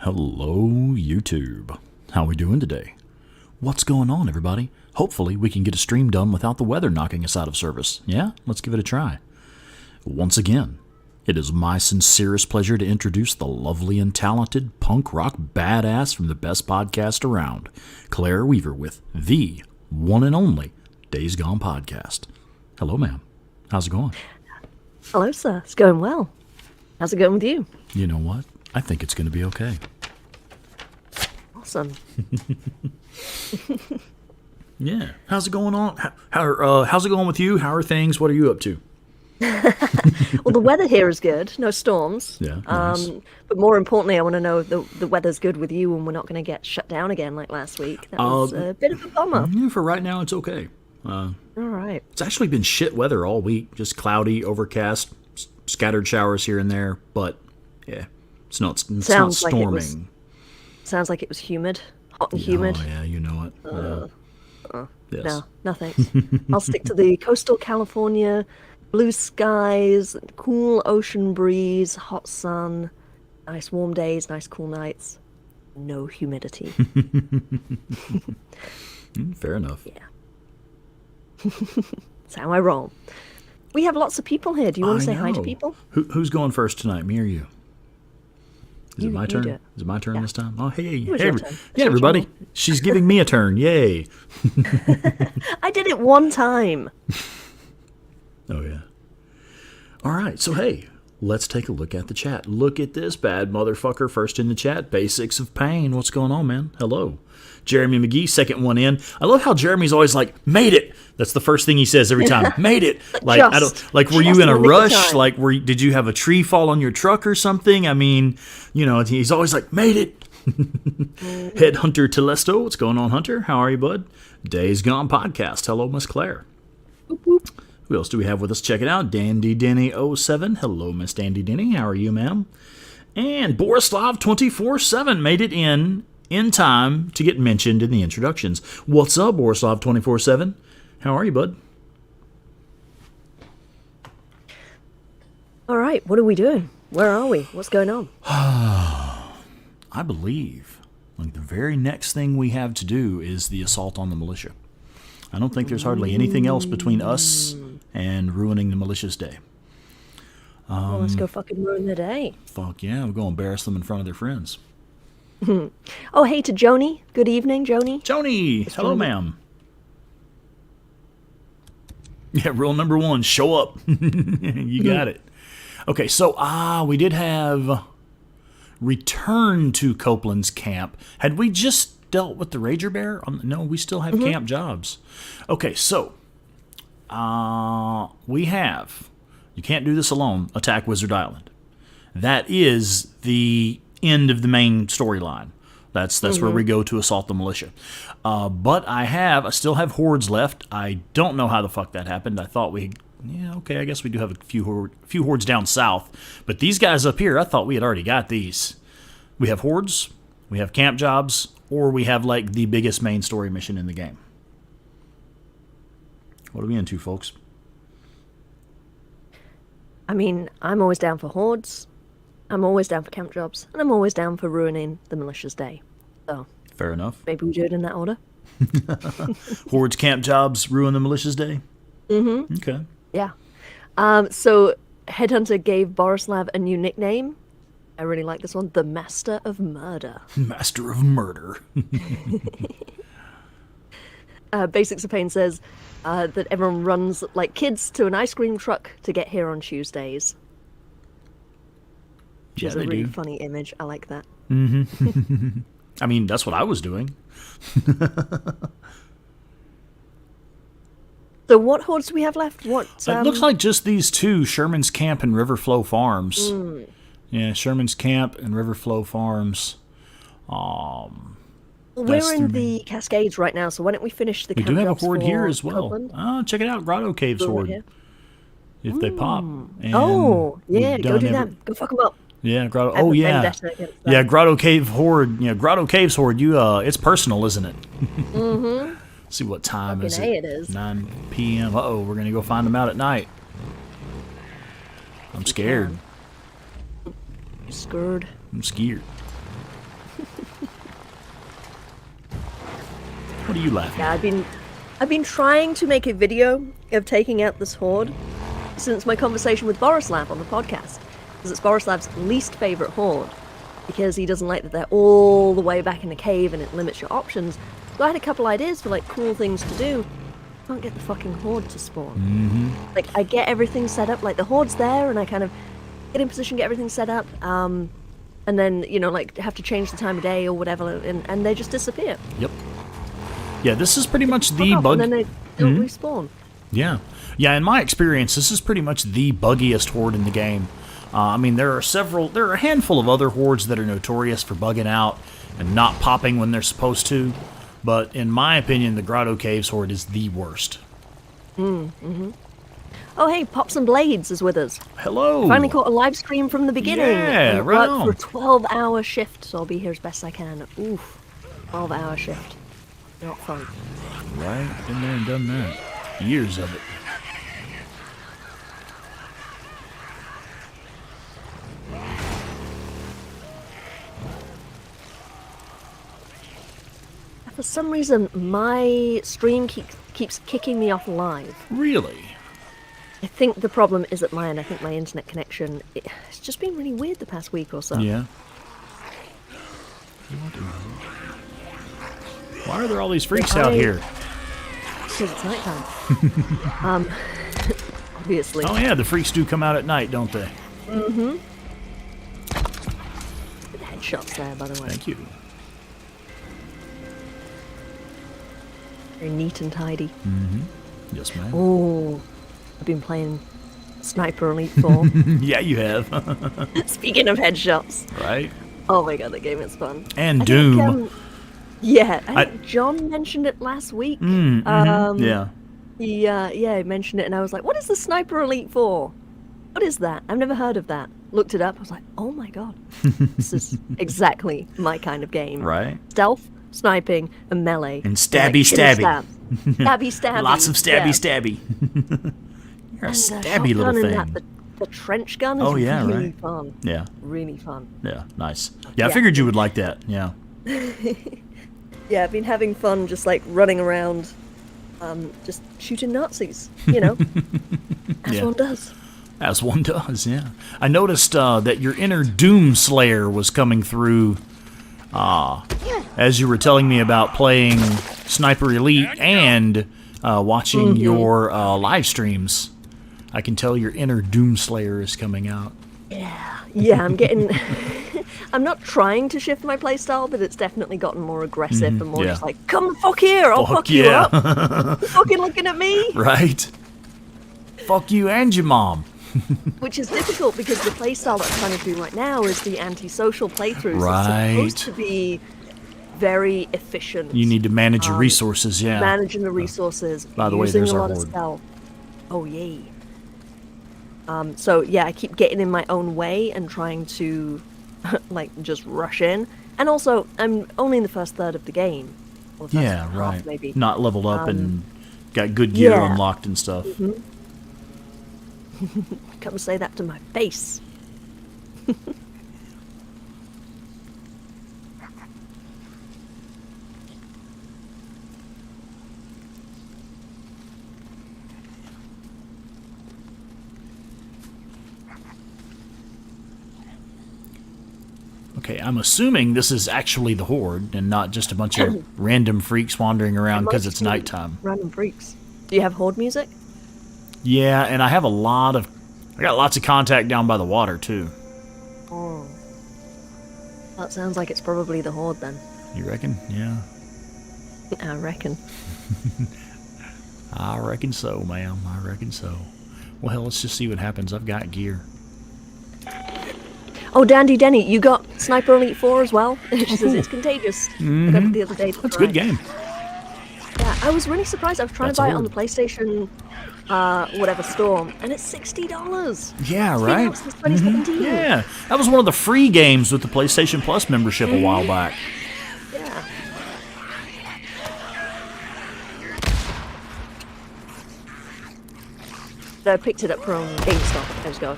Hello, YouTube. How we doing today? What's going on, everybody? Hopefully we can get a stream done without the weather knocking us out of service. Yeah? Let's give it a try. Once again, it is my sincerest pleasure to introduce the lovely and talented punk rock badass from the best podcast around, Claire Weaver with the one and only Days Gone podcast. Hello, ma'am. How's it going? Hello, sir. It's going well. How's it going with you? You know what? I think it's going to be okay. Awesome. Yeah. How's it going on? How's it going with you? How are things? What are you up to? Well, the weather here is good. No storms. Yeah. Nice. But more importantly, I want to know if the weather's good with you and we're not going to get shut down again like last week. That was a bit of a bummer. Yeah, for right now, it's okay. All right. It's actually been shit weather all week. Just cloudy, overcast, scattered showers here and there. But, yeah, it's not storming. Sounds like it was humid. Hot and humid. Oh, yeah, you know it. Yes. No thanks. I'll stick to the coastal California, blue skies, cool ocean breeze, hot sun, nice warm days, nice cool nights, no humidity. Fair enough. Yeah. That's how I roll. We have lots of people here. Do you want to say hi to people? Who's going first tonight, me or you? Is it my turn? Is it my turn this time? Oh, hey, everybody. She's giving me a turn. Yay. I did it one time. Oh, yeah. All right. So, hey, let's take a look at the chat. Look at this bad motherfucker first in the chat. Basics of Pain. What's going on, man? Hello. Jeremy McGee, second one in. I love how Jeremy's always like, made it. That's the first thing he says every time. Made it. Like, were you in a rush? Like, did you have a tree fall on your truck or something? I mean, you know, he's always like, made it. Headhunter Telesto. What's going on, Hunter? How are you, bud? Days Gone podcast. Hello, Miss Claire. Whoop, whoop. Who else do we have with us? Check it out. Dandy Denny 07. Hello, Miss Dandy Denny. How are you, ma'am? And Borislav 24/7 made it in time to get mentioned in the introductions. What's up, Borislav 24/7? How are you, bud? All right. What are we doing? Where are we? What's going on? I believe like the very next thing we have to do is the assault on the militia. I don't think there's hardly anything else between us and ruining the militia's day. Well, let's go fucking ruin their day. Fuck yeah, we're going to embarrass them in front of their friends. Oh, hey to Joni. Good evening, Joni. Joni, hello, ma'am. Yeah, rule number 1, show up. You got it. Okay, so we did have return to Copeland's camp. Had we just dealt with the Rager Bear? No, we still have camp jobs. Okay, so we have, you can't do this alone, attack Wizard Island. That is the end of the main storyline. That's where we go to assault the militia. But I still have hordes left. I don't know how the fuck that happened. I thought I guess we do have a few hordes down south. But these guys up here, I thought we had already got these. We have hordes, we have camp jobs, or we have like the biggest main story mission in the game. What are we into, folks? I mean, I'm always down for hordes. I'm always down for camp jobs, and I'm always down for ruining the militia's day. So, fair enough. Maybe we do it in that order. Hordes, camp jobs, ruin the militia's day? Mm-hmm. Okay. Yeah. So, Headhunter gave Borislav a new nickname. I really like this one. The Master of Murder. Master of Murder. Basics of Pain says that everyone runs like kids to an ice cream truck to get here on Tuesdays. Which is a really funny image. I like that. Mm-hmm. I mean, that's what I was doing. So what hordes do we have left? It looks like just these two, Sherman's Camp and Riverflow Farms. Yeah, Sherman's Camp and Riverflow Farms. We're in the Cascades right now, so why don't we finish the camp? We do have a horde here as well. Copeland? Oh, check it out, Grotto Caves horde. Here. If they pop. And go do that. Go fuck them up. Yeah, Grotto. Oh, yeah. Yeah, Grotto Cave Horde. Yeah, Grotto Caves Horde. It's personal, isn't it? Mm-hmm. See what time is it? It is 9 p.m. Uh-oh, we're going to go find them out at night. I'm scared. You're scared. I'm scared. are you laughing Yeah, at? I've been trying to make a video of taking out this horde since my conversation with Borislav on the podcast, because it's Borislav's least favorite horde, because he doesn't like that they're all the way back in the cave and it limits your options. So I had a couple ideas for like cool things to do. Can't get the fucking horde to spawn. Like I get everything set up, like the horde's there, and I kind of get in position, get everything set up, and then like have to change the time of day or whatever, and they just disappear. Yep. Yeah, this is pretty much the Pop up, bug. and then they don't respawn. Yeah. Yeah, in my experience, this is pretty much the buggiest horde in the game. I mean, there are a handful of other hordes that are notorious for bugging out and not popping when they're supposed to, but in my opinion, the Grotto Caves horde is the worst. Oh, hey, Pops and Blades is with us. Hello! Finally caught a live stream from the beginning. Yeah, I right worked for on. a 12-hour shift, so I'll be here as best I can. Oof, 12-hour shift. Not fun. Right? Been there and done that. Years of it. For some reason, my stream keeps kicking me off live. Really? I think the problem is at my end. I think my internet connection, it's just been really weird the past week or so. Yeah. Why are there all these freaks out here? Because it's nighttime. Obviously. Oh yeah, the freaks do come out at night, don't they? Good headshots there, by the way. Thank you. Very neat and tidy. Yes, ma'am. Oh, I've been playing Sniper Elite 4. Yeah, you have. Speaking of headshots. Right? Oh my god, that game is fun. And I Doom. think, yeah, I think John mentioned it last week. Yeah. He mentioned it, and I was like, what is the Sniper Elite 4? What is that? I've never heard of that. Looked it up, I was like, oh my god. This is exactly my kind of game. Right. Stealth, sniping, and melee. And stabby, Like, stabby. Stabby, stabby. Lots of stabby, yeah. stabby. You're a And the stabby little shotgun thing. and the trench gun is Oh, yeah, really right. fun. Yeah, Really fun. yeah, nice. Yeah, I Yeah. figured you would like that. Yeah. Yeah, I've been having fun just like running around, just shooting Nazis, as Yeah. one does. As one does, yeah. I noticed that your inner Doom Slayer was coming through as you were telling me about playing Sniper Elite and watching your live streams. I can tell your inner Doom Slayer is coming out. Yeah, I'm getting... I'm not trying to shift my playstyle, but it's definitely gotten more aggressive and more yeah. just like, come the fuck here, I'll fuck you yeah. up. You fucking looking at me? Right? Fuck you and your mom. Which is difficult because the playstyle that I'm trying to do right now is the antisocial playthroughs. Right. It's supposed to be very efficient. You need to manage your resources, yeah. Managing the resources. By the way, using there's a our lot of horde. stealth. Oh yay. So yeah, I keep getting in my own way and trying to like just rush in. And also, I'm only in the first third of the game. Or first Yeah, half, right. maybe. Not leveled up and got good gear yeah. unlocked and stuff. Come say that to my face. Okay, I'm assuming this is actually the Horde and not just a bunch of random freaks wandering around because it's nighttime. Random freaks. Do you have horde music? Yeah, and I have I got lots of contact down by the water too. Oh. That sounds like it's probably the horde then. You reckon? Yeah. I reckon. I reckon so, ma'am. I reckon so. Well, hell, let's just see what happens. I've got gear. Oh, Dandy Denny, you got Sniper Elite 4 as well? She says it's contagious. I got it the other day. That's a good game. Yeah, I was really surprised. I was trying That's to buy it a on the PlayStation, whatever store, and it's $60. Yeah, It's been right? out since 2017. Yeah, that was one of the free games with the PlayStation Plus membership a while back. Yeah. So I picked it up from GameStop. I just got,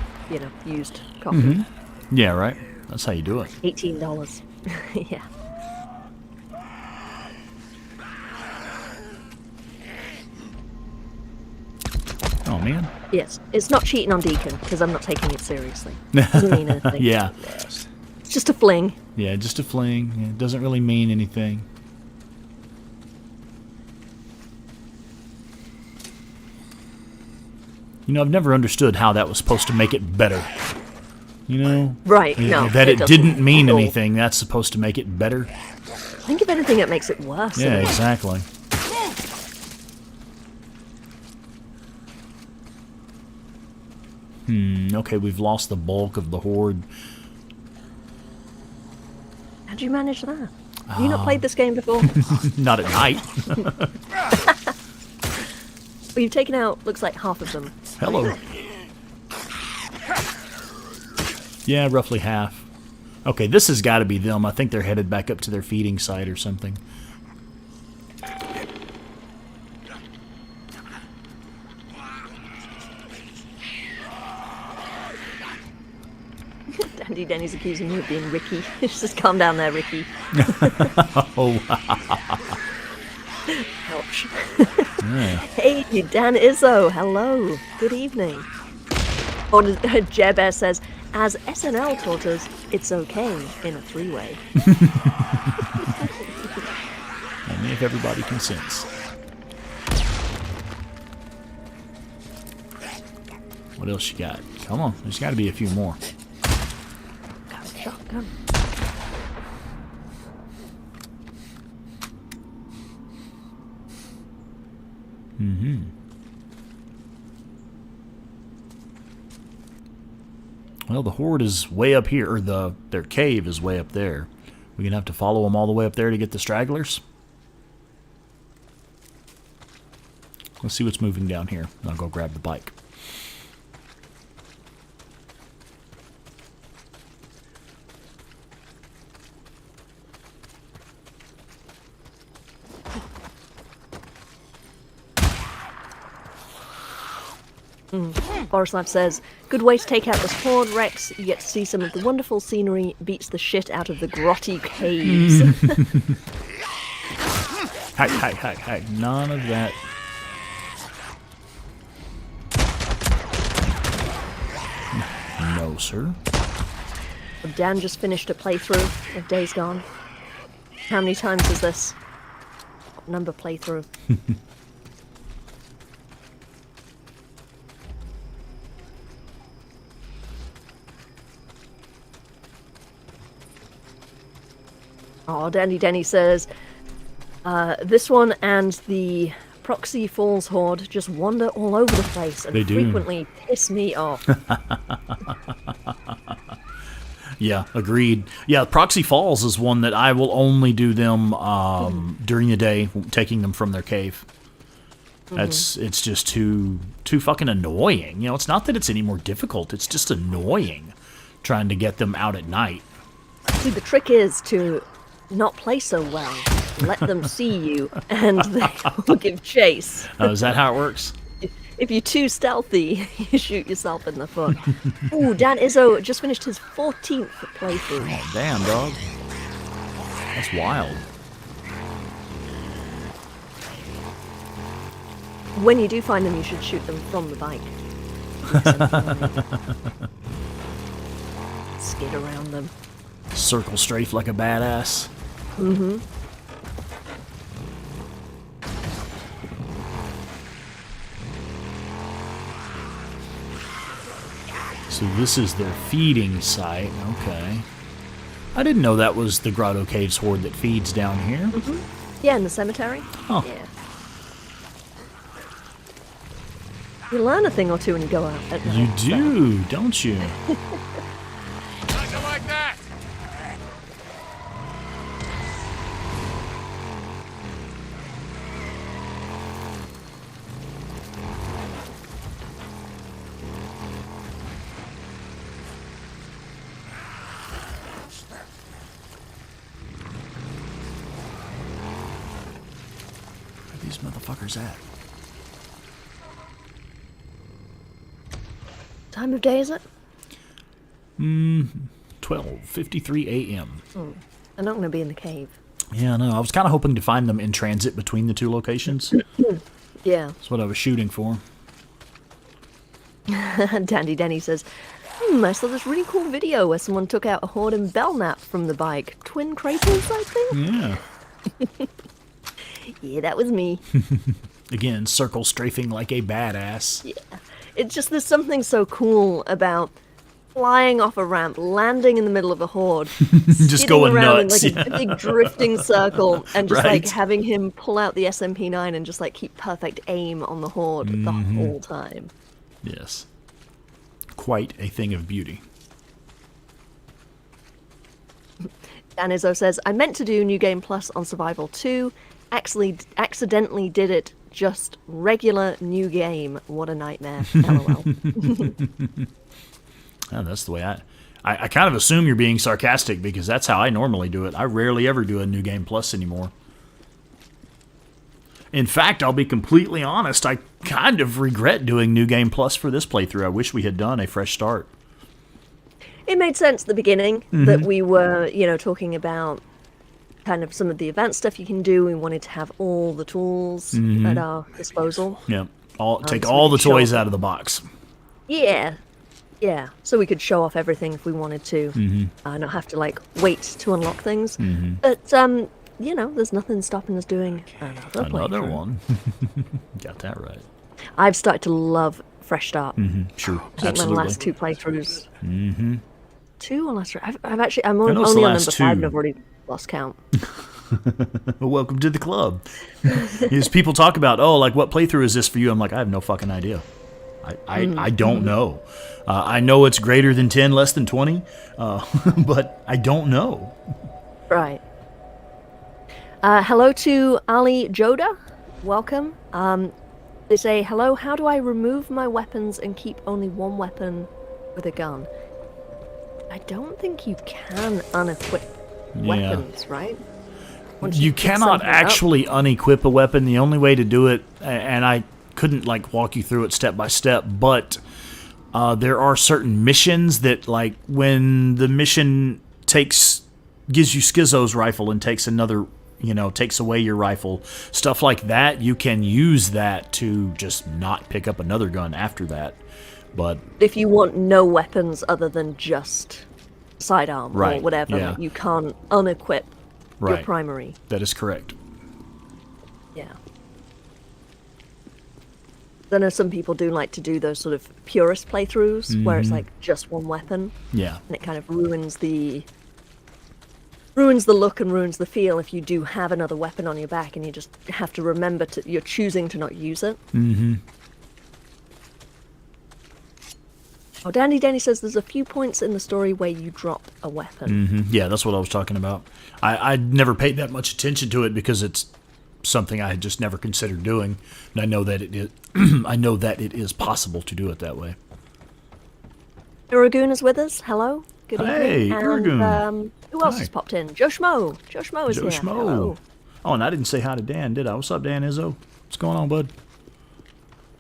used copy. Yeah, right? That's how you do it. $18. Yeah. Oh, man. Yes, it's not cheating on Deacon, because I'm not taking it seriously. Doesn't mean anything. Yeah. It's just a fling. Yeah, just a fling. It doesn't really mean anything. You know, I've never understood how that was supposed to make it better. You know? Right, no. That it didn't mean at all. anything. That's supposed to make it better. I think if anything, it makes it worse. Yeah, exactly. Okay, we've lost the bulk of the Horde. How'd you manage that? Have you not played this game before? Not at night. Well, you've taken out, looks like half of them. Hello. Yeah, roughly half. Okay, this has got to be them. I think they're headed back up to their feeding site or something. Danny's accusing me of being Ricky. Just calm down there, Ricky. Oh, Ouch. yeah. Hey, Dan Izzo, hello. Good evening. Or Jebez says, as SNL taught us, it's okay in a three-way. Only if everybody consents. What else you got? Come on, there's got to be a few more. Got a shotgun. Well, the Horde is way up here, or their cave is way up there. We're going to have to follow them all the way up there to get the stragglers. Let's see what's moving down here. I'll go grab the bike. Borislav says, good way to take out this Horde, Rex. You get to see some of the wonderful scenery, beats the shit out of the grotty caves. Hey. None of that. No, sir. Dan just finished a playthrough of Days Gone. How many times is this? What number playthrough? Oh, Denny says, this one and the Proxy Falls Horde just wander all over the place and frequently piss me off. Yeah, agreed. Yeah, Proxy Falls is one that I will only do them during the day, taking them from their cave. It's just too fucking annoying. You know, it's not that it's any more difficult, it's just annoying trying to get them out at night. See, the trick is to not play so well. Let them see you, and they will give chase. Oh, is that how it works? If you're too stealthy, you shoot yourself in the foot. Ooh, Dan Izzo just finished his 14th playthrough. Oh, damn, dog. That's wild. When you do find them, you should shoot them from the bike. Skid around them. Circle strafe like a badass. So this is their feeding site. Okay. I didn't know that was the Grotto Caves Horde that feeds down here. Yeah, in the cemetery. Oh. Yeah. You learn a thing or two when you go out at night. You do, don't you? Nothing like that! Where are these motherfuckers at? Time of day is it? 12:53 a.m. I'm not going to be in the cave. Yeah, no, I was kind of hoping to find them in transit between the two locations. Yeah. That's what I was shooting for. Dandy Denny says, I saw this really cool video where someone took out a Horde and Belknap from the bike. Twin craters, I think? Yeah. Yeah, that was me. Again, circle strafing like a badass. Yeah. It's just, there's something so cool about flying off a ramp, landing in the middle of a horde, Just going around nuts. in like a big drifting circle, and just Right. like having him pull out the SMP9 and just like keep perfect aim on the horde the whole time. Yes. Quite a thing of beauty. Dan Izzo says, I meant to do New Game Plus on Survival 2, accidentally did it. Just regular new game. What a nightmare. LOL. Oh, that's the way I kind of assume you're being sarcastic because that's how I normally do it. I rarely ever do a New Game Plus anymore. In fact, I'll be completely honest, I kind of regret doing New Game Plus for this playthrough. I wish we had done a fresh start. It made sense at the beginning that we were, talking about kind of some of the advanced stuff you can do. We wanted to have all the tools at our disposal. Yeah, take so all we the can toys show- out of the box. Yeah. So we could show off everything if we wanted to. Not have to, like, wait to unlock things. But, there's nothing stopping us doing another Another playthrough. one. Got that right. I've started to love Fresh Start. Sure, I think absolutely. my last two playthroughs. Two or last three? I'm I know it's only the on last number 5 and two. I've already lost count. Well, welcome to the club. Because people talk about, like, what playthrough is this for you? I'm like, I have no fucking idea. I don't know. I know it's greater than 10, less than 20, but I don't know. Right. Hello to Ali Joda. Welcome. They say, hello, how do I remove my weapons and keep only one weapon with a gun? I don't think you can unequip weapons, right? Once You pick cannot something up. actually unequip a weapon. The only way to do it, and I couldn't like walk you through it step by step, but there are certain missions that, like, when the mission gives you Schizo's rifle and takes another, takes away your rifle, stuff like that, you can use that to just not pick up another gun after that. But If you want no weapons other than just sidearm or Right, whatever, yeah. you can't unequip your Right. primary. that is correct. Yeah. I know some people do like to do those sort of purist playthroughs where it's like just one weapon, Yeah. and it kind of ruins the look and ruins the feel if you do have another weapon on your back and you just have to remember you're choosing to not use it. Oh, Dandy Danny says there's a few points in the story where you drop a weapon. Yeah, that's what I was talking about. I never paid that much attention to it because it's something I had just never considered doing, and I know that it is. I know that it is possible to do it that way. Iragoon is with us. Hello. Good Hey, evening. Iragoon. And who else Hi. has popped in? Joe Schmo. Joe Schmo is Joe here. Schmo. Hello. Oh, and I didn't say hi to Dan, did I? What's up, Dan Izzo? What's going on, bud?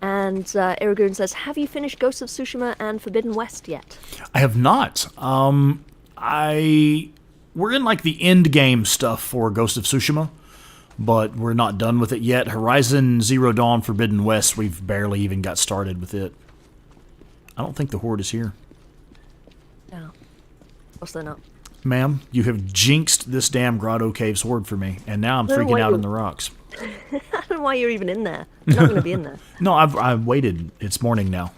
And Iragoon says, have you finished Ghosts of Tsushima and Forbidden West yet? I have not. We're in like the end game stuff for Ghost of Tsushima, but we're not done with it yet. Horizon Zero Dawn Forbidden West, we've barely even got started with it. I don't think the Horde is here. No. What's that not? Ma'am, you have jinxed this damn Grotto Cave's Horde for me, and now I'm No, freaking wait, out you- in the rocks. I don't know why you're even in there. You're not going to be in there. No, I've waited. It's morning now.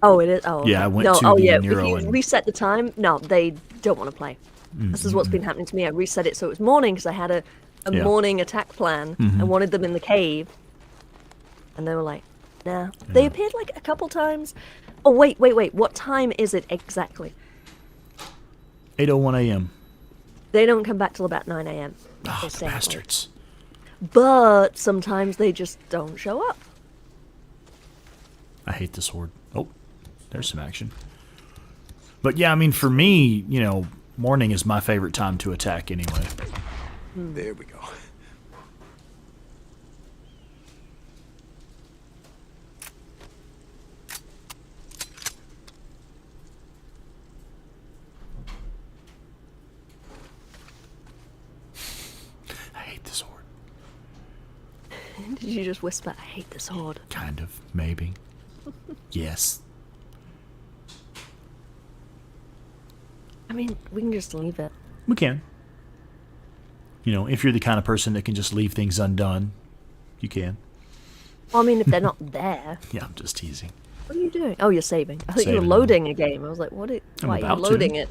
Oh, it is? Oh, Yeah, okay. I went no, to oh, the yeah. Nero If you and- reset the time, no, they don't want to play. This is what's been happening to me. I reset it so it was morning because I had a Yeah. morning attack plan. I wanted them in the cave. And they were like, nah. They appeared like a couple times. Oh, wait. What time is it exactly? 8:01 a.m. They don't come back till about 9 a.m. Oh, They the stay up late. bastards. But sometimes they just don't show up. I hate this Horde. Oh, there's some action. But yeah, I mean, for me, morning is my favorite time to attack anyway. There we go. I hate this Horde. Did you just whisper, I hate this horde? Kind of, maybe. Yes. I mean, we can just leave it. We can. You know, if you're the kind of person that can just leave things undone, you can. Well, I mean, if they're not there. Yeah, I'm just teasing. What are you doing? Oh, you're saving. I thought you were Saving loading a game. I was like, why are you about to. loading it?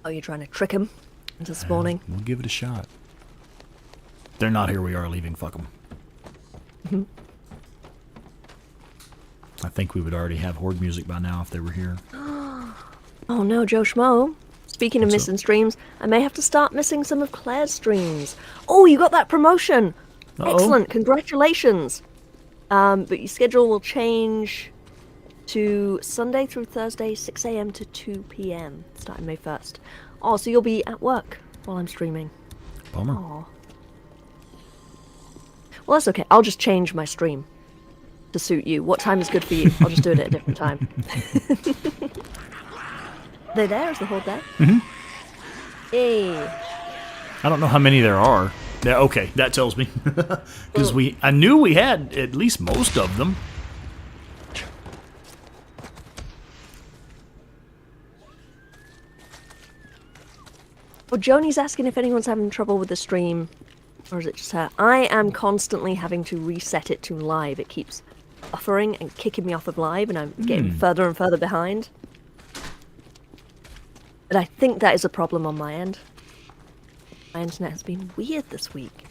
Oh, you're trying to trick him into spawning? We'll give it a shot. They're not here. We are leaving. Fuck them. I think we would already have Horde music by now if they were here. Oh no, Joe Schmo. Speaking of What's missing streams, I may have to start missing some of Claire's streams. Oh, you got that promotion! Uh-oh. Excellent, congratulations! But your schedule will change to Sunday through Thursday, 6 a.m. to 2 p.m. starting May 1st. Oh, so you'll be at work while I'm streaming. Bummer. Oh. Well, that's okay. I'll just change my stream to suit you. What time is good for you? I'll just do it at a different time. They there? Is the Horde there? Mm-hmm. Hey. I don't know how many there are. Yeah, okay, that tells me. Because I knew we had at least most of them. Well, Joni's asking if anyone's having trouble with the stream. Or is it just her? I am constantly having to reset it to live. It keeps buffering and kicking me off of live, and I'm getting further and further behind. But I think that is a problem on my end. My internet has been weird this week.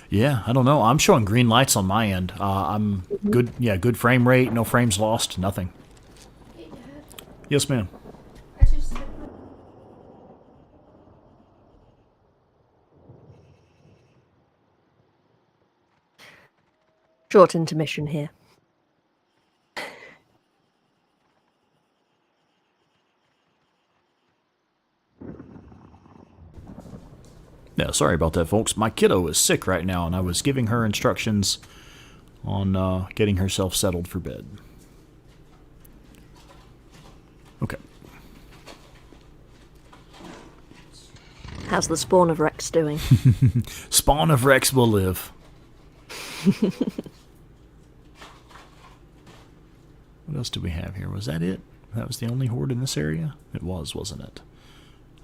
Yeah, I don't know. I'm showing green lights on my end. I'm good. Yeah, good frame rate. No frames lost. Nothing. Hey, Dad. Yes, ma'am. I just... Short intermission here. Yeah, sorry about that, folks. My kiddo is sick right now, and I was giving her instructions on getting herself settled for bed. Okay. How's the spawn of Rex doing? Spawn of Rex will live. What else do we have here? Was that it? That was the only Horde in this area? It was, wasn't it?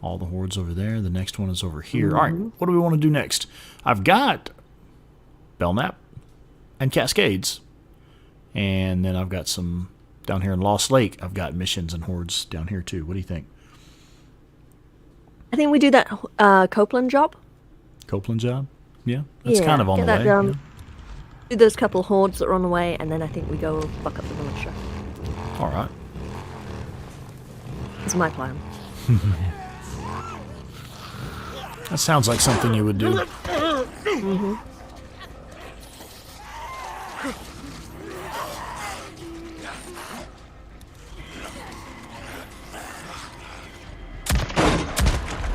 All the Hordes over there. The next one is over here. All right, what do we want to do next? I've got Belknap and Cascades. And then I've got some down here in Lost Lake. I've got missions and Hordes down here too. What do you think? I think we do that Copeland job. Copeland job? Yeah, that's Yeah, kind of on get the that way. done. Yeah. Do those couple Hordes that are on the way, and then I think we go fuck up the militia. All right. That's my plan. That sounds like something you would do. Mm-hmm.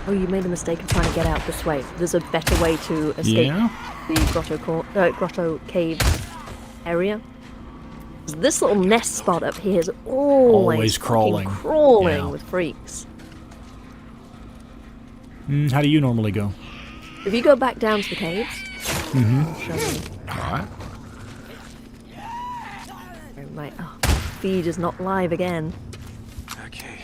Oh, you made a mistake of trying to get out this way. There's a better way to escape the Grotto Caves area. This little nest spot up here is always crawling. crawling Yeah. with freaks. How do you normally go? If you go back down to the caves, show you. All right. My feed is not live again. Okay.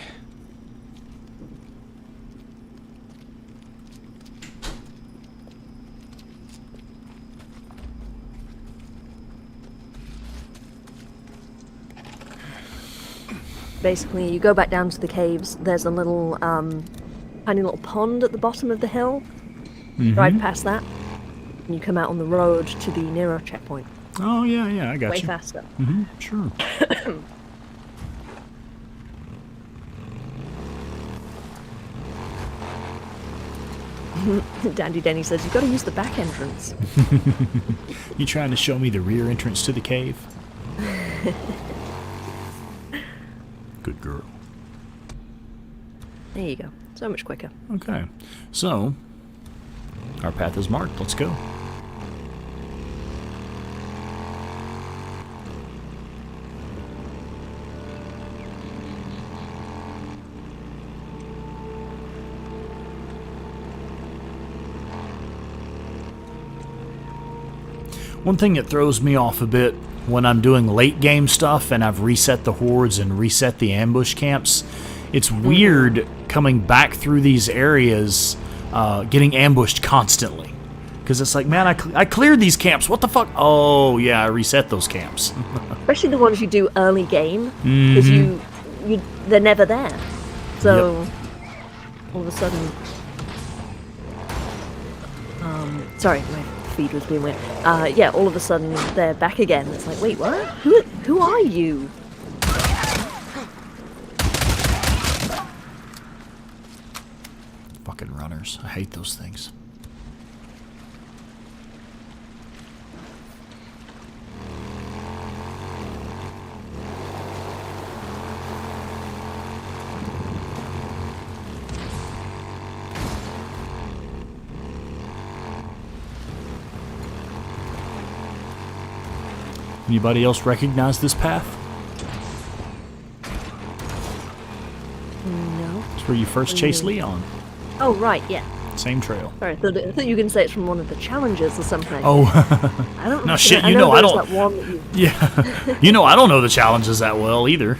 Basically, you go back down to the caves. There's a little, tiny little pond at the bottom of the hill. Drive past that, and you come out on the road to the Nero checkpoint. Oh, yeah, I got Way you. faster. Sure. Dandy Denny says, you've got to use the back entrance. You trying to show me the rear entrance to the cave? Good girl. There you go. So much quicker. Okay. So, our path is marked. Let's go. One thing that throws me off a bit when I'm doing late game stuff and I've reset the hordes and reset the ambush camps, it's weird coming back through these areas, getting ambushed constantly. Because it's like, man, I cleared these camps. What the fuck? Oh, yeah, I reset those camps. Especially the ones you do early game, because they're never there. So all of a sudden, sorry, my feed was being weird. Yeah, all of a sudden they're back again. It's like, wait, what? Who are you? Fucking runners. I hate those things. Anybody else recognize this path? No. It's where you first chase Leon. Oh, right, yeah. Same trail. Sorry, I thought you were going to say it's from one of the challenges or something. Oh. I don't No, shit, I there's don't. That one that you... Yeah. I don't know the challenges that well either.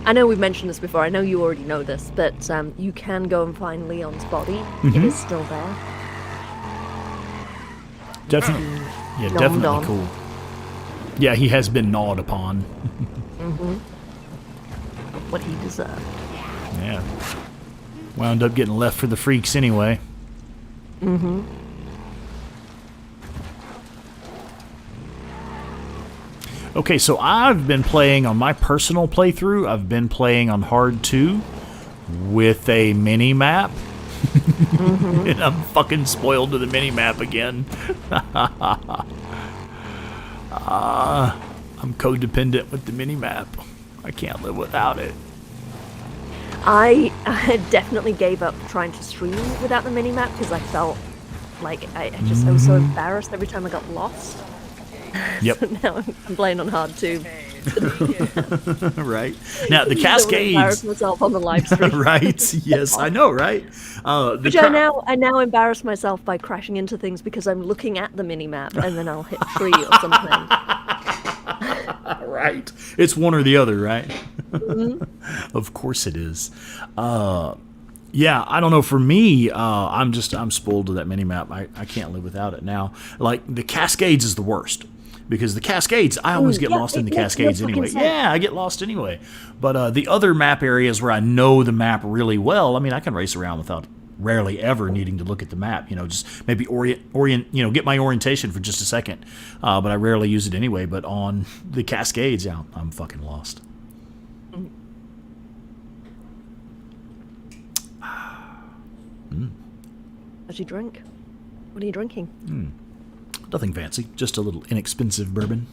I know we've mentioned this before. I know you already know this, but you can go and find Leon's body. It is still there. Definitely. Yeah, definitely cool. Yeah, he has been gnawed upon. What he deserved. Yeah. Wound up getting left for the freaks anyway. Okay, so I've been playing on my personal playthrough. I've been playing on Horde 2 with a mini map. And I'm fucking spoiled to the mini map again. I'm codependent with the mini map. I can't live without it. I definitely gave up trying to stream without the minimap because I felt like I was so embarrassed every time I got lost. Yep. So now I'm playing on hard too. Right. Now the I Cascades. embarrass myself on the live stream. Right. Yes, I know. Right. Which I now embarrass myself by crashing into things because I'm looking at the minimap and then I'll hit 3 or something. Right. It's one or the other, right? Of course it is. Yeah, I don't know. For me, I'm spoiled to that minimap. I can't live without it now. Like the Cascades is the worst. Because the Cascades, I always get lost in the Cascades anyway. Yeah, I get lost anyway. But the other map areas where I know the map really well, I mean, I can race around without rarely ever needing to look at the map. Just maybe get my orientation for just a second. But I rarely use it anyway. But on the Cascades, yeah, I'm fucking lost. How'd you drink? What are you drinking? Nothing fancy, just a little inexpensive bourbon.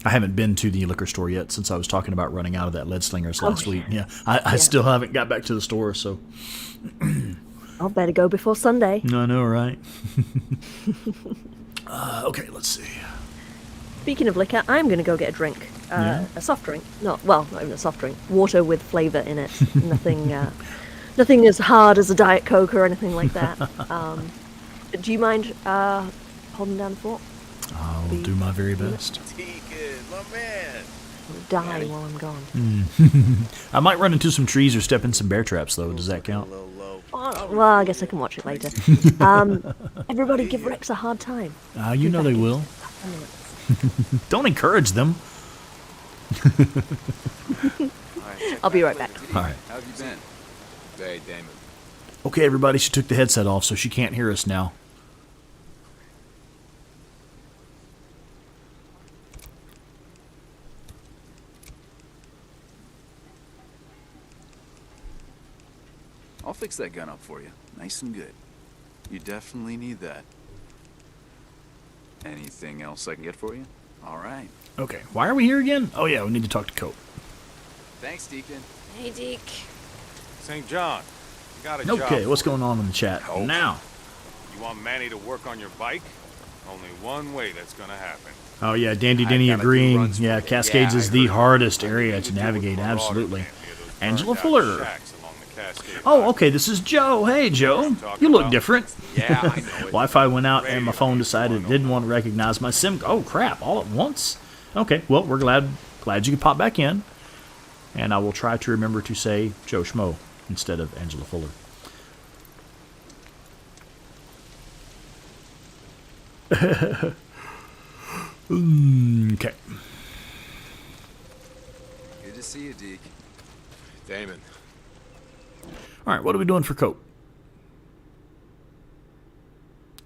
I haven't been to the liquor store yet since I was talking about running out of that lead slingers last week. Yeah, I still haven't got back to the store, so. I'll better go before Sunday. I know, right? Okay, let's see. Speaking of liquor, I'm going to go get a drink. A soft drink. Not even a soft drink. Water with flavour in it. Nothing as hard as a Diet Coke or anything like that. Do you mind holding down the fort? I'll do my very best. Deacon, my man. I'll die while I'm gone. I might run into some trees or step in some bear traps, though. Does that count? Well, I guess I can watch it later. Everybody give Rex a hard time. You know they will. Don't encourage them. I'll be right back. All right. How have you been? Hey, Damon. Okay, everybody, she took the headset off, so she can't hear us now. I'll fix that gun up for you. Nice and good. You definitely need that. Anything else I can get for you? All right. Okay, why are we here again? Oh, yeah, we need to talk to Cope. Thanks, Deacon. Hey, Deke. St. John, you got a job. Okay, what's going on in the chat Cope? now? You want Manny to work on your bike? Only one way that's gonna happen. Oh, yeah, Dandy I Denny gotta do agreeing. runs for Yeah, it. Cascades Yeah, is I the heard. hardest All you area need to do is navigate, put absolutely. autocamp near those Angela burned-out Fuller. shacks along the Cascade. Oh, okay, this is Joe. Hey, Joe. You look different. Yeah, I know it. Wi-Fi went out and my phone decided it didn't want to recognize my SIM. Oh, crap, all at once? Okay, well, we're glad you could pop back in. And I will try to remember to say Joe Schmo instead of Angela Fuller. Okay. Good to see you, Deke. Damon. All right, what are we doing for Cope?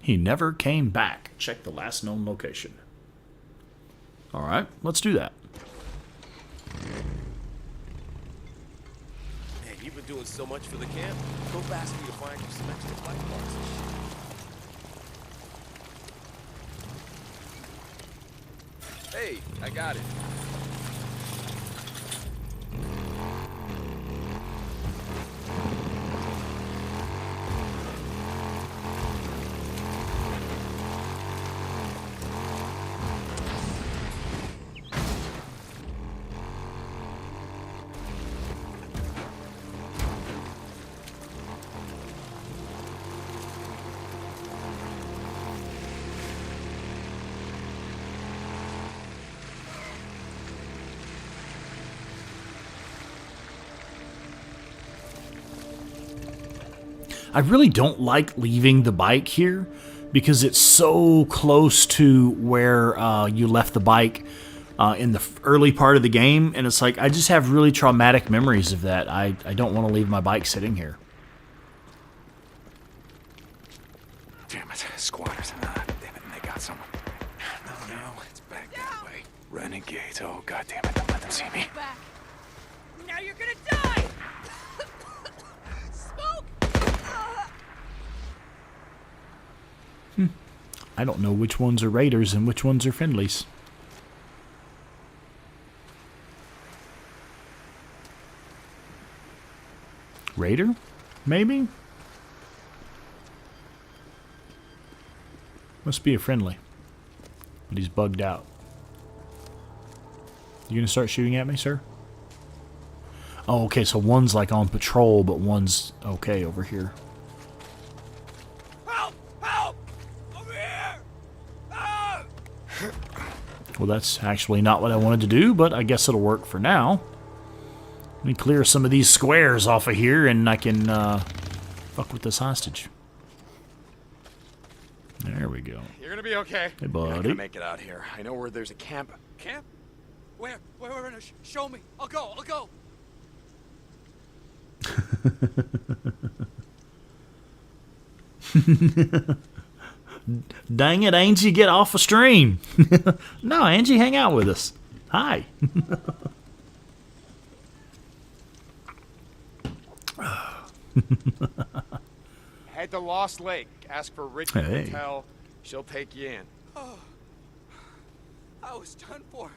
He never came back. Check the last known location. All right, let's do that. Man, you've been doing so much for the camp. Cope asked me to find you some extra flight parts and shit. Hey, I got it. I really don't like leaving the bike here because it's so close to where you left the bike in the early part of the game, and it's like I just have really traumatic memories of that. I don't want to leave my bike sitting here. Damn it, squatters. Damn it, they got someone. No, it's back that way. Renegades. Oh, God damn it, don't let them see me. Back. Now you're gonna die! Smoke! I don't know which ones are raiders and which ones are friendlies. Raider? Maybe? Must be a friendly. But he's bugged out. You gonna start shooting at me, sir? Oh, okay, so one's like on patrol, but one's okay over here. Help! Help! Over here! Ah! Well, that's actually not what I wanted to do, but I guess it'll work for now. Let me clear some of these squares off of here, and I can fuck with this hostage. There we go. You're gonna be okay. Hey, You're not buddy. gonna make it out here. I know where there's a camp. Camp? Where? No, show me. I'll go. Dang it, Angie, get off a stream. No, Angie, hang out with us. Hi. Head to Lost Lake. Ask for Richie Hey. Hotel. She'll take you in. I was done for.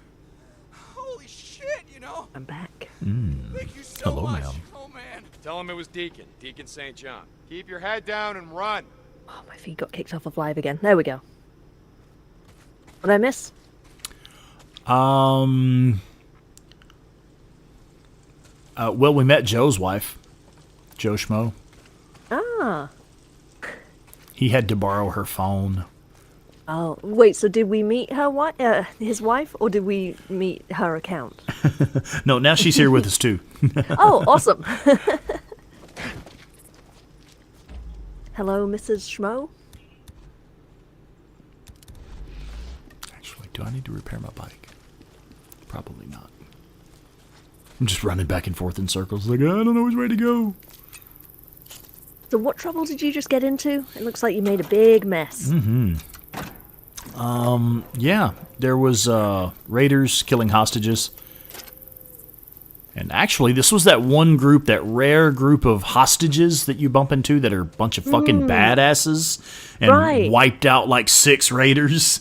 Holy shit, you know? I'm back. Thank you so Hello, much. ma'am. Oh, man. Tell him it was Deacon. Deacon St. John. Keep your head down and run. Oh, my feed got kicked off of live again. There we go. What did I miss? Well, we met Joe's wife, Joe Schmo. Ah. He had to borrow her phone. Oh, wait, so did we meet her his wife, or did we meet her account? No, now she's here with us too. Oh, awesome. Hello, Mrs. Schmo? Actually, do I need to repair my bike? Probably not. I'm just running back and forth in circles like, I don't know which way to go. So what trouble did you just get into? It looks like you made a big mess. Yeah, there was raiders killing hostages. And actually, this was that one group, that rare group of hostages that you bump into that are a bunch of fucking badasses and Right. wiped out like 6 raiders.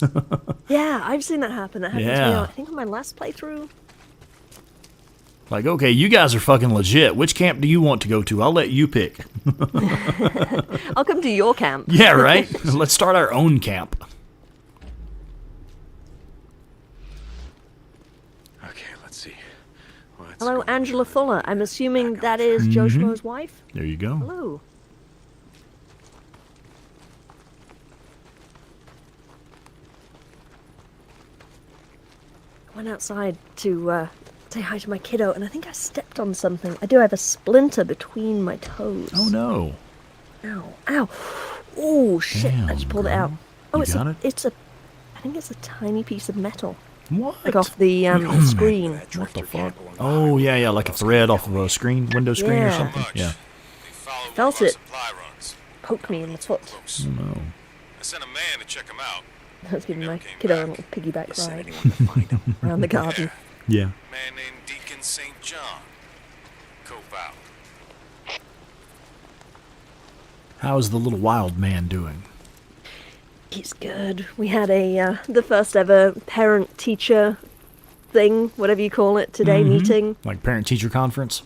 Yeah, I've seen that happen. That happened to me, Yeah. I think, on my last playthrough. Like, okay, you guys are fucking legit. Which camp do you want to go to? I'll let you pick. I'll come to your camp. Yeah, right? Let's start our own camp. Okay, let's see. What's Hello, going Angela on? Fuller. I'm assuming that is Joe Schmo's wife? There you go. Hello. I went outside to say hi to my kiddo, and I think I stepped on something. I do have a splinter between my toes. Oh no. Ow. Ow. Oh, shit. I just Damn, pulled it out. girl. Oh, You it's got a, it? it's a, I think it's a tiny piece of metal. What? Like off the screen. What the fuck? Oh, yeah, like a thread off of a screen, window screen or Yeah. something? Yeah. Felt it. Poked me in the foot. Oh, no. I sent a man to check him out. I was giving my kiddo a little piggyback Send ride anyone to find him. around the garden. Yeah. Man named Deacon St. John. Cope out. How's the little wild man doing? He's good. We had a the first ever parent-teacher thing, whatever you call it, today meeting. Like parent-teacher conference?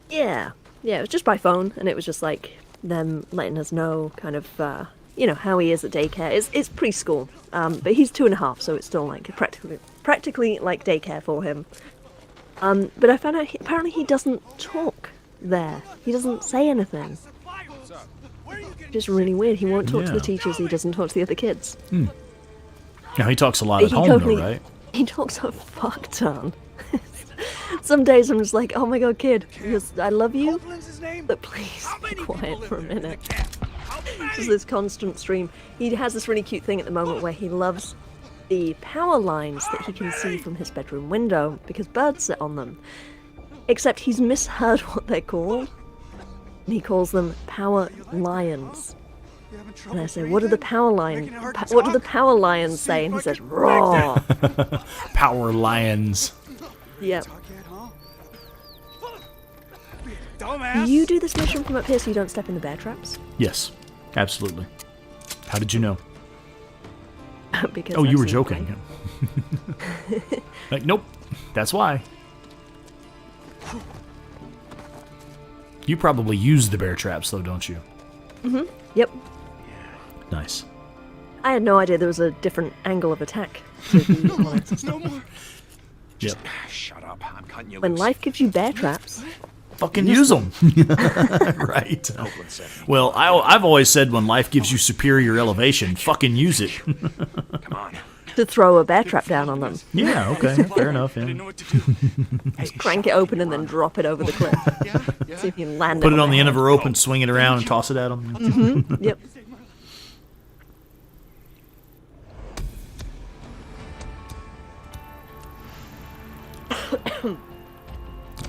Yeah. Yeah, it was just by phone, and it was just like them letting us know kind of, you know, how he is at daycare. It's preschool, but he's 2.5, so it's still like practically like daycare for him. But I found out apparently he doesn't talk there. He doesn't say anything. Just really weird. He won't talk to the Yeah. teachers. He doesn't talk to the other kids. Now, he talks a lot at He home, totally- though, right? He talks a fuck ton. Some days I'm just like, oh my god, kid, because I love you, but please be quiet for a minute. Just this constant stream. He has this really cute thing at the moment where he loves the power lines that he can see from his bedroom window because birds sit on them. Except he's misheard what they're called. And he calls them power lions. And I say, what do the power lions say? And he says, raw. Power lions. Yep. Dumbass. Do you do this mission from up here so you don't step in the bear traps? Yes, absolutely. How did you know? Because Oh, I've you were seen joking. Like, nope, that's why. You probably use the bear traps, though, don't you? it. Yep. Nice. I had no idea there was a different angle of attack to the opponents. No more. Yep. Shut up. I'm cutting you When loose. life gives you bear traps, Fucking use them. Right. Oakland said, Well, I've always said when life gives you superior elevation, fucking use it. come on. to throw a bear trap down on them. Yeah, okay, fair enough. I Yeah. didn't know what to do. Just crank it open and then drop it over the cliff. See if you can land Put it it on the end of a their rope and swing it around and toss it at them. head. Yep.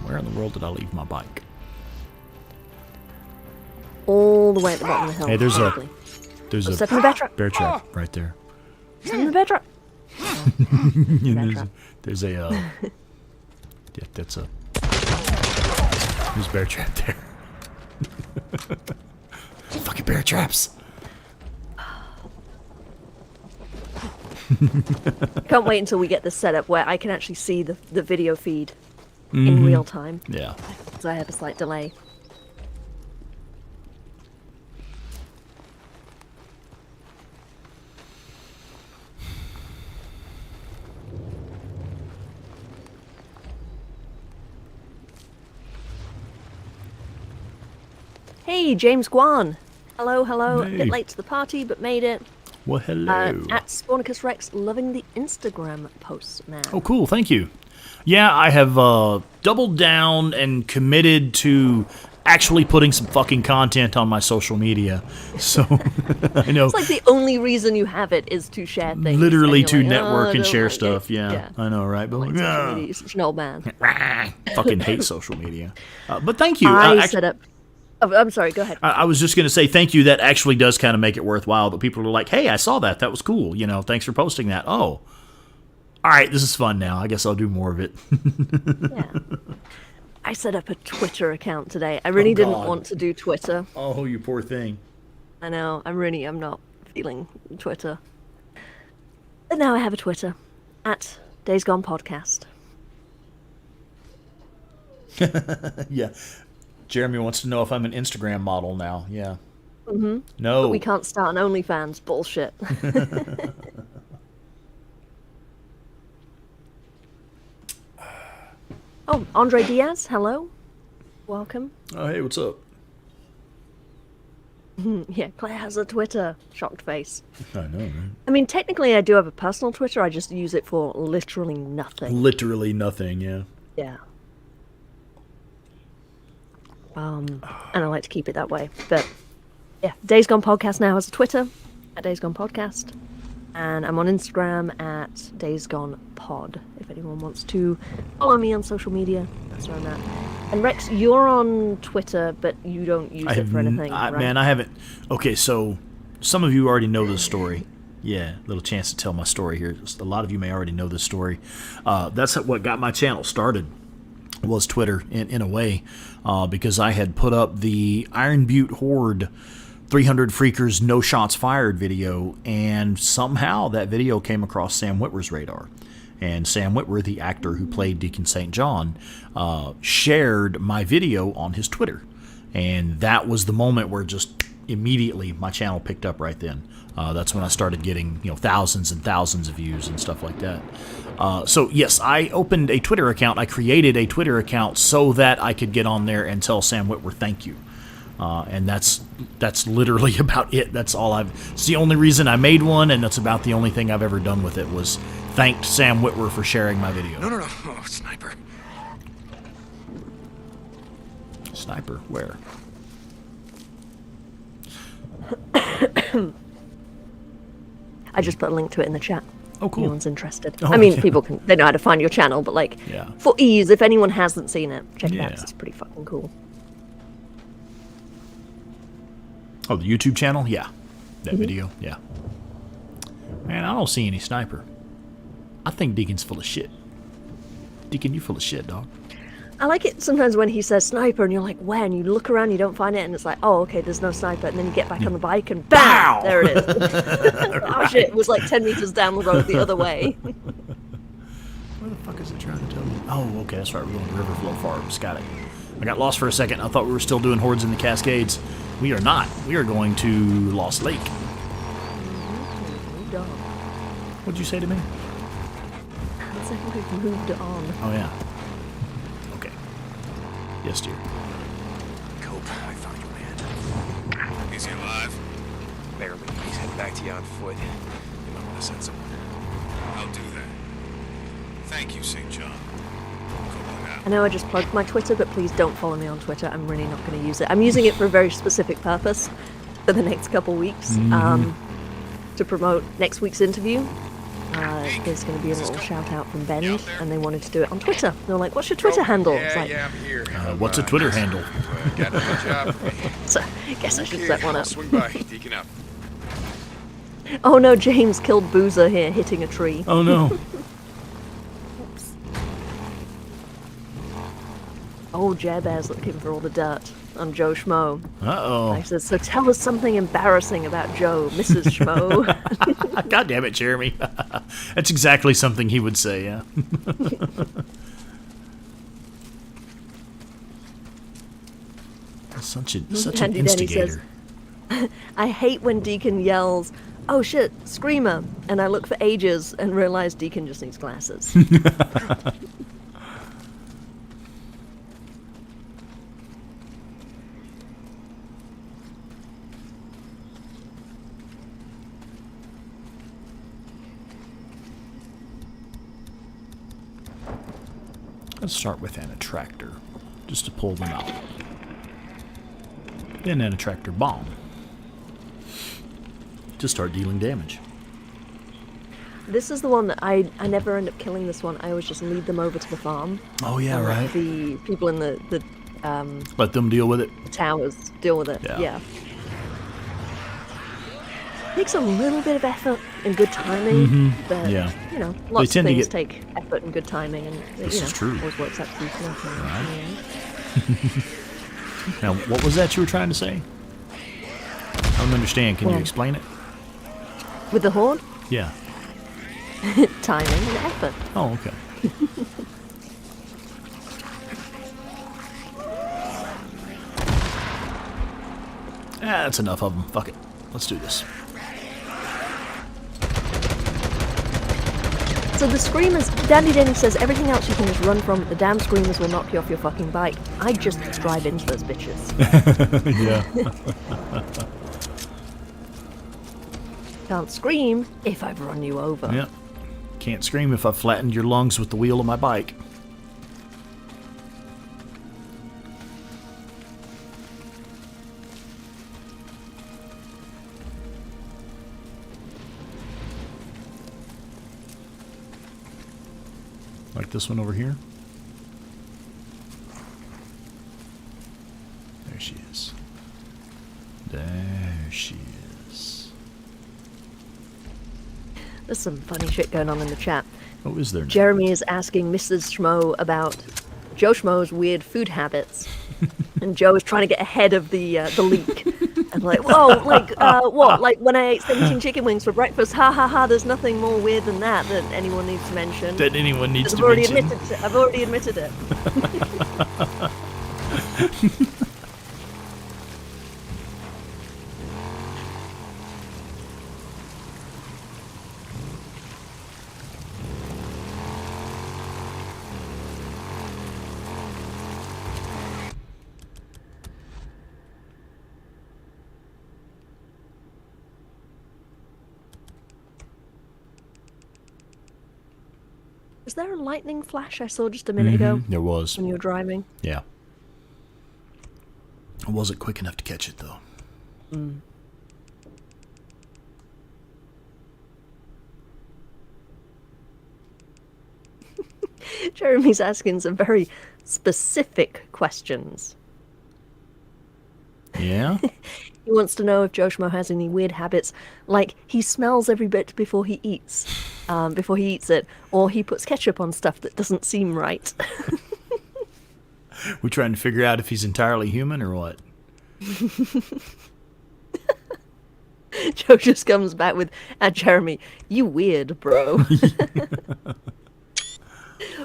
Where in the world did I leave my bike? All the way at the bottom of the hill. Hey, there's probably. a Step in the bear trap. bear trap right there. Step in the bear trap. Yeah, Bear there's, trap. there's a yeah, that's a there's a bear trap there. Fucking bear traps. Can't wait until we get this set up where I can actually see the video feed in real time. Yeah. So I have a slight delay. Hey, James Guan. Hello, hello. A Hey. bit late to the party, but made it. Well, hello. At SpawnicusRex, loving the Instagram posts, man. Oh, cool. Thank you. Yeah, I have doubled down and committed to actually putting some fucking content on my social media. So, I know. It's like the only reason you have it is to share things. Literally and to you're like, network "Oh, I and don't share like stuff. it." Yeah, I know, right? But Like like, social "Ah." media, you're such an old man. Fucking hate social media. But thank you. I Act- set up. Oh, I'm sorry. Go ahead. I was just going to say thank you. That actually does kind of make it worthwhile. That people are like, "Hey, I saw that. That was cool. You know, thanks for posting that." Oh, all right. This is fun now. I guess I'll do more of it. Yeah. I set up a Twitter account today. I really didn't God. want to do Twitter. Oh, you poor thing. I know. I'm not feeling Twitter. But now I have a Twitter at Days Gone Podcast. Yeah. Jeremy wants to know if I'm an Instagram model now. Yeah. Mm-hmm. No. But we can't start an OnlyFans. Bullshit. Oh, Andre Diaz. Hello. Welcome. Oh, hey, what's up? Yeah, Claire has a Twitter. Shocked face. I know, right? I mean, technically, I do have a personal Twitter. I just use it for literally nothing. Literally nothing, yeah. Yeah. And I like to keep it that way. But yeah, Days Gone Podcast now has a Twitter at Days Gone Podcast, and I'm on Instagram at Days Gone Pod. If anyone wants to follow me on social media, that's where I'm at. And Rex, you're on Twitter, but you don't use it for anything, right? Man, I haven't. Okay, so some of you already know this story. Yeah, little chance to tell my story here. A lot of you may already know this story. That's what got my channel started. Was Twitter in a way, because I had put up the Iron Butte Horde 300 Freakers No Shots Fired video, and somehow that video came across Sam Witwer's radar. And Sam Witwer, the actor who played Deacon St. John, shared my video on his Twitter. And that was the moment where just immediately my channel picked up right then. That's when I started getting, thousands and thousands of views and stuff like that. So yes, I opened a Twitter account. I created a Twitter account so that I could get on there and tell Sam Witwer thank you. And that's literally about it. That's all it's the only reason I made one, and that's about the only thing I've ever done with it was thanked Sam Witwer for sharing my video. No. Oh, sniper. Sniper, where? I just put a link to it in the chat. Oh, cool. If anyone's interested. Oh, I mean, yeah. people they know how to find your channel, but Yeah. for ease, if anyone hasn't seen it, check it out. Yeah. 'Cause it's pretty fucking cool. Oh, the YouTube channel? Yeah. That video? Yeah. Man, I don't see any sniper. I think Deacon's full of shit. Deacon, you full of shit, dog. I like it sometimes when he says sniper and you're like, where? And you look around, you don't find it, and it's like, oh, okay, there's no sniper. And then you get back on the bike and BAM! There it is. Oh shit, it was like 10 meters down the road the other way. Where the fuck is it trying to tell me? Oh, okay, that's right. We're going to Riverflow Farms. Got it. I got lost for a second. I thought we were still doing Hordes in the Cascades. We are not. We are going to Lost Lake. Moved on. What'd you say to me? I said we've moved on. Oh, yeah. Okay. Yes, dear. Cope, I found your man. Is he alive? Barely. He's heading back to you on foot. You might want to send someone. I'll do that. Thank you, St. John. Going out. I know I just plugged my Twitter, but please don't follow me on Twitter. I'm really not going to use it. I'm using it for a very specific purpose for the next couple weeks to promote next week's interview. There's going to be a little shout out from Bend, and they wanted to do it on Twitter. They're like, "What's your Twitter handle?" It's like, I'm here. What's a Twitter handle? Got another job. so I guess I should Here, set one I'll up. swing by. Deacon out. Oh no, James killed Boozer here, hitting a tree. Oh, no. Oh, Jabez looking for all the dirt on Joe Schmo. Uh-oh. I said, so tell us something embarrassing about Joe, Mrs. Schmo. God damn it, Jeremy. That's exactly something he would say, yeah. such an Handy Danny instigator. says, I hate when Deacon yells, "Oh shit, Screamer," and I look for ages and realize Deacon just needs glasses. Let's start with an attractor, just to pull them out. Then an attractor bomb, to start dealing damage. This is the one that I never end up killing this one. I always just lead them over to the farm. Oh yeah, and let right. the people in the Let them deal with it. towers deal with it. Yeah. Yeah. Takes a little bit of effort and good timing, but Yeah. you know, lots of tend to things get- take effort and good timing, and This is true. always works out decently. Now, what was that you were trying to say? I don't understand. Can you Well- explain it? With the Horde, Yeah. timing and effort. Oh, okay. That's enough of them. Fuck it. Let's do this. So the Screamers, Dandy Denny says everything else you can just run from, the damn Screamers will knock you off your fucking bike. I just drive into those bitches. Yeah. Can't scream if I've run you over. Yep. Can't scream if I've flattened your lungs with the wheel of my bike. Like this one over here. There she is. There she is. There's some funny shit going on in the chat. Oh, is there? Jeremy is asking Mrs. Schmo about Joe Schmo's weird food habits. And Joe is trying to get ahead of the leak. And like, whoa, like, what? Like when I ate 17 chicken wings for breakfast, ha ha ha, there's nothing more weird than that anyone needs to mention. That anyone needs to I've already mention. admitted it. I've already admitted it. Was there a lightning flash I saw just a minute ago There was. when you were driving? Yeah. I wasn't quick enough to catch it, though. Jeremy's asking some very specific questions. Yeah? He wants to know if Joe Schmo has any weird habits, like he smells every bit before he eats it, or he puts ketchup on stuff that doesn't seem right. We're trying to figure out if he's entirely human or what. Joe just comes back with, Jeremy, you weird, bro.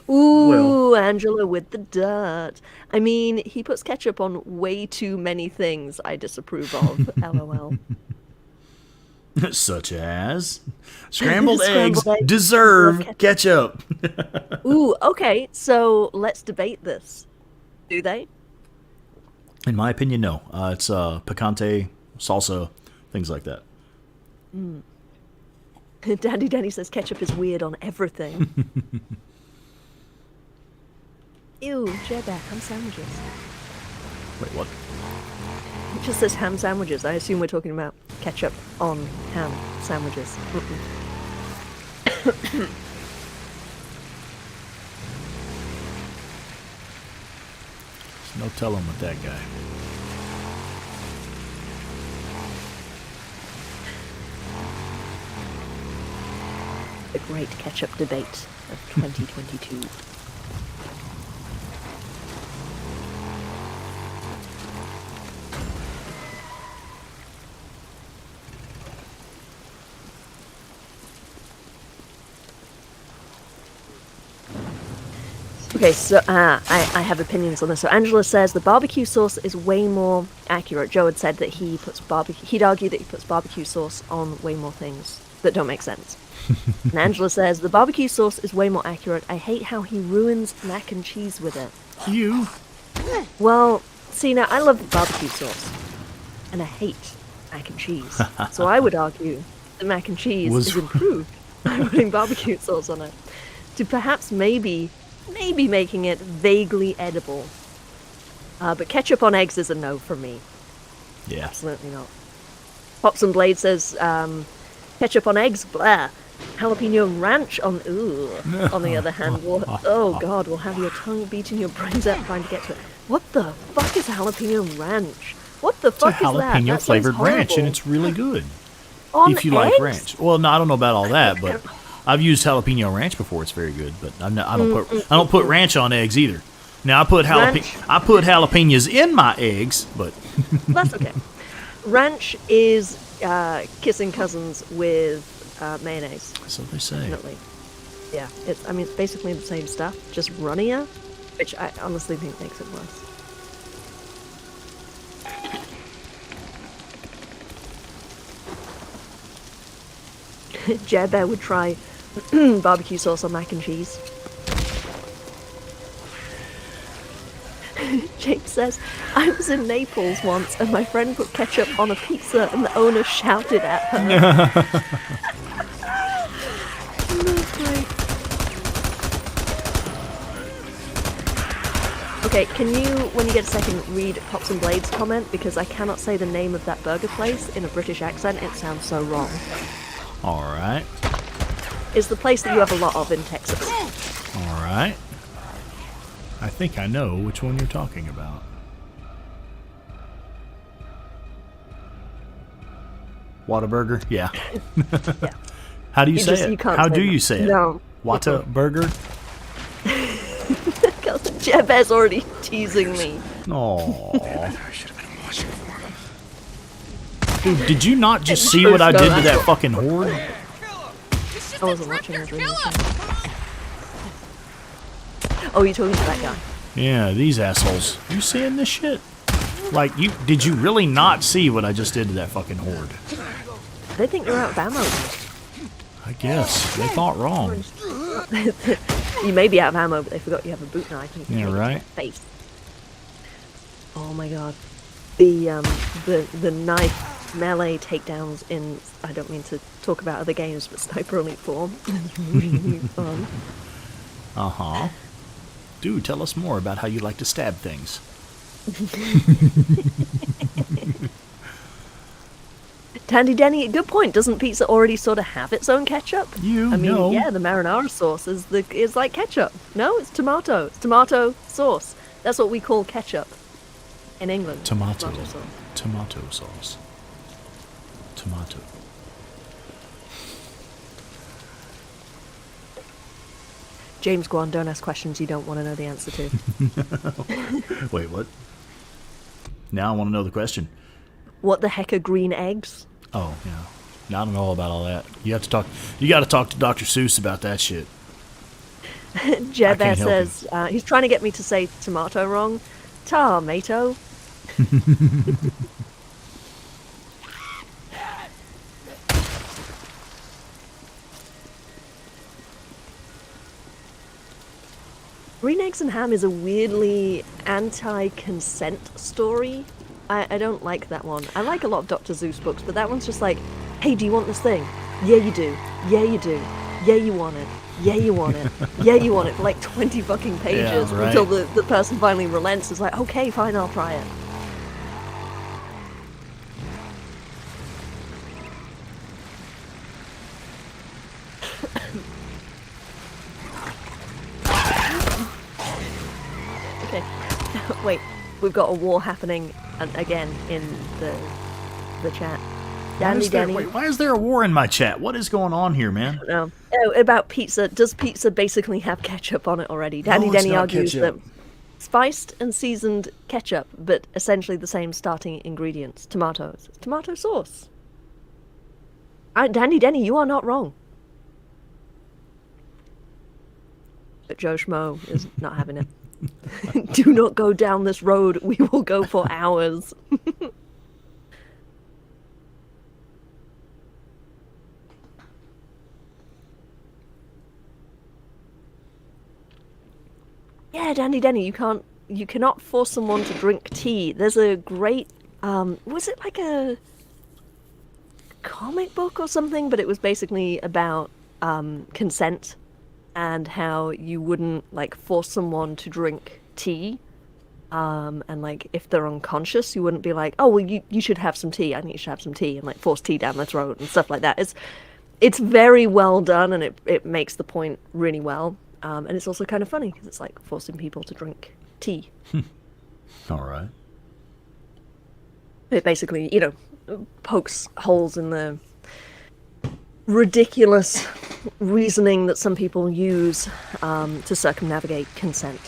Ooh, Angela with the dirt. I mean, he puts ketchup on way too many things I disapprove of. LOL. Such as scrambled Scrambled eggs eggs deserve love ketchup. Ooh, okay, so let's debate this. Do they? In my opinion, no. It's picante, salsa, things like that. Dandy Danny says ketchup is weird on everything. Ew, Jeddah, ham sandwiches. Wait, what? It just says ham sandwiches. I assume we're talking about ketchup on ham sandwiches. There's no telling with that guy. The great ketchup debate of 2022. Okay, so I have opinions on this. So Angela says the barbecue sauce is way more accurate. Joe had said that he'd argue that he puts barbecue sauce on way more things that don't make sense. And Angela says the barbecue sauce is way more accurate. I hate how he ruins mac and cheese with it. You? Well, see, now I love barbecue sauce, and I hate mac and cheese. So I would argue that mac and cheese is improved by putting barbecue sauce on it to perhaps maybe making it vaguely edible. But ketchup on eggs is a no for me. Yeah. Absolutely not. Pops and Blade says ketchup on eggs, blah. Jalapeno ranch on the other hand, oh god, we'll have your tongue beating your brains out trying to get to it. What the fuck is jalapeno ranch? What the fuck is that? It's a jalapeno That flavored sounds ranch, and horrible. it's really good. On if you like eggs? ranch. Well, no, I don't know about all that, but I've used jalapeno ranch before. It's very good, but I don't put ranch on eggs either. Now I put jalapenos in my eggs, but That's okay. Ranch is kissing cousins with mayonnaise. So they say. Definitely. Yeah, it's basically the same stuff, just runnier, which I honestly think makes it worse. Jer Bear would try barbecue sauce on mac and cheese. James says, I was in Naples once and my friend put ketchup on a pizza and the owner shouted at her. That's great. Okay, can you, when you get a second, read Pops and Blades' comment? Because I cannot say the name of that burger place in a British accent. It sounds so wrong. All right. It's the place that you have a lot of in Texas. All right. I think I know which one you're talking about. Whataburger? Yeah. Yeah. How do you say just- it? you can't How say do that. you say it? No. Whataburger? Jeb's already teasing me. Aww. I should have been watching for him. Dude, did you not just see what I did to that fucking horde? I wasn't watching. I was reading. Oh, you're talking to that guy. Yeah, these assholes. You seeing this shit? Like, did you really not see what I just did to that fucking horde? They think you're out of ammo. I guess. They thought wrong. You may be out of ammo, but they forgot you have a boot knife. And you can Yeah, take it to right. the face. Oh my god. The knife melee takedowns in, I don't mean to talk about other games, but Sniper Elite 4 is really fun. Uh-huh. Do tell us more about how you like to stab things. Tandy Denny, good point. Doesn't pizza already sort of have its own ketchup? I mean, know. yeah, the marinara sauce is like ketchup. No, it's tomato. It's tomato sauce. That's what we call ketchup in England. Tomato. sauce. Tomato sauce. Tomato. James, go on, don't ask questions you don't want to know the answer to. Wait, what? Now I want to know the question. What the heck are green eggs? Oh, yeah. I don't know about all that. You got to talk to Dr. Seuss about that shit. Jeb can't help says, he's trying to get me to say tomato wrong. Tomato. Green Eggs and Ham is a weirdly anti-consent story. I don't like that one. I like a lot of Dr. Seuss books, but that one's just like, hey, do you want this thing? Yeah, you do. Yeah, you do. Yeah, you want it. Yeah, you want it. Yeah, you want it for like 20 fucking pages right. until the person finally relents. Is like, okay, fine, I'll try it. Okay. Wait, we've got a war happening again in the chat. Why is there a war in my chat? What is going on here, man? No. Oh, about pizza. Does pizza basically have ketchup on it already? Danny it's Denny not argues ketchup. that spiced and seasoned ketchup, but essentially the same starting ingredients. Tomatoes. It's tomato sauce. Danny Denny, you are not wrong. But Joe Schmo is not having it. Do not go down this road. We will go for hours. Yeah, Dandy Denny, you cannot force someone to drink tea. There's a great, was it like a comic book or something? But it was basically about consent and how you wouldn't like force someone to drink tea. And like if they're unconscious, you wouldn't be like, oh well, you should have some tea. I think you should have some tea, and like force tea down their throat and stuff like that. It's very well done, and it makes the point really well. And it's also kind of funny because it's like forcing people to drink tea. All right. It basically, pokes holes in the ridiculous reasoning that some people use to circumnavigate consent.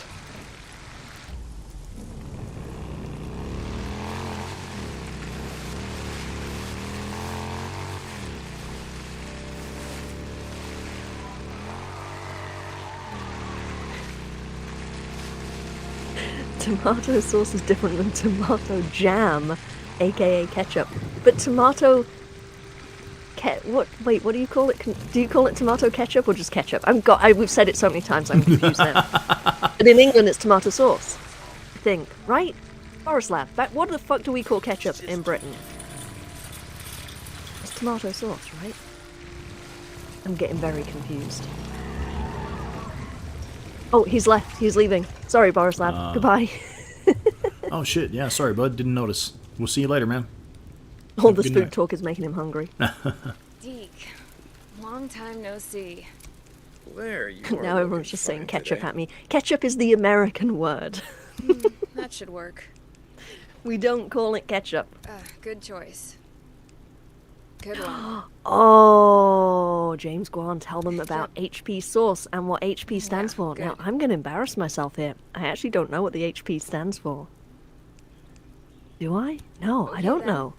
Tomato sauce is different than tomato jam, aka ketchup. But tomato... Wait, what do you call it? Do you call it tomato ketchup or just ketchup? We've said it so many times, I'm confused now. But in England, it's tomato sauce. think, right? Borislav, what the fuck do we call ketchup in Britain? It's tomato sauce, right? I'm getting very confused. Oh, he's left. He's leaving. Sorry, Borislav. Goodbye. Oh, shit. Yeah, sorry, bud. Didn't notice. We'll see you later, man. All this Good food night. talk is making him hungry. Deke, long time no see. Claire, you are Now looking everyone's just saying fine ketchup today. at me. Ketchup is the American word. That should work. We don't call it ketchup. Good choice. Good one. Oh, James, go on, tell them about HP sauce and what HP stands Yeah, for. Now, good. I'm going to embarrass myself here. I actually don't know what the HP stands for. Do I? No, I don't know.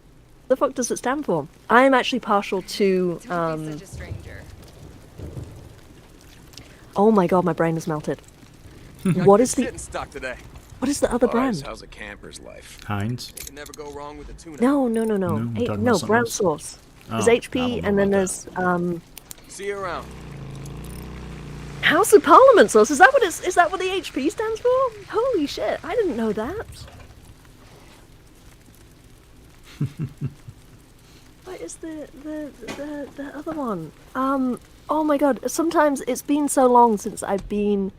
What the fuck does it stand for? I'm actually partial to, Don't be such a stranger. oh my god, my brain has melted. What is Sitting the, stuck today. what is the other All right, brand? so how's a camper's life? Heinz? You can never go wrong with a tuna. No, No, I'm talking about no, something brown else. sauce. There's Oh, I HP, don't know and then about there's, See you around. House of Parliament sauce. Is that what is that what the HP stands for? Holy shit, I didn't know that. What is the other one? Oh my god, sometimes it's been so long since I've been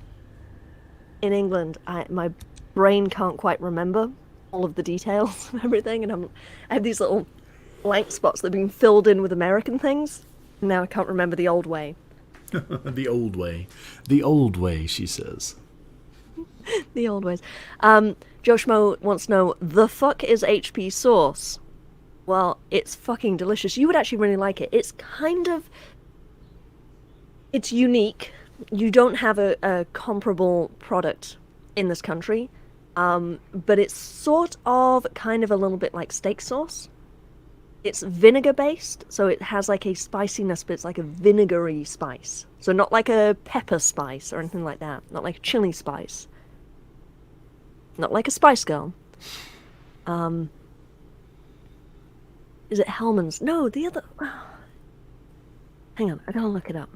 in England, my brain can't quite remember all of the details of everything, and I have these little blank spots that have been filled in with American things. Now I can't remember the old way. The old way. The old way, she says. The old ways. Joe Schmo wants to know, the fuck is HP sauce? Well, it's fucking delicious. You would actually really like it. It's kind of... It's unique. You don't have a comparable product in this country. But it's sort of kind of a little bit like steak sauce. It's vinegar based, so it has like a spiciness, but it's like a vinegary spice. So not like a pepper spice or anything like that. Not like a chili spice. Not like a Spice Girl. Is it Hellman's? No, the other... Hang on, I gotta look it up.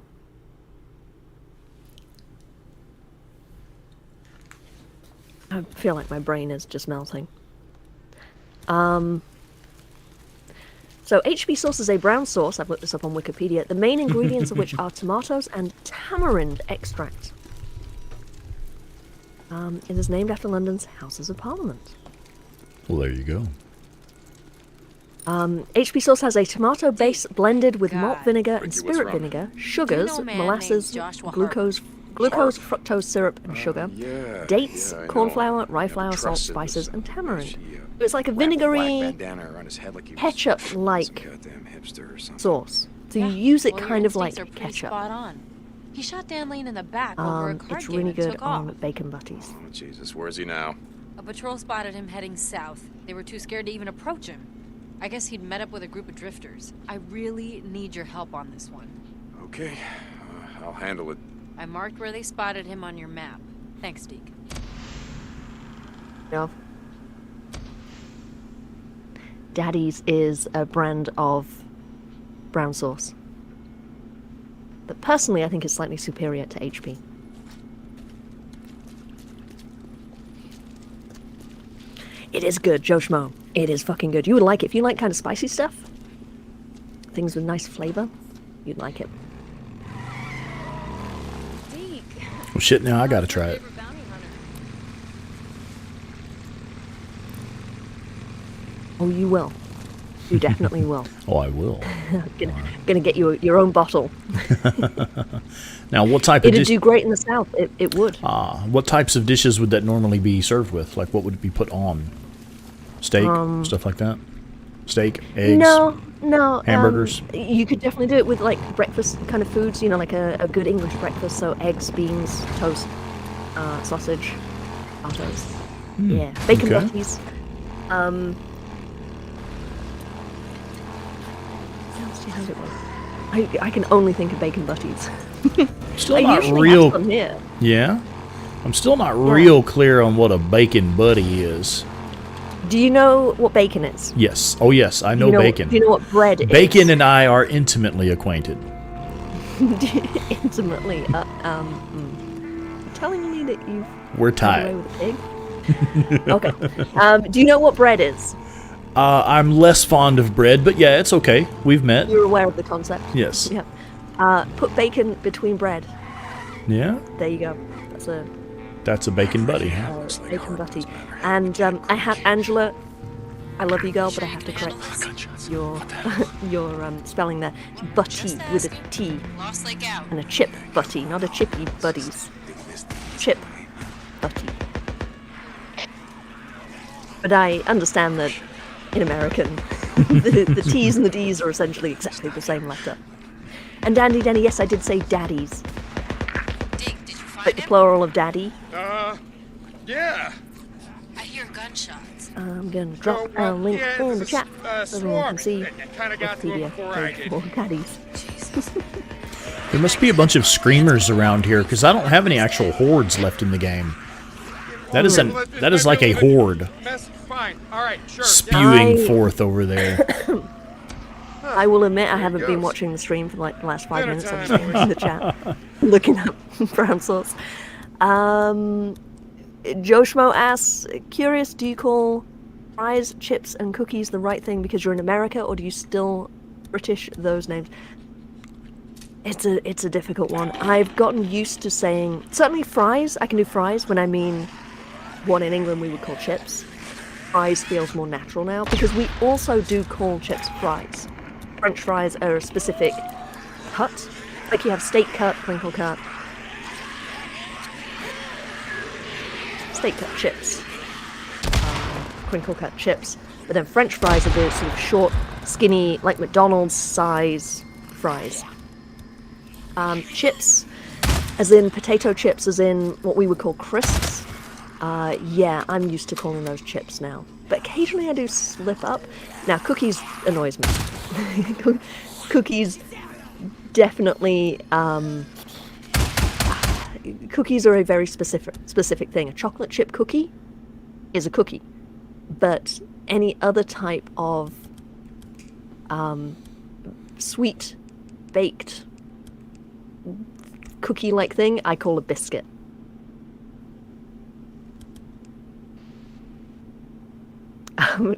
I feel like my brain is just melting. So HP sauce is a brown sauce, I've looked this up on Wikipedia, the main ingredients of which are tomatoes and tamarind extract. It is named after London's Houses of Parliament. Well, there you go. HP sauce has a tomato base blended with malt God. vinegar and Ricky, what's spirit wrong? vinegar, sugars, know a man molasses, named Joshua glucose, fructose syrup and sugar, Yeah. dates, yeah, I corn know. flour, rye Yeah, flour, the salt, trusted spices, was- and tamarind. she, It's like a wrapped black vinegary bandana around his head like he was ketchup-like some goddamn hipster or something. sauce. So Yeah, you use it well, your kind of like instincts are pretty ketchup. Spot on. He shot Dan Lane in the back over a card It's game really and good took off. on bacon butties. Oh, Jesus, where is he now? A patrol spotted him heading south. They were too scared to even approach him. I guess he'd met up with a group of drifters. I really need your help on this one. Okay, I'll handle it. I marked where they spotted him on your map. Thanks, Deke. Yeah. Daddy's is a brand of brown sauce that personally I think is slightly superior to HP. It is good, Joe Schmo. It is fucking good. You would like it. If you like kind of spicy stuff, things with nice flavor, you'd like it. Deke. Well, shit, now I gotta try it. Favorite bounty hunter. Oh, you will. You definitely will. Oh, I will. Gonna get you your own bottle. Now, what type of It'd dish? do great in the South. It would. What types of dishes would that normally be served with? Like, what would it be put on? Steak, stuff like that. Steak, eggs. No. hamburgers? You could definitely do it with like breakfast kind of foods. You know, like a good English breakfast. So eggs, beans, toast, sausage, potatoes. Yeah, bacon okay. butties. What else do you have it with? I can only think of bacon butties. Still I not usually real. have some here. Yeah, I'm still not real clear on what a bacon buddy is. Do you know what bacon is? Yes. Oh, yes. I know, Do you know bacon. Do you know what bread is? Bacon and I are intimately acquainted. Intimately. Telling me that you've We're got away tied. with a pig? Okay. Do you know what bread is? I'm less fond of bread, but yeah, it's okay. We've met. You're aware of the concept? Yes. Yeah. Put bacon between bread. Yeah? There you go. That's a bacon buddy, huh? Bacon butty. And I have Angela. I love you, girl, but I have to correct your spelling there. Butty with a T Lost Lake out. and a chip butty, not a chippy buddies. Chip butty. But I understand that in American, the T's and the D's are essentially exactly the same letter. And Dandy Denny, yes, I did say daddies. Dig, did you find Like the him? plural of daddy. Yeah. I hear gunshots. I'm going to drop a link in the chat so everyone can see Wikipedia page for daddies. There must be a bunch of screamers around here, because I don't have any actual hordes left in the game. That is like a horde Fine. All right, sure. spewing forth over there. I will admit I haven't been watching the stream for like the last 5 minutes. I'm just in the chat, looking up brown sauce. Joshmo asks, curious, do you call fries, chips, and cookies the right thing because you're in America, or do you still British those names? It's a difficult one. I've gotten used to saying, certainly fries, I can do fries when I mean what in England we would call chips. Fries feels more natural now, because we also do call chips fries. French fries are a specific cut. Like you have steak cut, crinkle cut. Steak cut chips. Crinkle cut chips. But then French fries are the sort of short, skinny, like McDonald's size fries. Chips, as in potato chips, as in what we would call crisps. Yeah, I'm used to calling those chips now. But occasionally I do slip up. Now, cookies annoys me. Cookies definitely... cookies are a very specific thing. A chocolate chip cookie is a cookie. But any other type of sweet, baked, cookie-like thing, I call a biscuit.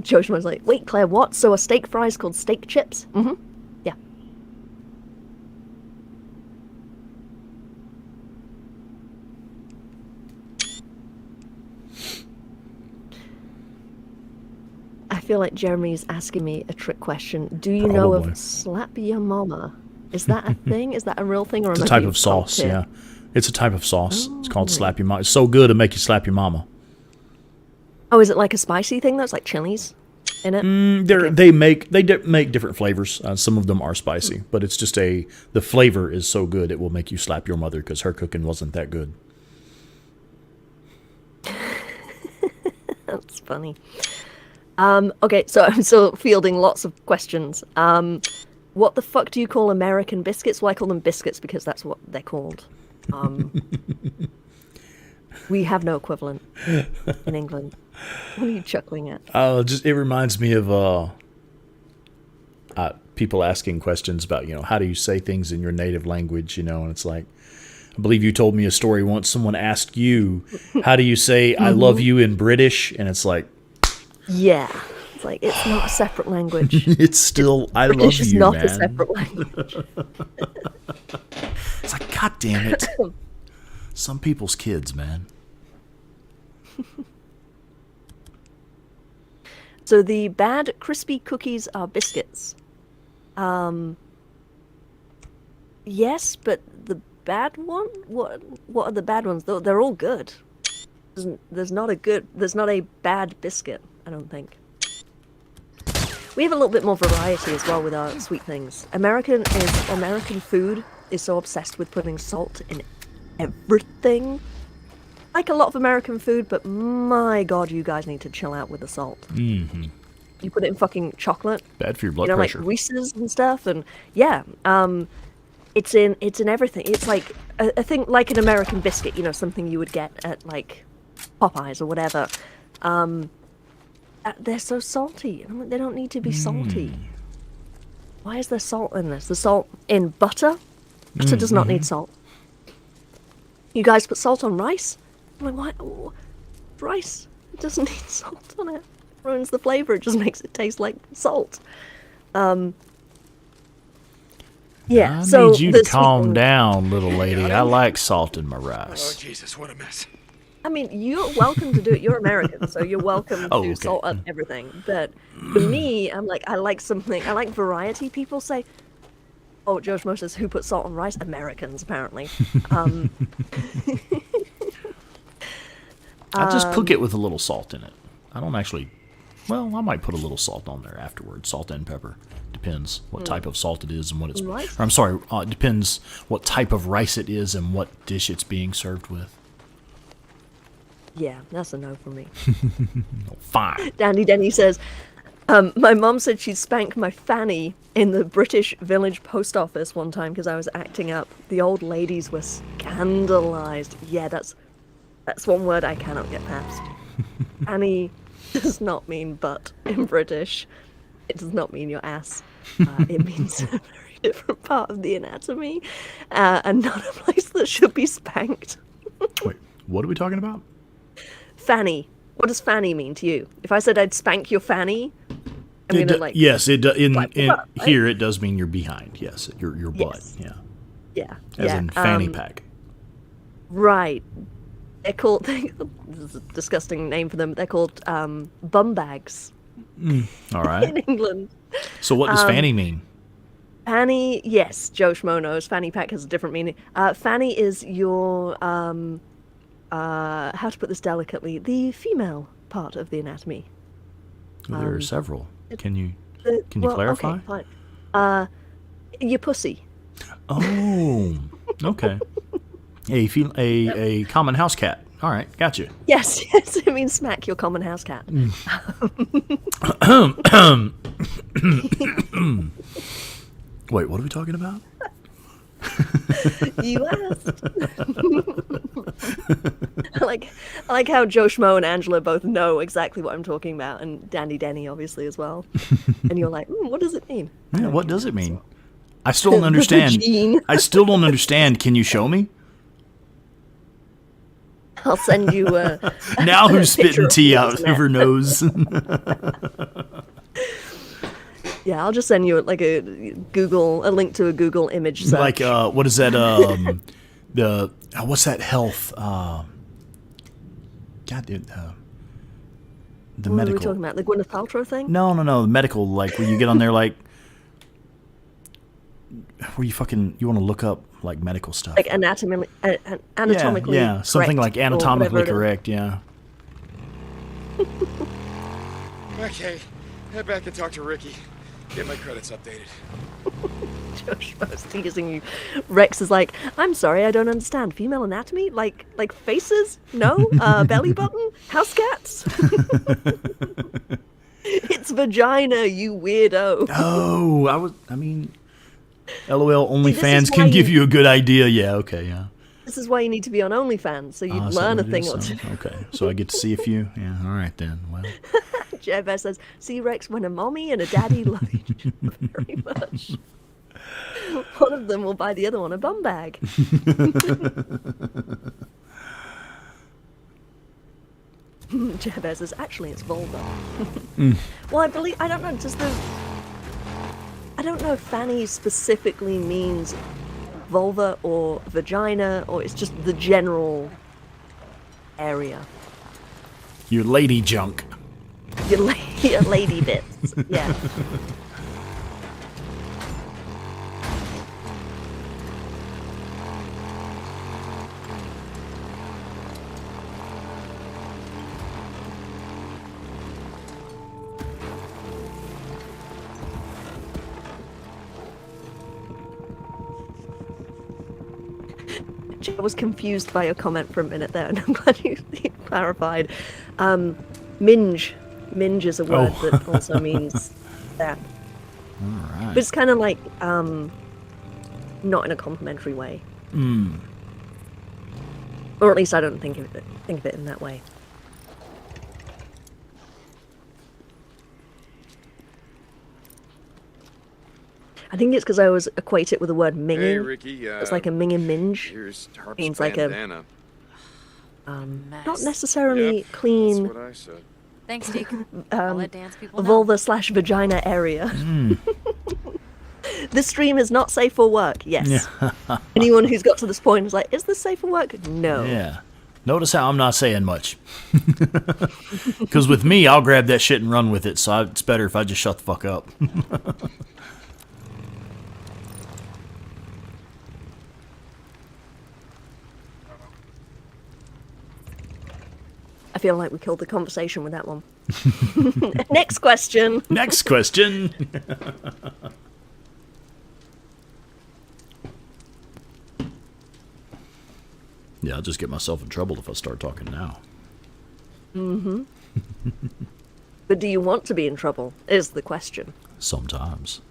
Joshua was like, wait, Claire, what? So a steak fry is called steak chips? Mm-hmm. Yeah. I feel like Jeremy's asking me a trick question. Do you know Probably. of slap your mama? Is that a thing? Is that a real thing? Or It's a am I type being of sauce, faulted? yeah. It's a type of sauce. It's called slap your mama. It's so good to make you slap your mama. Oh, is it like a spicy thing that's like chilies in it? They make different flavors. Some of them are spicy, but it's just the flavor is so good it will make you slap your mother because her cooking wasn't that good. That's funny. Okay, so I'm still fielding lots of questions. What the fuck do you call American biscuits? Well, I call them biscuits because that's what they're called. We have no equivalent in England. What are you chuckling at? It reminds me of people asking questions about, how do you say things in your native language, and it's like, I believe you told me a story once. Someone asked you, how do you say I love you in British? And it's like, yeah. It's like, it's not a separate language. it's still, I love British is you, not man. a separate language. It's like, God damn it. Some people's kids, man. So the bad crispy cookies are biscuits. Yes, but the bad one? What are the bad ones? They're all good. There's not a bad biscuit, I don't think. We have a little bit more variety as well with our sweet things. American food is so obsessed with putting salt in everything. Like a lot of American food, but my god, you guys need to chill out with the salt. Mm-hmm. You put it in fucking chocolate. Bad for your blood like pressure. Reese's and stuff, and yeah, it's in everything. It's like a thing like an American biscuit, something you would get at like Popeyes or whatever. They're so salty. They don't need to be salty. Why is there salt in this? The salt in butter? Butter does not need salt. You guys put salt on rice? I'm like, why? Oh, rice? It doesn't need salt on it. Ruins the flavor. It just makes it taste like salt. Yeah. I So need you to the calm sweetened- down, little lady. I like salt in my Oh, rice. Jesus, what a mess. I mean, you're welcome to do it. You're American, so you're welcome Oh, to okay. salt up everything. But for me, I'm like, I like something. I like variety. People say, "Oh, Josh Mo says, who put salt on rice?" Americans, apparently. I just cook it with a little salt in it. I don't actually. Well, I might put a little salt on there afterwards. Salt and pepper. Depends what type of salt it is and what it's. Rice? Or I'm sorry. It depends what type of rice it is and what dish it's being served with. Yeah, that's a no for me. Oh, fine. Dandy Denny says, my mom said she'd spank my fanny in the British village post office one time because I was acting up. The old ladies were scandalized. Yeah, that's one word I cannot get past. Fanny does not mean butt in British. It does not mean your ass. It means a very different part of the anatomy and not a place that should be spanked. Wait, what are we talking about? Fanny. What does fanny mean to you? If I said I'd spank your fanny, I'm gonna like yes, it in wipe your butt, right? here it does mean you're behind. Yes, your butt. Yes. Yeah, yeah, as yeah. in fanny pack. Right. They're called. This is a disgusting name for them. They're called bum bags All in right. England. So what does fanny mean? Fanny, yes, Joe Schmo knows. Fanny pack has a different meaning. Fanny is your how to put this delicately, the female part of the anatomy. Well, there are several. Can you Well, clarify? Okay, fine. Your pussy. Oh, okay. A common house cat. All right, gotcha. Yes, yes, it means smack your common house cat. Wait, what are we talking about? You asked. I like how Joe Schmo and Angela both know exactly what I'm talking about, and Dandy Denny obviously as well. And you're like, what does it mean? Yeah, what does it mean? I still don't understand. Gene. I still don't understand. Can you show me? I'll send you Now who's picture spitting of tea the out of her nose? Yeah, I'll just send you like a link to a Google image search. Like, what is that? What's that health? God, dude, the what medical. are we talking about? The Gwyneth Paltrow thing? No, the medical. Like where you get on there, like where you want to look up like medical stuff. Like anatomically yeah, something correct, like or anatomically whatever it is. correct. Yeah. Okay, head back and talk to Ricky. Get my credits updated. Josh was teasing you. Rex is like, I'm sorry, I don't understand. Female anatomy? Like faces? No? Belly button? House cats? It's vagina, you weirdo. Oh, LOL. this is OnlyFans why can give you- you a good idea. Yeah. Okay. Yeah. This is why you need to be on OnlyFans, so you Ah, is that learn a what it thing is? or two. Okay, so I get to see a few. Yeah. All right then. Well. Jebez says, see Rex, when a mommy and a daddy love each other very much. One of them will buy the other one a bum bag. Jebez says, actually it's vulva. Well, I don't know, I don't know if fanny specifically means vulva or vagina, or it's just the general area. Your lady junk. Your lady bits. Yeah. I was confused by your comment for a minute there, and I'm glad you clarified. Minge. Minge is a word that also means that. All right. But it's kind of like, not in a complimentary way. Or at least I don't think of it in that way. I think it's because I always equate it with the word minging. Hey, Ricky. It's like a ming and minge. Here's Harp's Means like a- bandana. Mess. Not necessarily clean That's what I said. Thanks, Deacon. I'll let dance people know. vulva/vagina area. This stream is not safe for work. Yes. Anyone who's got to this point is like, is this safe for work? No. Yeah. Notice how I'm not saying much. Because with me, I'll grab that shit and run with it, so it's better if I just shut the fuck up. I feel like we killed the conversation with that one. Next question. Next question. Yeah, I'll just get myself in trouble if I start talking now. But do you want to be in trouble, is the question. Sometimes.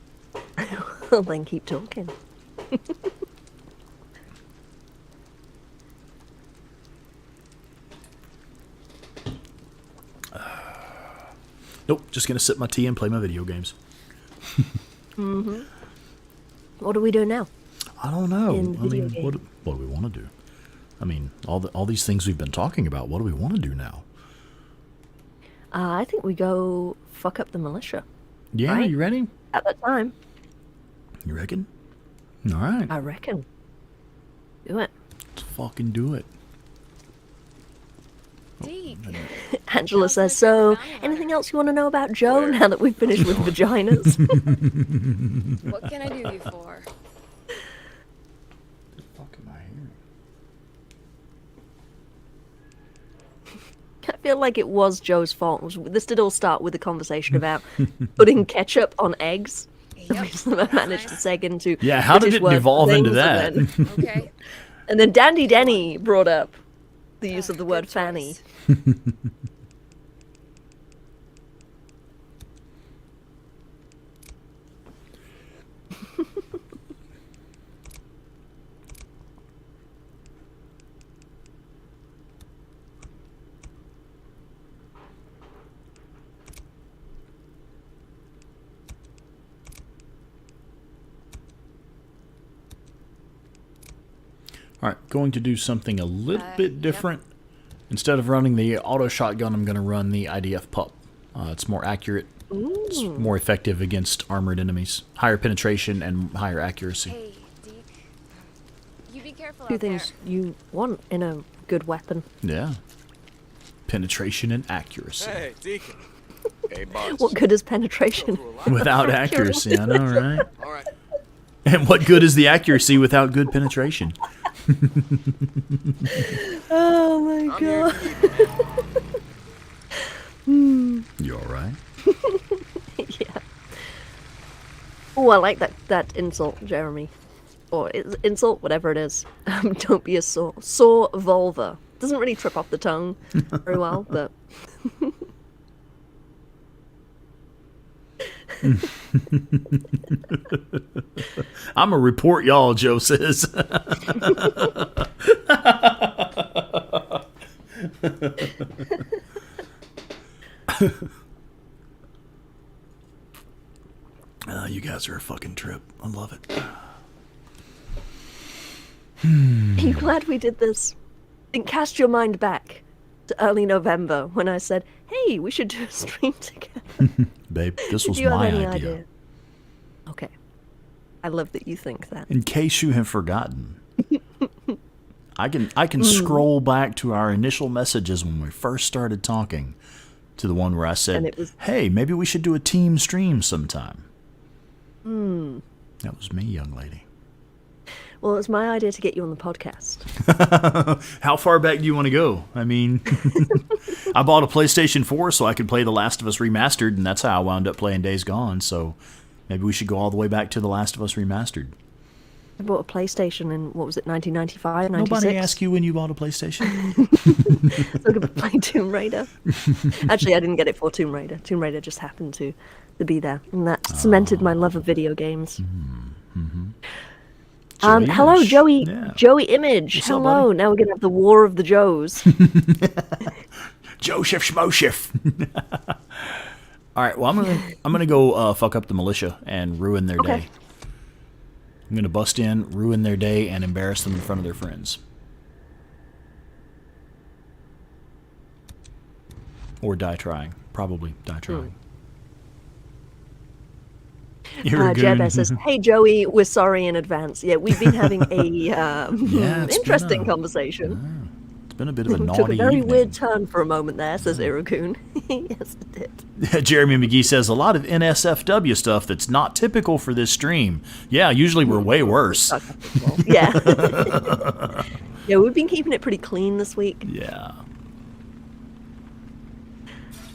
Well, then keep talking. Nope, just gonna sip my tea and play my video games. What do we do now? I don't know. In the I video mean, game. what do we want to do? I mean, all these things we've been talking about. What do we want to do now? I think we go fuck up the militia. Yeah, Right. you ready? At that time, You reckon? All right, I reckon. Do it. let's fucking do it. Deke, Angela Sounds says, like so, you're bound by anything it. else you want to know about Joe now that we've finished with vaginas? what can I do you for? Fuck am I hearing? I feel like it was Joe's fault. This did all start with a conversation about putting ketchup on eggs. Yep. I managed to seg into Yeah, how did British it word devolve into things, that? and then, Okay. and then Dandy Denny brought up the use of the word good fanny. choice. All right, going to do something a little bit different. Instead of running the auto shotgun, I'm going to run the IDF pup. It's more accurate. It's more effective against armored enemies. Higher penetration and higher accuracy. Hey, Deke. You be careful Two out things there. you want in a good weapon. Yeah. Penetration and accuracy. Hey, Deacon. Hey, boss. What good is penetration? Without accuracy, I know, right? All right. And what good is the accuracy without good penetration? Oh my I'm here god. if you need me, man. You all right? Yeah. Oh, I like that insult, Jeremy. Or insult, whatever it is. Don't be a sore vulva. Doesn't really trip off the tongue very well, but I'm a report y'all, Joe says. You guys are a fucking trip. I love it. are you glad we did this? Then cast your mind back to early November when I said, hey, we should do a stream together. Babe, this was Do you have my any idea. Okay. I love that you think that. In case you have forgotten, I can scroll back to our initial messages when we first started talking to the one where I And said, it was- hey, maybe we should do a team stream sometime. That was me, young lady. Well, it's my idea to get you on the podcast. How far back do you want to go? I mean, I bought a PlayStation 4 so I could play The Last of Us Remastered, and that's how I wound up playing Days Gone, so maybe we should go all the way back to The Last of Us Remastered. I bought a PlayStation in, what was it, 1995, 96? Nobody asked you when you bought a PlayStation? So I could play Tomb Raider. Actually, I didn't get it for Tomb Raider. Tomb Raider just happened to be there, and that cemented my love of video games. Joey Hello, Image. Joey. Yeah. Joey Image. What's up, Hello. buddy? Now we're gonna have the War of the Joes. Joseph Schmosef. All right, well, I'm gonna go fuck up the militia and ruin their Okay. day. I'm gonna bust in, ruin their day, and embarrass them in front of their friends. Or die trying. Probably die trying. Jebez says, "Hey Joey, we're sorry in advance. Yeah, we've been having a it's interesting been a- conversation. It's been a bit of a naughty Took a very evening. weird turn for a moment there," says Irukun. Yes, it did. Jeremy McGee says, a lot of NSFW stuff that's not typical for this stream. Yeah, usually we're way worse. Yeah. Yeah, we've been keeping it pretty clean this week. Yeah.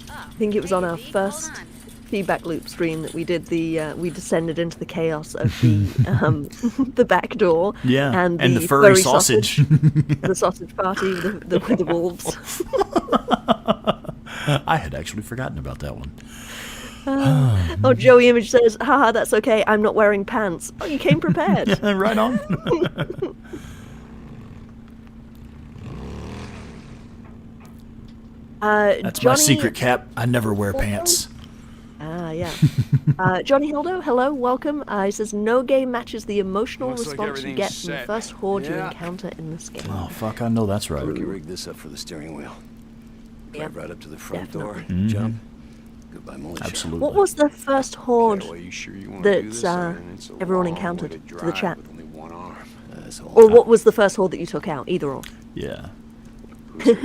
I think it was on our first feedback loop stream that we did we descended into the chaos of the the back door. Yeah, and the furry sausage. The sausage party with the wolves. I had actually forgotten about that one. Oh, Joey Image says, "Haha, that's okay. I'm not wearing pants." Oh, you came prepared. Right on. That's my Johnny... secret cap. I never wear pants. Ah, yeah. Johnny Hildo, hello, welcome. He says, "No game matches the emotional Looks like response you everything's get from the set. first horde you Yeah. encounter in this game." Oh, fuck, I know that's right. We can rig this up for the steering wheel. Yeah. Drive right up to the front Definitely. door. Jump. Goodbye, militia. Absolutely. What was the first horde Well, you sure you wanna that do this? It's a everyone long way encountered to to the drive chat? with only one arm. Or what was the first horde that you took out? Either or. Yeah.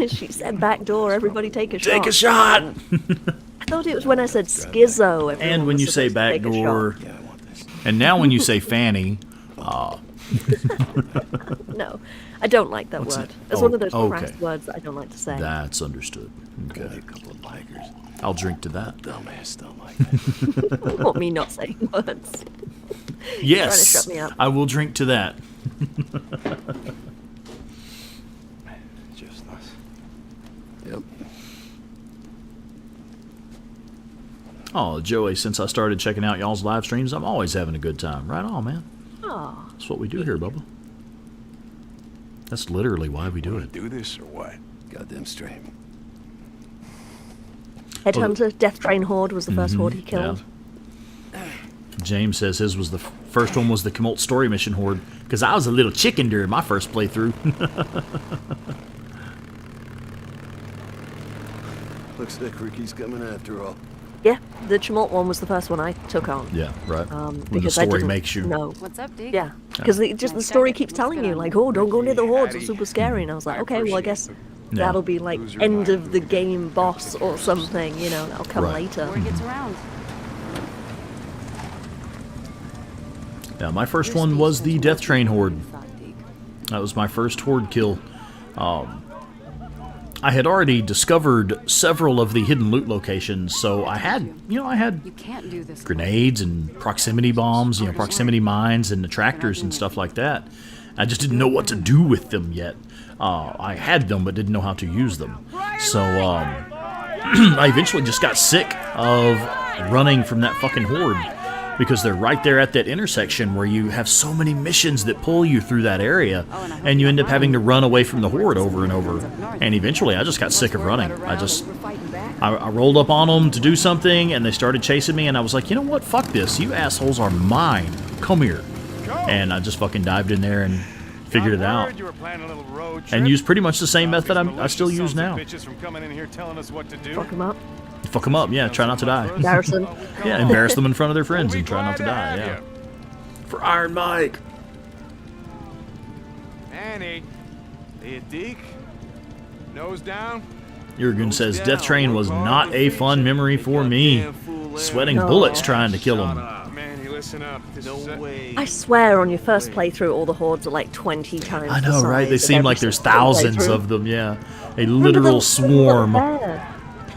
She said back door, everybody take a shot. Take a shot! I thought it was when I said schizo. everyone And when was you say supposed to back take a shot. door, Yeah, I want this. and now when you say fanny, No, I don't like that What's word. that? It's Oh, one of those okay. crass words that I don't like to say. that's understood. Only Okay. a couple of bikers. I'll drink to that. Dumbass don't like that. What, me not saying words? Yes, shut me up. I will drink to that. Just us. Yep. Oh, Joey, since I started checking out y'all's live streams, I'm always having a good time. Right on, man. Oh, That's what we do here, Bubba. That's literally why we do it. Do this or what? Goddamn straight. Headhunter, Death Train Horde was the first horde he Yeah. killed. James says his was the first one was the Commult Story Mission Horde, because I was a little chicken during my first playthrough. Looks like Ricky's coming after all. Yeah, the Tumult one was the first one I took on. Yeah, right. When the Because I story didn't makes you. know. What's up, Deacon? Yeah, because the story keeps telling you, like, oh, don't go near the hordes, it's super scary. And I was like, I okay, well, I guess Yeah. that'll be like Lose your end mind. of the game boss or something, you know, that'll come Right. later. Word gets around. Yeah, my first one was the Death Train Horde. That was my first Horde kill. I had already discovered several of the hidden loot locations, so I had You can't do this. grenades and proximity bombs, proximity mines and attractors and stuff like that. I just didn't know what to do with them yet. I had them, but didn't know how to use them. So I eventually just got sick of running from that fucking horde, because they're right there at that intersection where you have so many missions that pull you through that area, and you end up having to run away from the horde over and over. And eventually I just got sick of running. I rolled up on them to do something, and they started chasing me, and I was like, you know what, fuck this, you assholes are mine, come here. And I just fucking dived in there and figured it out, You were planning a little road and trip. used pretty much the same method I Militia still use sons of now. bitches from coming in here telling us what to do. Fuck him up. Fuck them up, yeah, try not to die. Garrison. Yeah, embarrass them in front of their friends We'll be and try not to glad die, have yeah. you. For Iron Mike. Annie, hey, Deke, nose down. Jurgen says, Death Train was not a fun memory for me. Sweating bullets trying to kill him. Manny, listen up. This No is a- way. I swear on your first playthrough, all the hordes are like 20 times I the know, right? They size of seem every like there's single thousands playthrough. of them, yeah. A Remember literal the swarm. Little bear?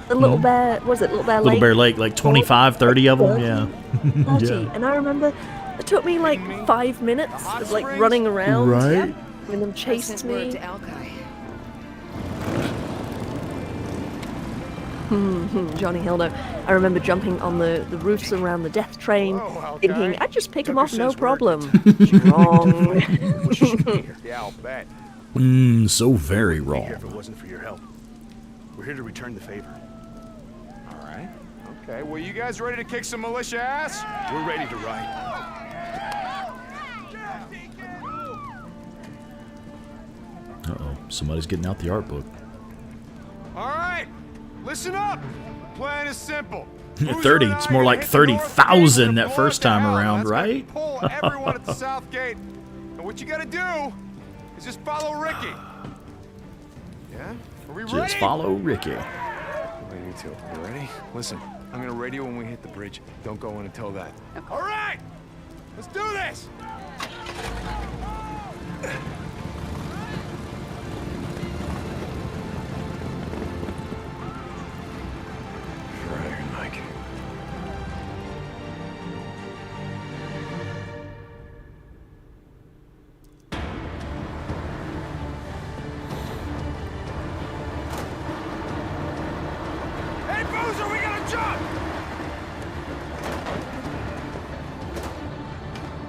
The little bear, what was it Little Bear Lake? Little Bear Lake, like 25, 30 of them, yeah. 30. Yeah. And I remember it took me like 5 minutes of like running around. Right. When them chased me. to Alki. Johnny Hildo. I remember jumping on the roofs around the death train, thinking I'd just pick him off, no problem. Wrong. Yeah, I'll bet. So very Here wrong. if it wasn't for your help. We're here to return the favor. All right. Okay, well, you guys ready to kick some militia ass? We're ready to ride. Uh-oh, somebody's getting out the art book. All right. Listen up! The plan is simple. 30. It's more like 30,000 that first time around, right? Pull everyone at the south gate. And what you gotta do is just follow Ricky. Yeah? Are we ready? Just follow Ricky. You two, you ready? Listen, I'm gonna radio when we hit the bridge. Don't go in until that. All right! Let's do this! Right, Mike. Hey, Boozer, we gotta jump!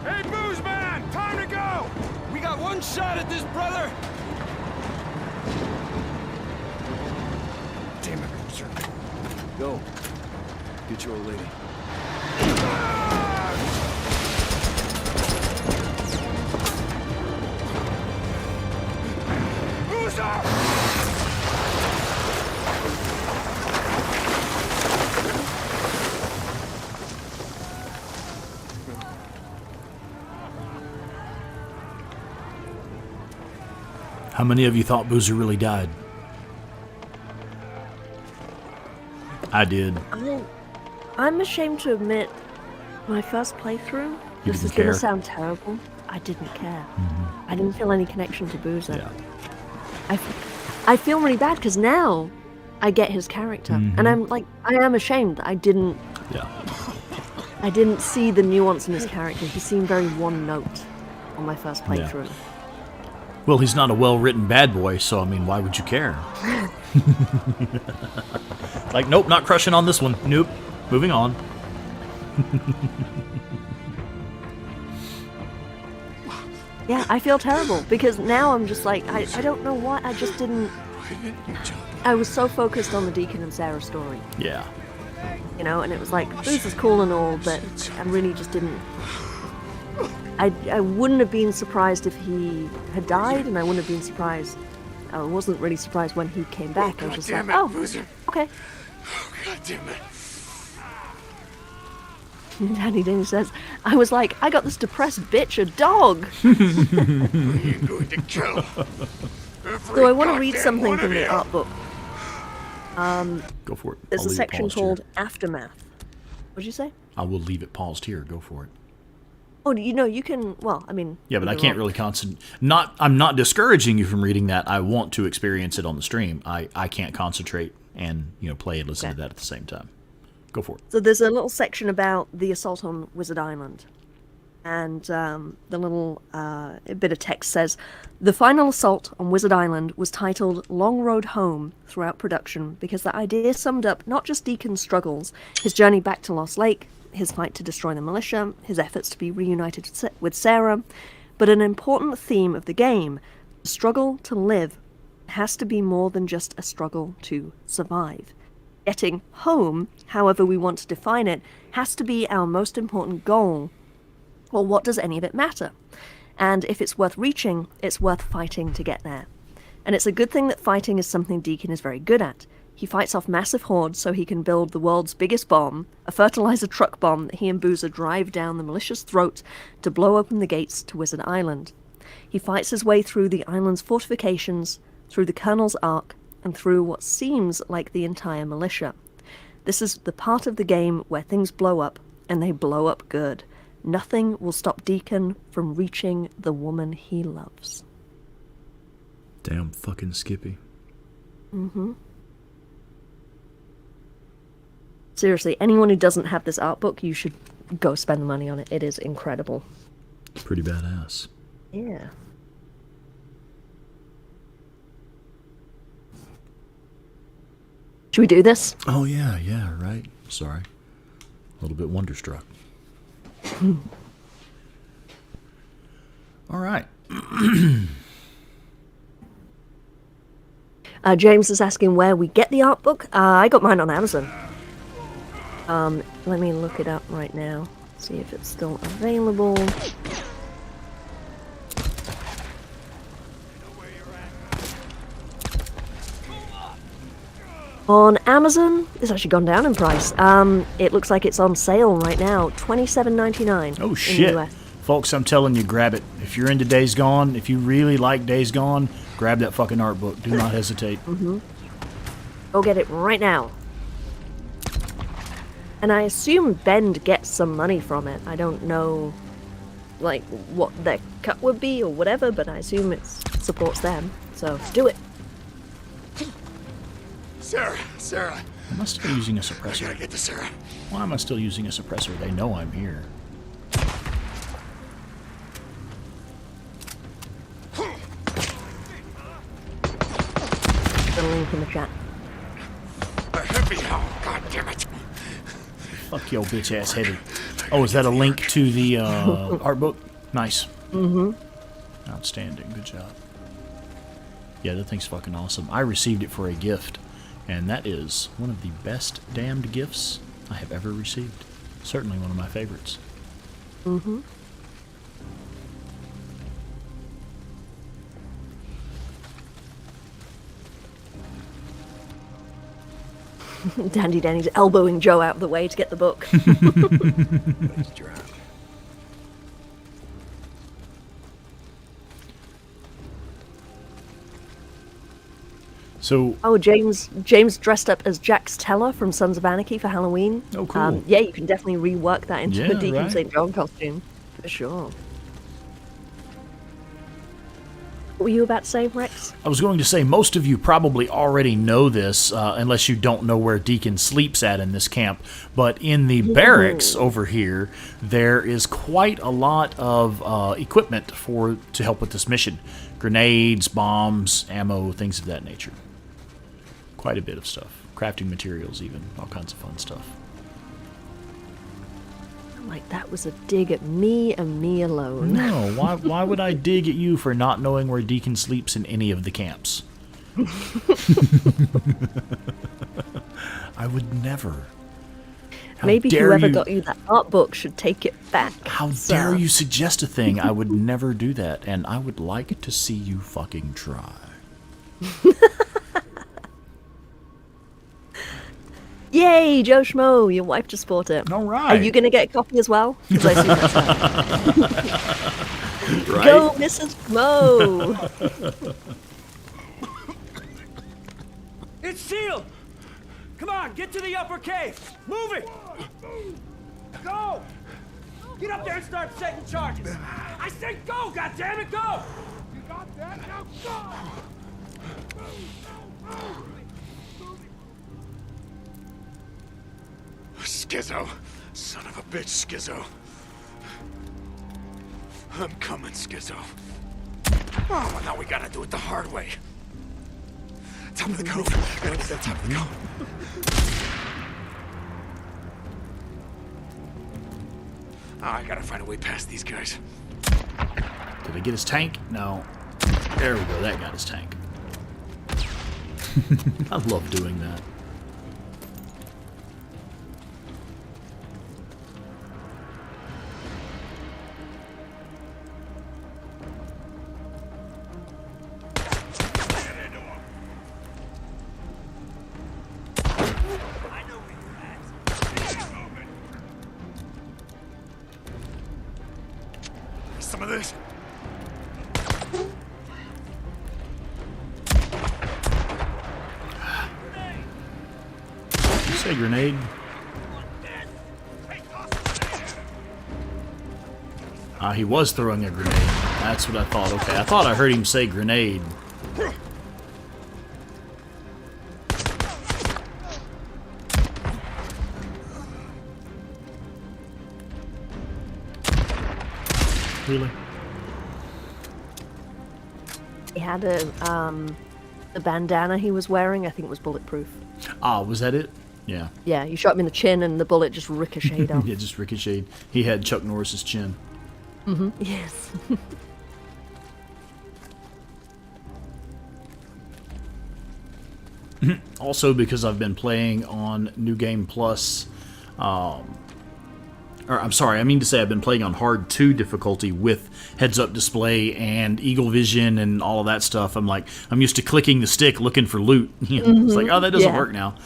Hey, Booze Man, time to go! We got one shot at this, brother! Damn it, Boozer. Go. Get your old lady. Boozer! How many of you thought Boozer really died? I did. I'm ashamed to admit, my first playthrough, this didn't is going care? to sound terrible, I didn't care. I didn't feel any connection to Boozer. Yeah. I feel really bad because now I get his character, and I'm like, I am ashamed that I didn't see the nuance in his character. He seemed very one note on my first playthrough. Well, he's not a well-written bad boy, so, I mean, why would you care? Like, nope, not crushing on this one. Nope. Moving on. Yeah, I feel terrible because now I'm just like, I don't know why, I just didn't. I was so focused on the Deacon and Sarah story, Yeah. you know, and it was like, this is cool and all, but I really just didn't. I wouldn't have been surprised if he had died, and I wouldn't have been surprised. I wasn't really surprised when he came back. I was just like, oh, okay. Oh, God damn it. Danny Ding says, I was like, I got this depressed bitch a dog. You're going to kill. So I want to read something from the art book. Go for it. There's I'll a leave it section paused called here. Aftermath. What'd you say? I will leave it paused here. Go for it. Oh, you know, you can, well, I mean... Yeah, but I either can't or. really concentrate. I'm not discouraging you from reading that. I want to experience it on the stream. I can't concentrate and, play and listen to that at the same time. Go for it. So there's a little section about the assault on Wizard Island. And the little bit of text says, the final assault on Wizard Island was titled Long Road Home throughout production because the idea summed up not just Deacon's struggles, his journey back to Lost Lake, his fight to destroy the militia, his efforts to be reunited with Sarah, but an important theme of the game, the struggle to live, has to be more than just a struggle to survive. Getting home, however we want to define it, has to be our most important goal. Well, what does any of it matter? And if it's worth reaching, it's worth fighting to get there. And it's a good thing that fighting is something Deacon is very good at. He fights off massive hordes so he can build the world's biggest bomb, a fertilizer truck bomb that he and Boozer drive down the militia's throat to blow open the gates to Wizard Island. He fights his way through the island's fortifications, through the Colonel's Ark, and through what seems like the entire militia. This is the part of the game where things blow up, and they blow up good. Nothing will stop Deacon from reaching the woman he loves. Damn fucking Skippy. Mm-hmm. Seriously, anyone who doesn't have this art book, you should go spend the money on it. It is incredible. Pretty badass. Yeah. Should we do this? Oh, yeah, right. Sorry. A little bit wonderstruck. All right. James is asking where we get the art book. I got mine on Amazon. Let me look it up right now. See if it's still available. On Amazon, it's actually gone down in price. It looks like it's on sale right now, $27.99. Oh in the shit. US. Folks, I'm telling you, grab it. If you're into Days Gone, if you really like Days Gone, grab that fucking art book. Do not hesitate. Go get it right now. And I assume Bend gets some money from it. I don't know, like, what their cut would be or whatever, but I assume it supports them. So, do it. Sarah. Am I still using a I suppressor? gotta get to Sarah. Why am I still using a suppressor? They know I'm here. The link in the chat. God damn it. Fuck yo, bitch ass headed. Oh, is that a link to the art book? Nice. Outstanding. Good job. Yeah, that thing's fucking awesome. I received it for a gift, and that is one of the best damned gifts I have ever received. Certainly one of my favorites. Dandy Danny's elbowing Joe out of the way to get the book. So, Oh, James dressed up as Jax Teller from Sons of Anarchy for Halloween. Oh, cool. Yeah, you can definitely rework that into the Yeah, Deacon right. St. John costume. For sure. What were you about to say, Rex? I was going to say, most of you probably already know this, unless you don't know where Deacon sleeps at in this camp. But in the barracks over here, there is quite a lot of equipment to help with this mission. Grenades, bombs, ammo, things of that nature. Quite a bit of stuff. Crafting materials even. All kinds of fun stuff. Like that was a dig at me and me alone. No, why would I dig at you for not knowing where Deacon sleeps in any of the camps? I would never. How Maybe dare whoever you- got you that art book should take it back. How sir. dare you suggest a thing? I would never do that, and I would like to see you fucking try. Yay, Joe Schmo, your wife just bought it. All Are right. you going to get a copy as well? 'Cause I assume that's her. Right? Go, Mrs. Schmo! It's sealed! Come on, get to the upper cave! Move it! Go! Get up there and start setting charges! I said go, goddammit, go! You got that? Now go! Skizzo. Son of a bitch, Skizzo. I'm coming, Skizzo. Oh, well, now we gotta do it the hard way. Top of the cove. Gotta get to the top of the cove. Oh, I gotta find a way past these guys. Did I get his tank? No. There we go. That got his tank. I love doing that. Some of this. Did you say grenade? He was throwing a grenade. That's what I thought. Okay, I thought I heard him say grenade. Really? He had a bandana he was wearing, I think was bulletproof. Ah, was that it? Yeah. Yeah, you shot him in the chin and the bullet just ricocheted off. Yeah, just ricocheted. He had Chuck Norris's chin. Yes. Also, because I've been playing on New Game Plus or I'm sorry, I mean to say I've been playing on hard 2 difficulty with heads-up display and eagle vision and all of that stuff. I'm used to clicking the stick looking for loot. It's like, oh, that doesn't work now.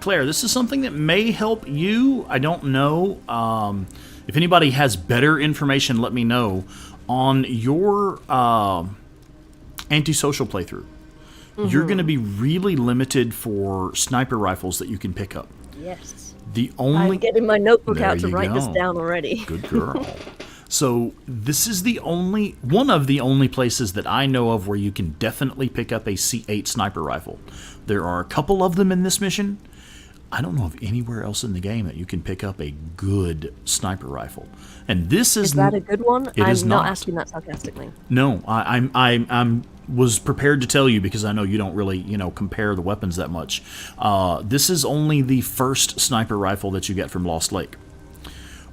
Claire, this is something that may help you. I don't know. If anybody has better information, let me know. On your antisocial playthrough, you're going to be really limited for sniper rifles that you can pick up. Yes. I'm getting my notebook out to write this down already. Good girl. So this is one of the only places that I know of where you can definitely pick up a C8 sniper rifle. There are a couple of them in this mission. I don't know of anywhere else in the game that you can pick up a good sniper rifle. And this is that a good one? I'm not asking that sarcastically. No, I'm was prepared to tell you because I know you don't really, compare the weapons that much. This is only the first sniper rifle that you get from Lost Lake.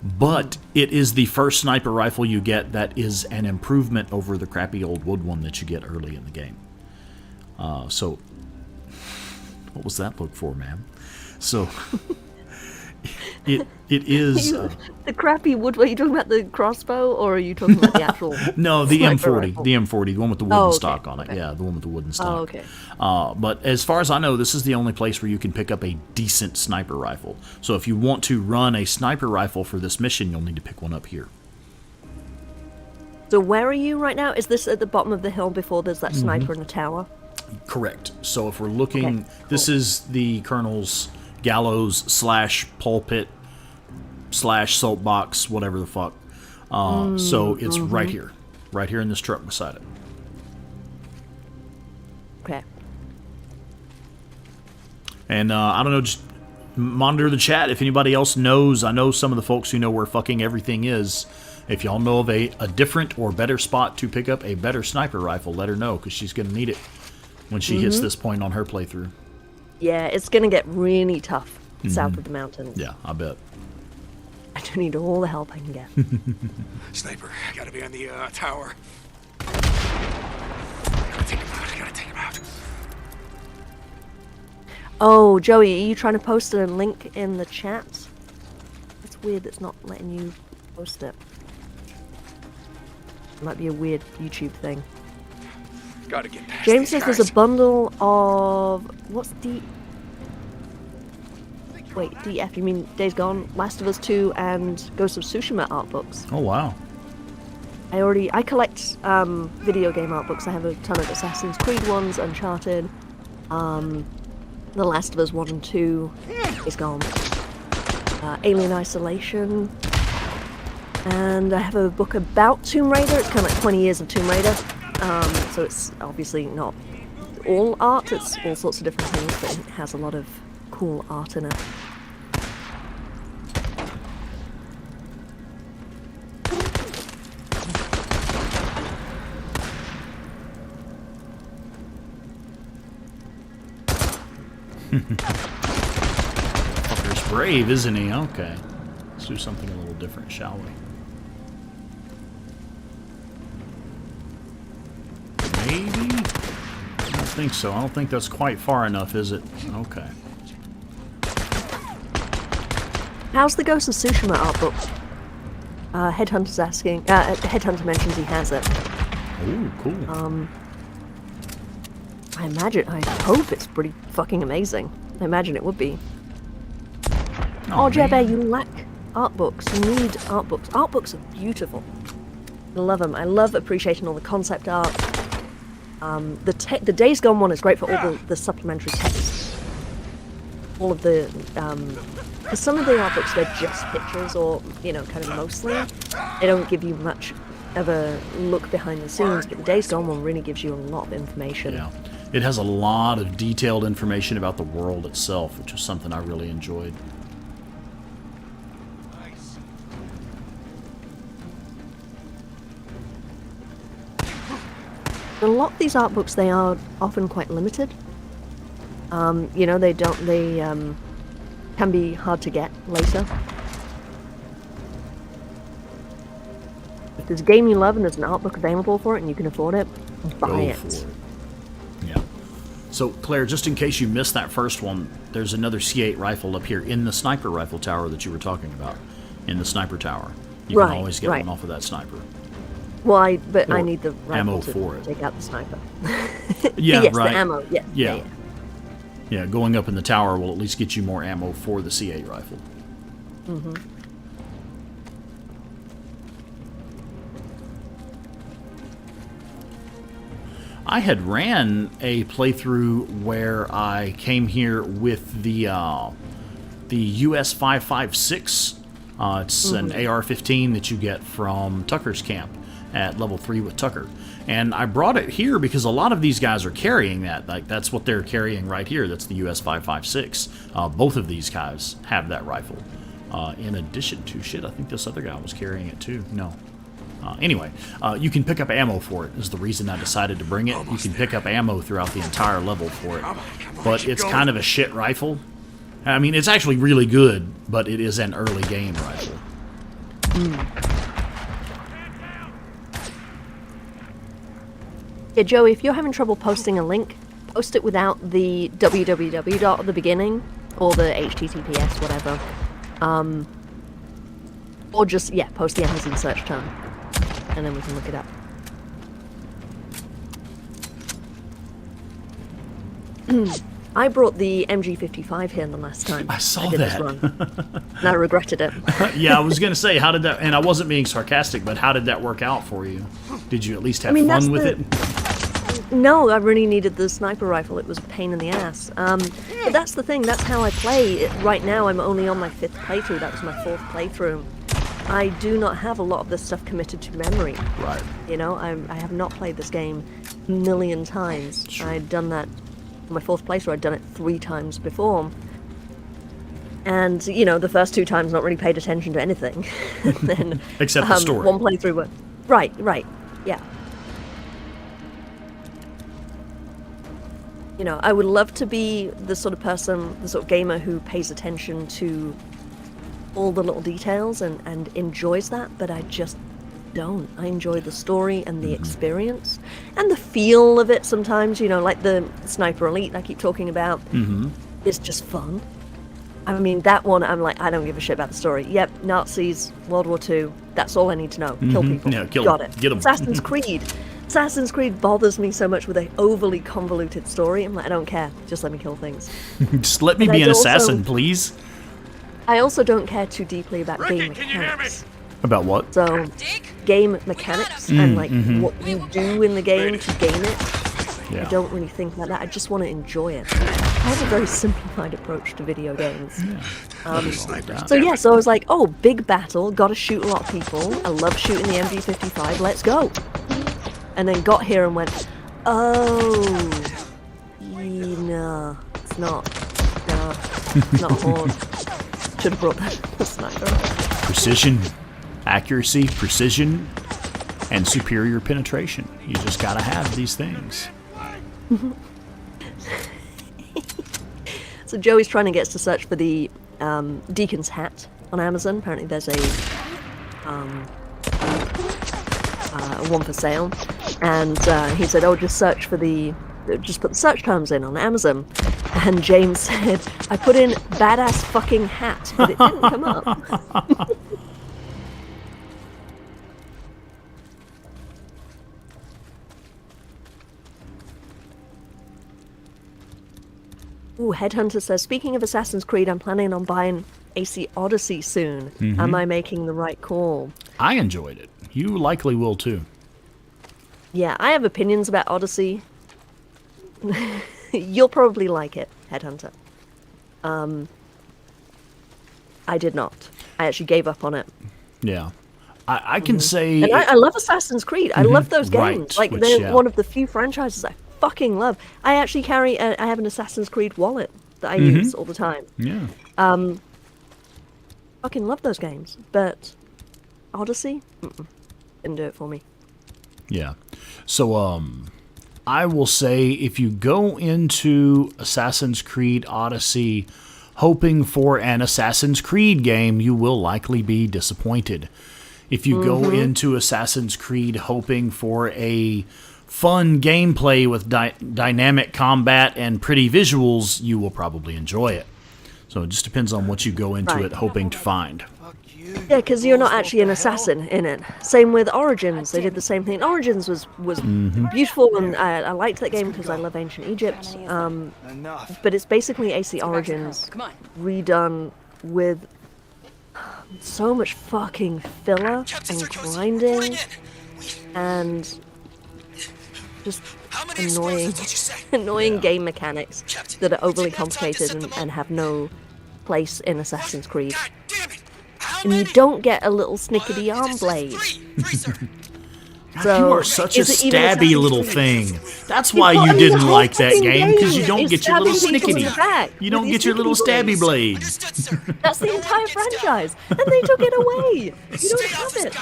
But it is the first sniper rifle you get that is an improvement over the crappy old wood one that you get early in the game. So, what was that look for, ma'am? So, it is... the crappy wood, are you talking about the crossbow, or are you talking about the actual... No, the M40. Rifle? The M40, the one with the wooden stock on it. Okay. Yeah, the one with the wooden stock. Oh, okay. But as far as I know, this is the only place where you can pick up a decent sniper rifle. So if you want to run a sniper rifle for this mission, you'll need to pick one up here. So where are you right now? Is this at the bottom of the hill before there's that sniper in the tower? Correct. So if we're looking... Okay, cool. This is the Colonel's gallows / pulpit / soapbox, whatever the fuck. So it's right here in this truck beside it. Okay. And I don't know, just monitor the chat if anybody else knows. I know some of the folks who know where fucking everything is. If y'all know of a different or better spot to pick up a better sniper rifle, let her know, because she's going to need it when she hits this point on her playthrough. Yeah, it's going to get really tough south of the mountains. Yeah, I bet. I do need all the help I can get. Sniper, gotta be on the tower. Gotta take him out. Oh, Joey, are you trying to post a link in the chat? It's weird that's not letting you post it. It might be a weird YouTube thing. Gotta get past James these says there's guys. a bundle of... What's the... Wait, DF, you mean Days Gone, Last of Us 2, and Ghost of Tsushima art books. Oh, wow. I collect video game art books. I have a ton of Assassin's Creed ones, Uncharted, The Last of Us 1 and 2, Days Gone, Alien Isolation, and I have a book about Tomb Raider. It's kind of like 20 years of Tomb Raider, so it's obviously not all art, it's all sorts of different things, but it has a lot of cool art in it. Fucker's brave, isn't he? Okay. Let's do something a little different, shall we? Maybe? I don't think so. I don't think that's quite far enough, is it? Okay. How's the Ghost of Tsushima art book? Headhunter's asking. Headhunter mentions he has it. Oh, cool. I hope it's pretty fucking amazing. I imagine it would be. Oh, Jebbe, you lack art books. You need art books. Art books are beautiful. I love them. I love appreciating all the concept art. The Days Gone one is great for all the supplementary text. All of the, because some of the art books, they're just pictures or, kind of mostly. They don't give you much of a look behind the scenes, but the Days Gone one really gives you a lot of information. Yeah. It has a lot of detailed information about the world itself, which was something I really enjoyed. A lot of these art books, they are often quite limited. They can be hard to get later. If there's a game you love and there's an art book available for it and you can afford it, buy it. Go for it. Yeah. So, Claire, just in case you missed that first one, there's another C8 rifle up here in the sniper rifle tower that you were talking about. in the sniper tower. You can Right, always get right. one off of that sniper. Well, but I Or need the ammo rifle to for it. take out the sniper. Yeah, yes, right. the ammo. Yeah, Yeah. yeah. Yeah, going up in the tower will at least get you more ammo for the C8 rifle. Mm-hmm. I had ran a playthrough where I came here with the US 5.56. It's an AR-15 that you get from Tucker's camp at level 3 with Tucker. And I brought it here because a lot of these guys are carrying that. Like, that's what they're carrying right here. That's the US 5.56. Both of these guys have that rifle. In addition to, shit, I think this other guy was carrying it too. No. Anyway, you can pick up ammo for it, is the reason I decided to bring it. You can pick up ammo throughout the entire level for it. But it's kind of a shit rifle. I mean, it's actually really good, but it is an early game rifle. Yeah, Joey, if you're having trouble posting a link, post it without the www dot at the beginning, or the HTTPS, whatever. Or just, yeah, post the Amazon search term, and then we can look it up. I brought the MG55 here the last time. I saw did that. This run, and I regretted it. Yeah, I was going to say, how did that... And I wasn't being sarcastic, but how did that work out for you? Did you at least have fun with it? No, I really needed the sniper rifle. It was a pain in the ass. But that's the thing. That's how I play. Right now, I'm only on my 5th playthrough. That was my 4th playthrough. I do not have a lot of this stuff committed to memory. Right. You know, I have not played this game a million times. Sure. I'd done that on my 4th playthrough. I'd done it 3 times before. And, you know, the first 2 times not really paid attention to anything. Then, Except the story. One playthrough, but... Right, yeah. You know, I would love to be the sort of person, the sort of gamer who pays attention to all the little details and enjoys that, but I just don't. I enjoy the story and the experience and the feel of it sometimes, you know, like the Sniper Elite I keep talking about. It's just fun. I mean, that one, I'm like, I don't give a shit about the story. Yep, Nazis, World War II, that's all I need to know. Kill people. Yeah, kill Got them. it. Get 'em. Assassin's Creed. Assassin's Creed bothers me so much with an overly convoluted story. I'm like, I don't care. Just let me kill things. Just let me And be I an also- assassin, please. I also don't care too deeply about game mechanics. About what? So, game mechanics and like what you do in the game to gain it. Yeah. I don't really think about that. I just want to enjoy it. I have a very simplified approach to video games. So yeah, so I was like, oh, big battle, gotta shoot a lot of people. I love shooting the MG55, let's go. And then got here and went, oh, no, it's not. No, it's not Horde. Should have brought the sniper. Precision, accuracy, precision, and superior penetration. You just gotta have these things. So Joey's trying to get us to search for the Deacon's hat on Amazon. Apparently there's a one for sale. And he said, oh, just search for just put the search terms in on Amazon. And James said, I put in badass fucking hat, but it didn't come up. Ooh, Headhunter says, speaking of Assassin's Creed, I'm planning on buying AC Odyssey soon. Am I making the right call? I enjoyed it. You likely will too. Yeah, I have opinions about Odyssey. You'll probably like it, Headhunter. I did not. I actually gave up on it. Yeah. I can say... And I love Assassin's Creed. I love those games. Right, Like, which, they're yeah. one of the few franchises I fucking love. I actually carry... I have an Assassin's Creed wallet that I use all the time. Yeah. Fucking love those games. But Odyssey? Didn't do it for me. Yeah. So, I will say if you go into Assassin's Creed Odyssey hoping for an Assassin's Creed game, you will likely be disappointed. If you go into Assassin's Creed hoping for a fun gameplay with dynamic combat and pretty visuals, you will probably enjoy it. So it just depends on what you go into it hoping to find. Fuck you. Yeah, because you're not actually an assassin in it. Same with Origins. They did the same thing. Origins was beautiful, and I liked that game because I love ancient Egypt. But it's basically AC Origins redone with so much fucking filler and grinding and just annoying game mechanics that are overly complicated and have no place in Assassin's Creed. And you don't get a little snickety arm blade. God, you are such a stabby little thing. That's why you didn't like that game, because you don't get your little snickety. You don't get your little stabby blade. That's the entire franchise, and they took it away. You don't have it.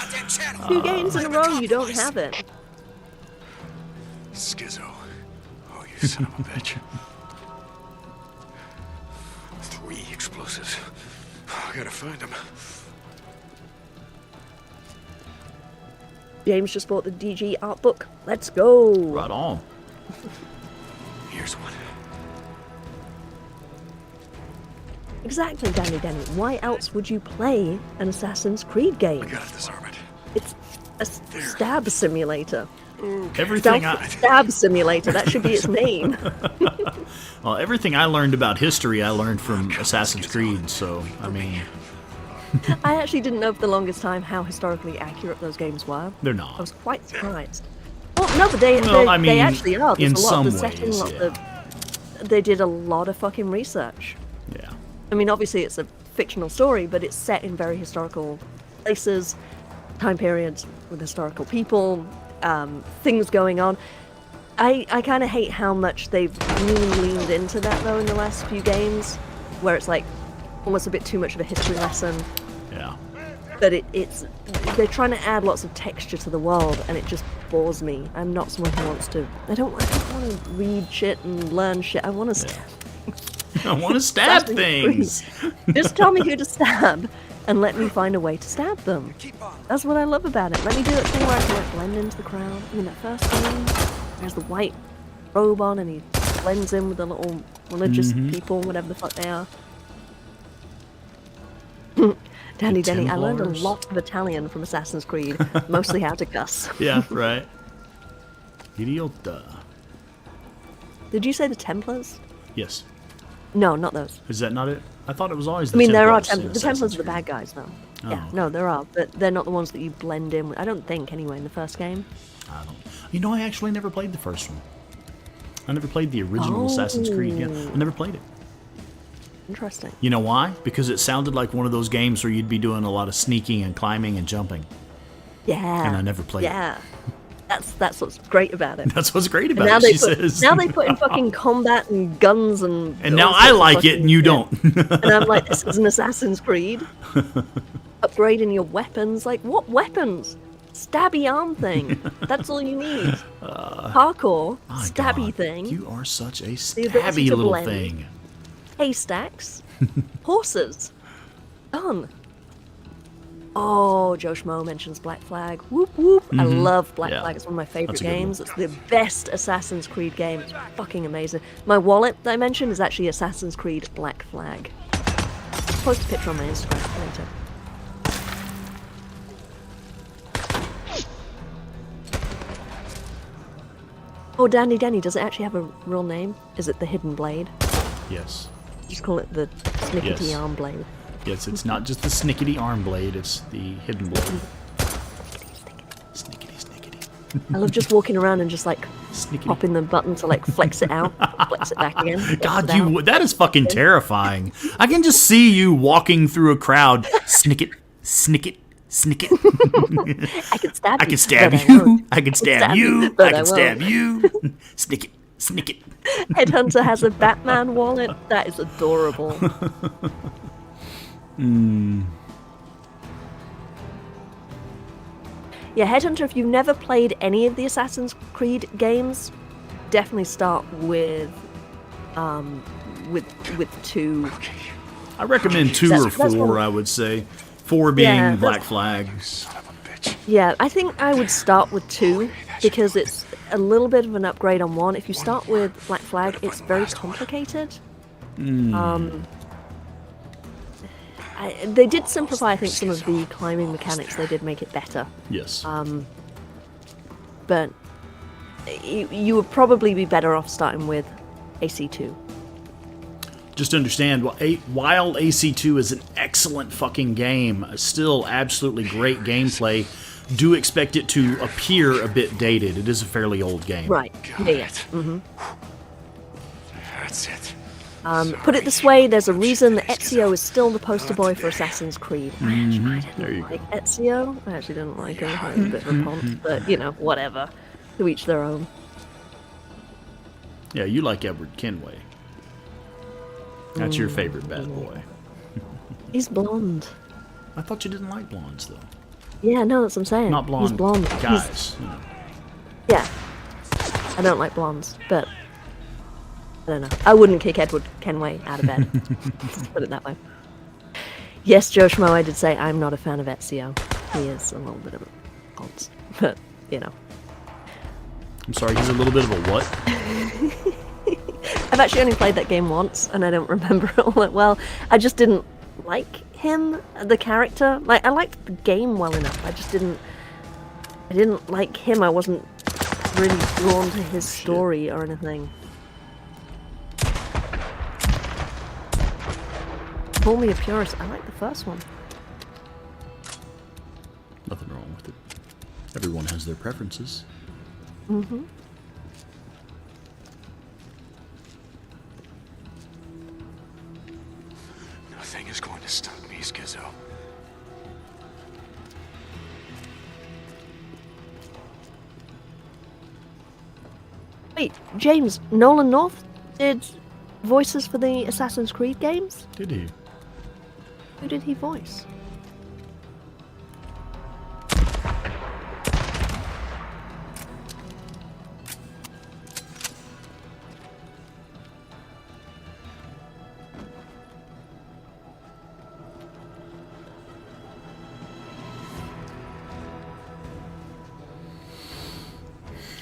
2 games in a row, you don't have it. Schizo. Oh, you son of a bitch. 3 explosives. I gotta find them. James just bought the DG art book. Let's go. Right on. Here's one. Exactly, Danny. Why else would you play an Assassin's Creed game? I gotta disarm it. It's a stab simulator. Everything Stab simulator. That should be its name. Well, everything I learned about history, I learned from Assassin's Creed. So, I mean, I actually didn't know for the longest time how historically accurate those games were. they're not. I was quite surprised. Well, no, but they actually are. There's in a lot some of the setting, ways, they did a lot of fucking research. Yeah. I mean, obviously it's a fictional story, but it's set in very historical places, time periods with historical people, things going on. I kind of hate how much they've really leaned into that, though, in the last few games, where it's like almost a bit too much of a history lesson. Yeah. But they're trying to add lots of texture to the world, and it just bores me. I'm not someone who wants to. I don't want to read shit and learn shit. I want to stab. I want to stab things. Just tell me who to stab, and let me find a way to stab them. That's what I love about it. Let me do that thing where I can like blend into the crowd. I mean, that first game, there's the white robe on, and he blends in with the little religious people, whatever the fuck they are. Danny, I learned a lot of Italian from Assassin's Creed, mostly how to cuss. Yeah, right. Idiota. Did you say the Templars? Yes. No, not those. Is that not it? I thought it was always the I mean, there are Templars. the Templars are the bad guys, though. Oh. Yeah, no, there are, but they're not the ones that you blend in with. I don't think, anyway, in the first game. I don't. You know, I actually never played the first one. I never played the original Assassin's Creed. Yeah, I never played it. Interesting. You know why? Because it sounded like one of those games where you'd be doing a lot of sneaking and climbing and jumping. Yeah. And I never played it. Yeah. That's what's great about it. That's what's great about it, she says. Now they put in fucking combat and guns and... And now I like it and you don't. And I'm like, this is an Assassin's Creed. Upgrading your weapons. Like, what weapons? Stabby arm thing. That's all you need. Parkour. Stabby thing. You are such a stabby little thing. Haystacks. Horses. Done. Oh, Joe Schmo mentions Black Flag. Whoop whoop. I love Black Flag. It's one of my favorite games. It's the best Assassin's Creed game. It's fucking amazing. My wallet that I mentioned is actually Assassin's Creed Black Flag. I'll post a picture on my Instagram later. Oh, Danny, does it actually have a real name? Is it the Hidden Blade? Yes. Just call it the Snickety Arm Blade. Yes, it's not just the snickety arm blade, it's the hidden blade. Snickety. I love just walking around and just like popping the button to like flex it out, flex it back again. God, that is fucking terrifying. I can just see you walking through a crowd. Snick it. I can stab you. I can stab you. I can stab you. I can stab you. Snick it. Headhunter has a Batman wallet. That is adorable. Yeah, Headhunter, if you've never played any of the Assassin's Creed games, definitely start with 2. I recommend 2 or 4, I would say. 4 being Black Flag. Yeah, I think I would start with 2 because it's a little bit of an upgrade on 1. If you start with Black They did simplify, I think, some of the climbing mechanics. They did make it better. Yes. But you would probably be better off starting with AC2. Just understand, while AC2 is an excellent fucking game, still absolutely great gameplay, do expect it to appear a bit dated. It is a fairly old game. Right. Yeah. Mm-hmm. That's it. Put it this way, there's a reason that Ezio is still the poster boy for Assassin's Creed. I didn't like Ezio. I actually didn't like him. I was a bit of a pont, but, you know, whatever. To each their own. Yeah, you like Edward Kenway. That's your favorite bad boy. He's blonde. I thought you didn't like blondes, though. Yeah, no, that's what I'm saying. Not blonde, He's blonde. guys. You know. Yeah. I don't like blondes, but I don't know. I wouldn't kick Edward Kenway out of bed. Let's put it that way. Yes, Joe Schmo, I did say I'm not a fan of Ezio. He is a little bit of a cult, but, you know. I'm sorry, he's a little bit of a what? I've actually only played that game once, and I don't remember it all that well. I just didn't like him, the character. Like, I liked the game well enough. I didn't like him. I wasn't really drawn to his story or anything. Call me a purist. I like the first one. Nothing wrong with it. Everyone has their preferences. Mm-hmm. Nothing is going to stop me, Skizzo. Wait, James, Nolan North did voices for the Assassin's Creed games? Did he? Who did he voice?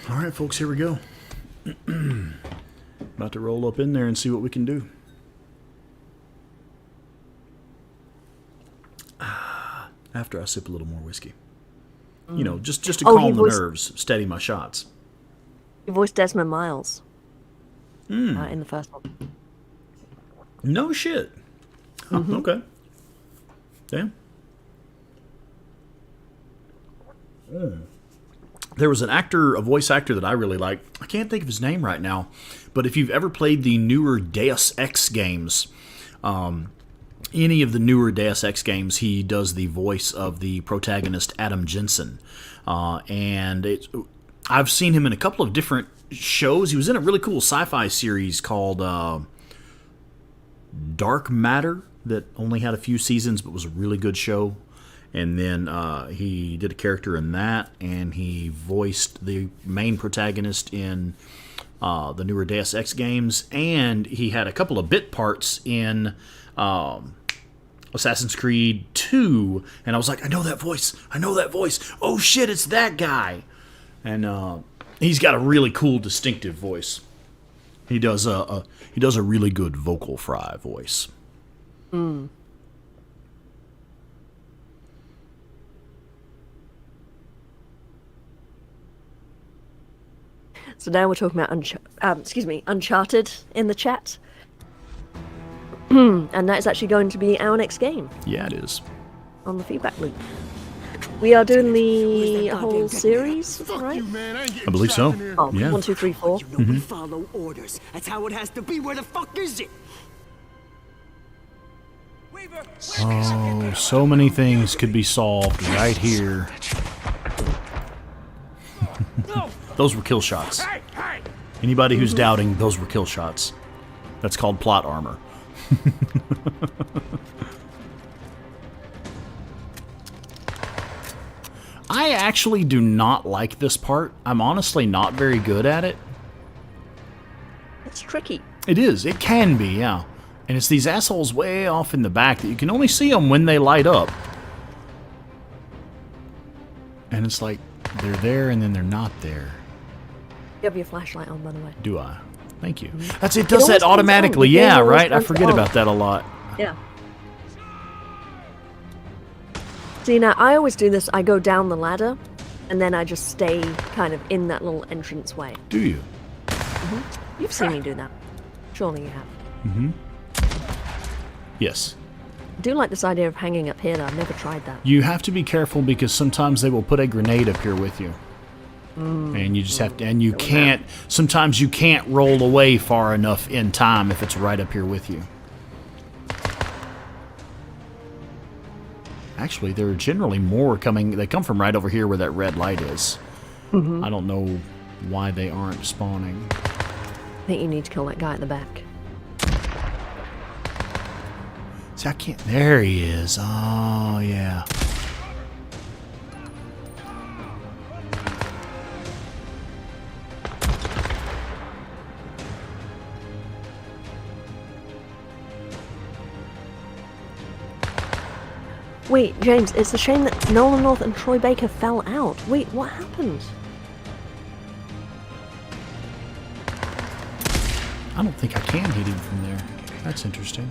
All right, folks, here we go. About to roll up in there and see what we can do. After I sip a little more whiskey. You know, just to calm the nerves, steady my shots. He voiced Desmond Miles in the first one. No shit. Huh, okay. Damn. There was a voice actor that I really like. I can't think of his name right now, but if you've ever played the newer Deus Ex games, any of the newer Deus Ex games, he does the voice of the protagonist Adam Jensen, and I've seen him in a couple of different shows. He was in a really cool sci-fi series called Dark Matter that only had a few seasons, but was a really good show. And then he did a character in that, and he voiced the main protagonist in the newer Deus Ex games, and he had a couple of bit parts in Assassin's Creed 2, and I was like, I know that voice. Oh shit, it's that guy. And he's got a really cool, distinctive voice. He does a really good vocal fry voice. So now we're talking about Uncharted in the chat. And that is actually going to be our next game. Yeah, it is. On the feedback loop. We are doing the whole series, right? I believe so. Oh, Yeah. 1, 2, 3, 4. You know we follow orders. That's how it has to be. Where the fuck is it? Oh, so many things could be solved right here. Those were kill shots. Anybody who's doubting, those were kill shots. That's called plot armor. I actually do not like this part. I'm honestly not very good at it. It's tricky. It is. It can be, yeah. And it's these assholes way off in the back that you can only see them when they light up. And it's like, they're there and then they're not there. You have your flashlight on, by the way. Do I? Thank you. It does that automatically. Yeah, right? I forget about that a lot. Yeah. See, now, I always do this. I go down the ladder, and then I just stay kind of in that little entranceway. Do you? You've seen me do that. Surely you have. Yes. I do like this idea of hanging up here, though. I've never tried that. You have to be careful because sometimes they will put a grenade up here with you. And you just have to, and you can't, sometimes you can't roll away far enough in time if it's right up here with you. Actually, there are generally more coming, they come from right over here where that red light is. I don't know why they aren't spawning. I think you need to kill that guy at the back. See, I can't, there he is. Oh, yeah. Wait, James, it's a shame that Nolan North and Troy Baker fell out. Wait, what happened? I don't think I can hit him from there. That's interesting.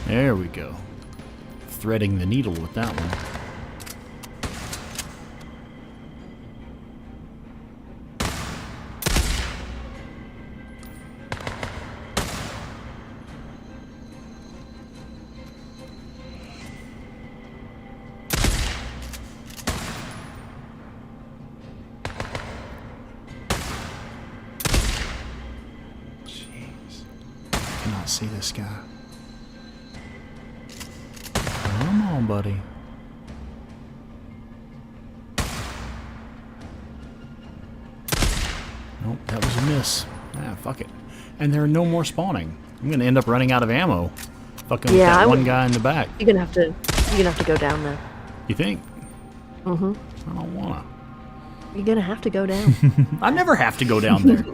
There we go. Threading the needle with that one. Jeez. I cannot see this guy. Come on, buddy. Nope, that was a miss. Ah, fuck it. And there are no more spawning. I'm gonna end up running out of ammo. Fucking with that one guy in the back. You're gonna have to go down there. You think? Mm-hmm. I don't wanna. You're gonna have to go down. I never have to go down there.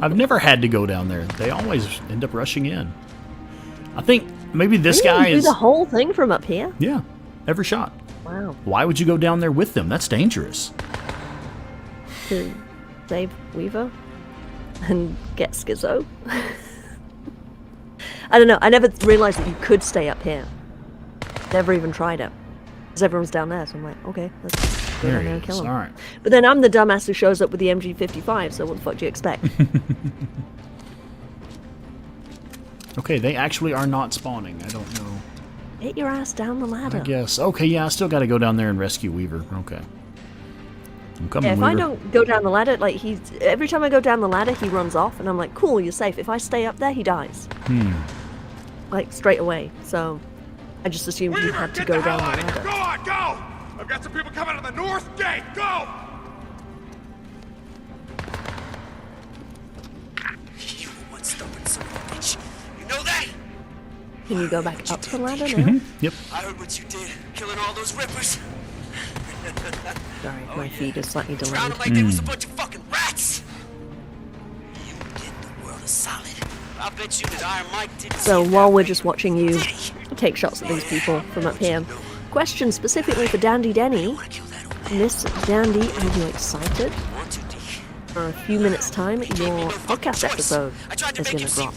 I've never had to go down there. They always end up rushing in. I think maybe this guy is... do the whole thing from up here? Yeah, every shot. Wow. Why would you go down there with them? That's dangerous. To save Weaver and get Schizo. I don't know. I never realized that you could stay up here. Never even tried it. Because everyone's down there, so I'm like, okay, let's go down there and kill him. All right. But then I'm the dumbass who shows up with the MG55, so what the fuck do you expect? Okay, they actually are not spawning. I don't know. Get your ass down the ladder. I guess. Okay, yeah, I still got to go down there and rescue Weaver. Okay. I'm coming, Yeah, if Weaver. I don't go down the ladder, like every time I go down the ladder, he runs off, and I'm like, cool, you're safe. If I stay up there, he dies. Like, straight away. So, I just assumed you had to go down the ladder. Go on, go! I've got some people coming to the north gate. Go! You one stubborn son of a bitch. You know that? Can you go back up the ladder now? Yep. I heard what you did, killing all those rippers. Sorry, my feed is slightly delayed. Drowned like they was a bunch of fucking rats. You did the world a solid. I bet you that Iron Mike did. So while we're just watching you take shots at these people from up here, question specifically for Dandy Denny. Miss Dandy, are you excited? For a few minutes' time, your podcast episode is going to drop.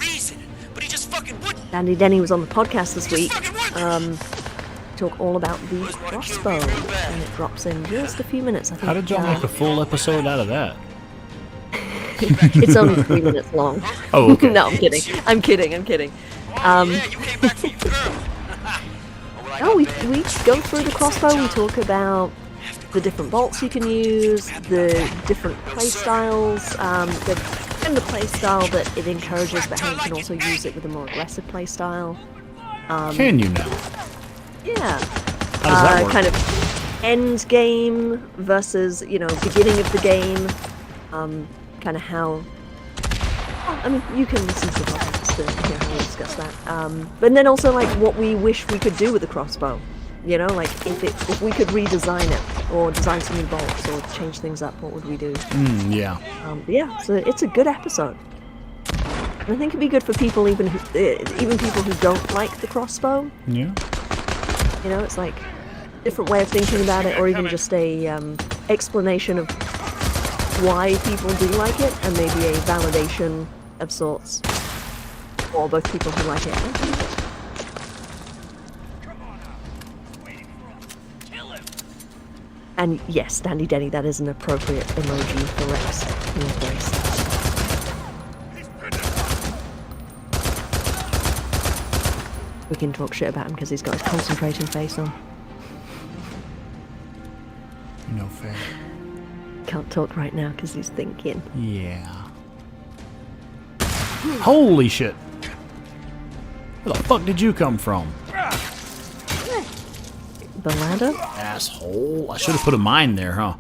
Dandy Denny was on the podcast this week. Talk all about the crossbow, and it drops in just a few minutes. I think. How did y'all make a full episode out of that? It's only 3 minutes long. Oh, okay. No, I'm kidding. I'm kidding. No, we go through the crossbow. We talk about the different bolts you can use, the different playstyles, the playstyle that it encourages, but how you can also use it with a more aggressive playstyle. Can you now? Yeah. How does that work? Kind of end game versus, beginning of the game. Kind of how... I mean, you can listen to the podcast to hear how we discuss that. But then also, like, what we wish we could do with the crossbow. Like, if we could redesign it, or design some new bolts, or change things up, what would we do? Yeah. Yeah, so it's a good episode. And I think it'd be good for people even people who don't like the crossbow. Yeah. It's like, different way of thinking about it, or even just a explanation of why people do like it, and maybe a validation of sorts for both people who like it and hate it. And yes, Dandy Denny, that is an appropriate emoji for Rex. Your grace. We can talk shit about him because he's got his concentrating face on. No fair. Can't talk right now because he's thinking. Yeah. Holy shit! Where the fuck did you come from? The ladder? Asshole. I should have put a mine there, huh?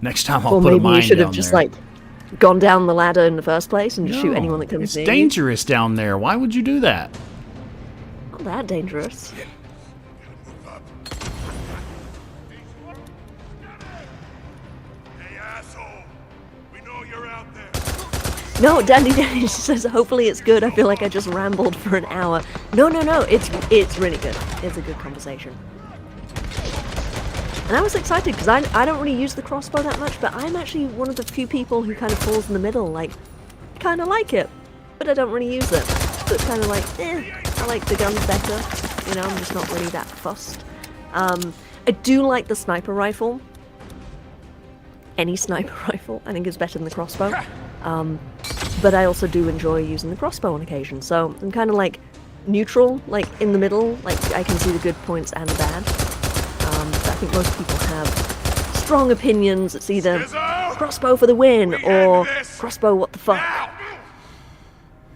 Next time I'll Or put a maybe mine you should down have just there. like gone down the ladder in the first place and just shoot No, anyone that comes it's near dangerous down there. Why would you do that? you. Not that dangerous. Hey, asshole! We know you're out there. No, Dandy Dandy says hopefully it's good. I feel like I just rambled for an hour. No, it's really good. It's a good conversation. And I was excited because I don't really use the crossbow that much, but I'm actually one of the few people who kind of falls in the middle. Like, I kind of like it, but I don't really use it. So it's kind of like, I like the guns better. You know, I'm just not really that fussed. I do like the sniper rifle. Any sniper rifle, I think, is better than the crossbow. But I also do enjoy using the crossbow on occasion. So I'm kind of like neutral, like in the middle. Like I can see the good points and the bad. But I think most people have strong opinions. It's either crossbow for the win or crossbow what the fuck.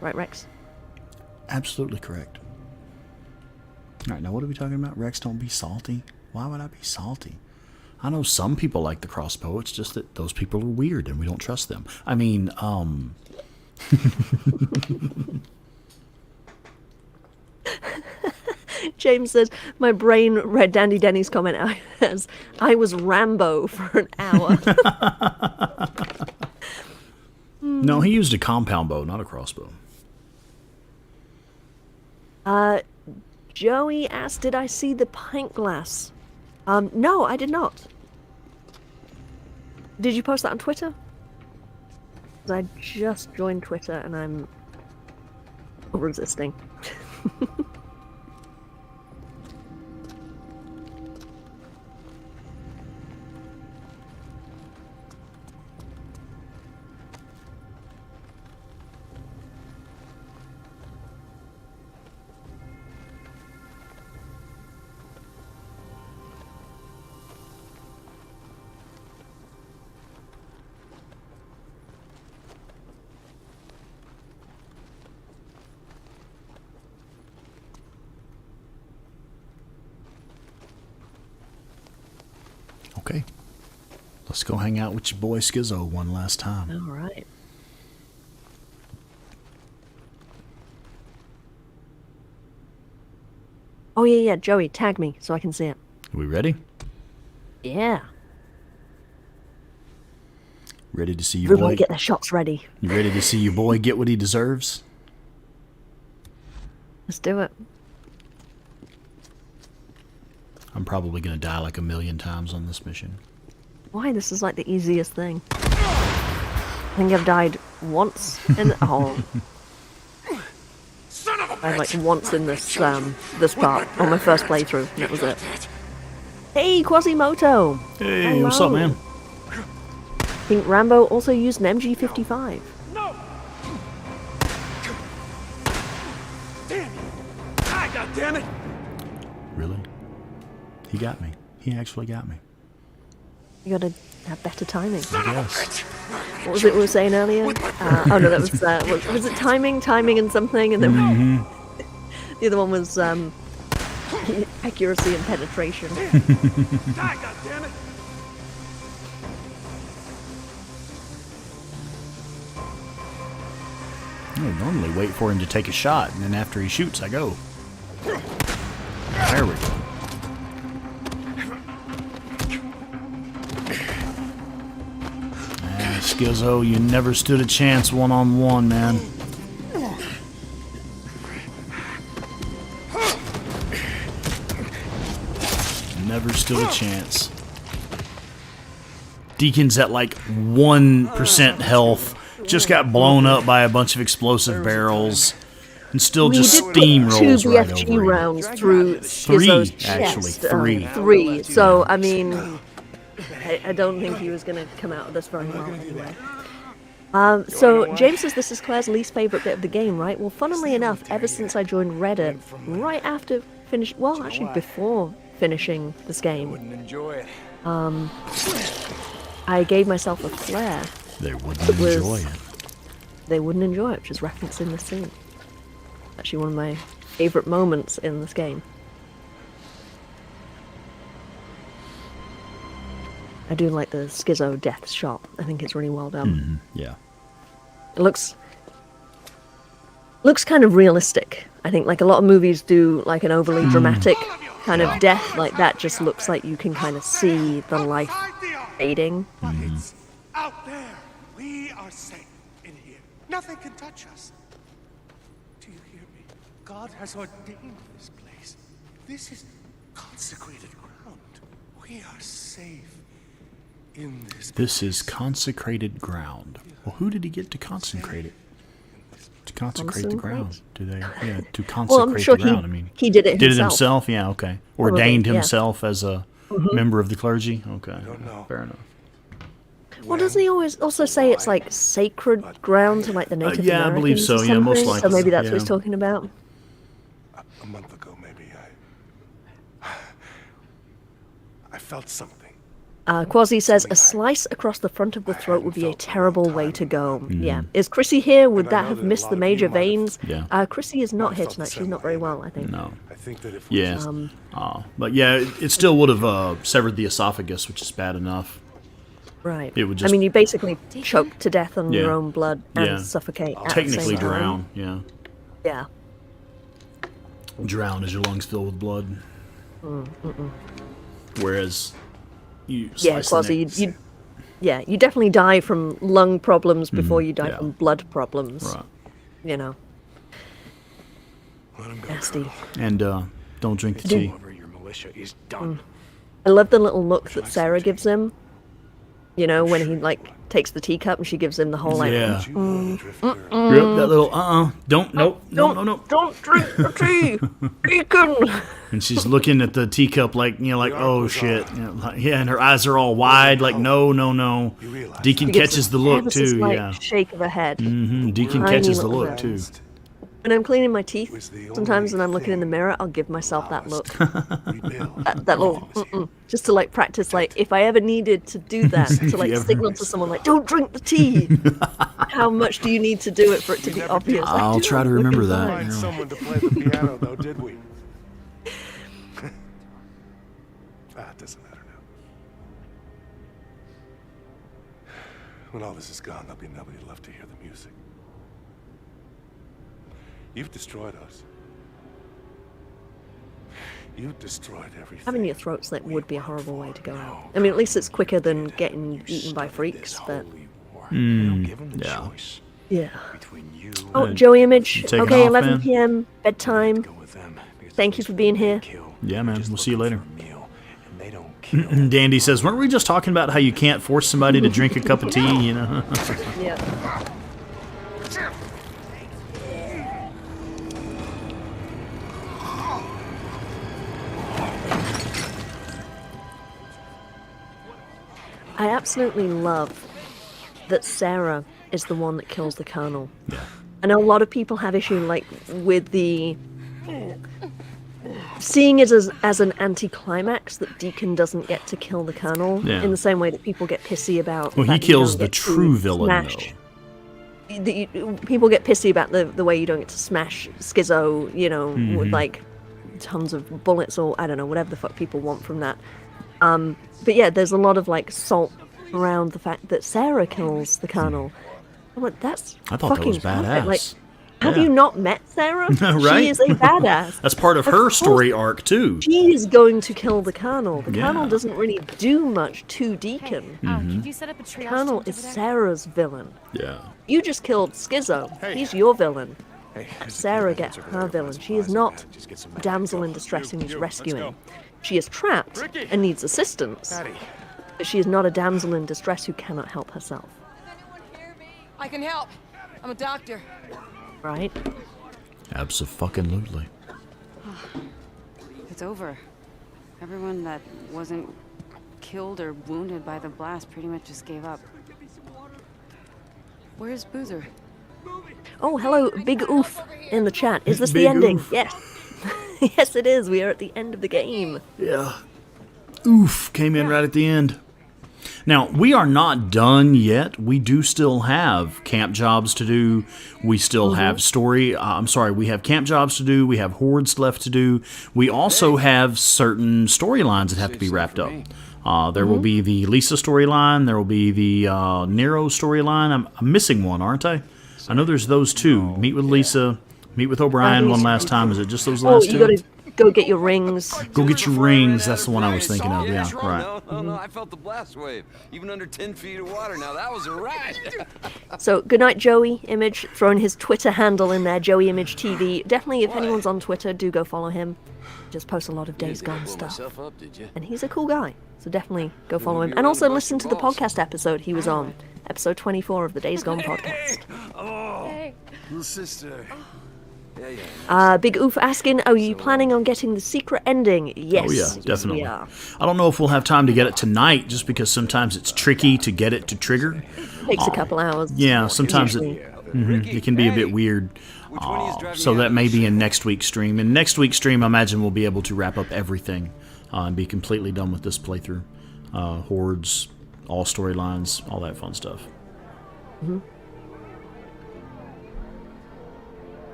Right, Rex? Absolutely correct. Alright, now what are we talking about? Rex, don't be salty. Why would I be salty? I know some people like the crossbow, it's just that those people are weird and we don't trust them. I mean, James says, my brain read Dandy Denny's comment as, I was Rambo for an hour. no, he used a compound bow, not a crossbow. Joey asked, did I see the pint glass? No, I did not. Did you post that on Twitter? 'Cause I just joined Twitter and I'm resisting. Okay. Let's go hang out with your boy Skizzo one last time. All right. Oh, yeah, Joey, tag me so I can see it. Are we ready? Yeah. Ready to see your Everyone boy? get their shots ready. You ready to see your boy get what he deserves? Let's do it. I'm probably going to die like 1,000,000 times on this mission. Why? This is like the easiest thing. I think I've died once in oh. I like once in this this part on my first playthrough, and that was it. Hey, Quasimoto! Hey, hello. what's up, man? I think Rambo also used an MG55. No! Damn you! Ah, goddammit! Really? He got me. He actually got me. You gotta have better timing. I guess. What was it we were saying earlier? Oh no, that was was it timing, and something, and then the other one was accuracy and penetration. Die, goddammit! I normally wait for him to take a shot, and then after he shoots, I go. There we go. Man, Skizzo, you never stood a chance one-on-one, man. still a chance. Deacon's at like 1% health. Just got blown up by a bunch of explosive barrels. And still just steamrolls right over BFG him. rounds through Schizo's chest. Three. Three. So, I mean, I don't think he was going to come out of this very well anyway. So, James says this is Claire's least favourite bit of the game, right? Well, funnily enough, ever since I joined Reddit, right after before finishing this game, I gave myself a flare. They wouldn't enjoy it. They wouldn't enjoy it, which is referencing the scene. Actually, one of my favourite moments in this game. I do like the Schizo death shot. I think it's really well done. Yeah. It looks kind of realistic. I think like a lot of movies do like an overly dramatic kind of death. Like that just looks like you can kind of see the life fading. It's out there. We are safe in here. Nothing can touch us. Do you hear me? God has ordained this place. This is consecrated ground. We are safe in this place. This is consecrated ground. Well, who did he get to consecrate it? To consecrate the ground? Do they? Yeah, to consecrate sure the ground. I mean, he did it himself. Did it himself? Yeah, okay. Ordained yeah. himself as a member of the clergy? Okay. Fair enough. Well, doesn't he always also say it's like sacred ground to like the Native yeah, Americans? I believe so. Or Yeah, most something? likely. So maybe that's yeah. what he's talking about. A month ago, maybe I felt something. Quasi says a slice across the front of the throat would be a terrible way to go. Yeah. Is Chrissy here? Would that have missed the major veins? Yeah. Chrissy is not here tonight. She's not very well, I think. No. I think that if Yeah. But yeah, it still would have severed the esophagus, which is bad enough. Right. It would I just mean, you basically choke to death on your Yeah. own blood and Yeah. suffocate at technically the same drown. time. Yeah. Yeah. Drown as your lungs fill with blood. Whereas you Yeah, slice Quasi, the neck. you definitely die from lung problems before you die yeah. from blood problems. Right. You know. Nasty. And don't drink the tea. Your militia is done. I love the little look that Sarah gives him. You know, when he like takes the teacup and she gives him the whole like, Yeah. Yep, that little don't no. don't drink the tea, Deacon. And she's looking at the teacup like oh shit. And her eyes are all wide like no. Deacon She gives catches the an look ever so too. slight Yeah. shake of her head. Deacon Tiny catches the little look bit. too. When I'm cleaning my teeth, sometimes when I'm looking in the mirror, I'll give myself that look. that little, just to like practice, like if I ever needed to do that, to like signal to someone like, don't drink the tea. How much do you need to do it for it to be obvious? I'll try to remember that. Find Yeah. someone to play the piano, though, did we? It doesn't matter now. When all this is gone, there'll be nobody left to hear the music. You've destroyed us. You've destroyed everything. Having your throat slit would be a horrible way to go out. I mean, at least it's quicker than getting eaten by freaks, but Yeah. yeah. Oh, Joey Image. Taking Okay, off, 11 man? p.m. bedtime. Thank you for being here. Yeah, man. We'll see you later. Dandy says, weren't we just talking about how you can't force somebody to drink a cup of tea, you know? Yeah. I absolutely love that Sarah is the one that kills the Colonel. Yeah. I know a lot of people have issue like with the seeing it as an anticlimax that Deacon doesn't get to kill the Colonel Yeah. in the same way that people get pissy about. Well, the he fact that you kills don't the get to true villain, smash- people get pissy about the way you don't get to smash Schizo, you know, with like tons of bullets or I don't know, whatever the fuck people want from that. But yeah, there's a lot of like salt around the fact that Sarah kills the Colonel. I'm like, that's I thought that fucking was badass. perfect. Like, have Yeah. you not met Sarah? Right? She is a badass. That's part of her story arc, too. She is going to kill the Colonel. The Yeah. Colonel doesn't really do much to Deacon. Could you set up a The triage Colonel tent is over there? Sarah's villain. Yeah. You just killed Schizo. He's your villain. Sarah gets her villain. She is not damsel in distress who needs rescuing. She is trapped Ricky! and needs assistance. Patty. But she is not a damsel in distress who cannot help herself. I can help. I'm a doctor. Right? Abso-fucking-lutely. It's over. Everyone that wasn't killed or wounded by the blast pretty much just gave up. Where's Boozer? Oh, hello, Big Oof in the chat. Is this Big the ending? Oof. Yes. Yes, it is. We are at the end of the game. Yeah. Oof, came in right at the end. Now, we are not done yet. We do still have camp jobs to do. We still have we have camp jobs to do. We have hordes left to do. We also have certain storylines that have to be wrapped up. There will be the Lisa storyline. There will be the Nero storyline. I'm missing one, aren't I? I know there's those two. Meet with Lisa, meet with O'Brien one last time. Is it just those last two? You gotta go get your rings. Go get your rings. That's the one I was thinking of. Yeah, right. No, I felt the blast wave. Even under 10 feet of water. Now that was a ride. So, goodnight, Joey Image. Throwing his Twitter handle in there, Joey Image TV. Definitely, if anyone's on Twitter, do go follow him. Just posts a lot of Days Gone stuff. Up, did you? And he's a cool guy. So definitely go follow him. And also listen to the podcast episode he was on. Episode 24 of the Days Gone podcast. Hey. Little sister. Big Oof asking, are you planning on getting the secret ending? Yes. Oh yeah, definitely. Yes, we are. I don't know if we'll have time to get it tonight, just because sometimes it's tricky to get it to trigger. Takes a couple hours. Yeah, sometimes it can be a bit weird. So that may be in next week's stream. In next week's stream, I imagine we'll be able to wrap up everything and be completely done with this playthrough. Hordes, all storylines, all that fun stuff. Mm-hmm.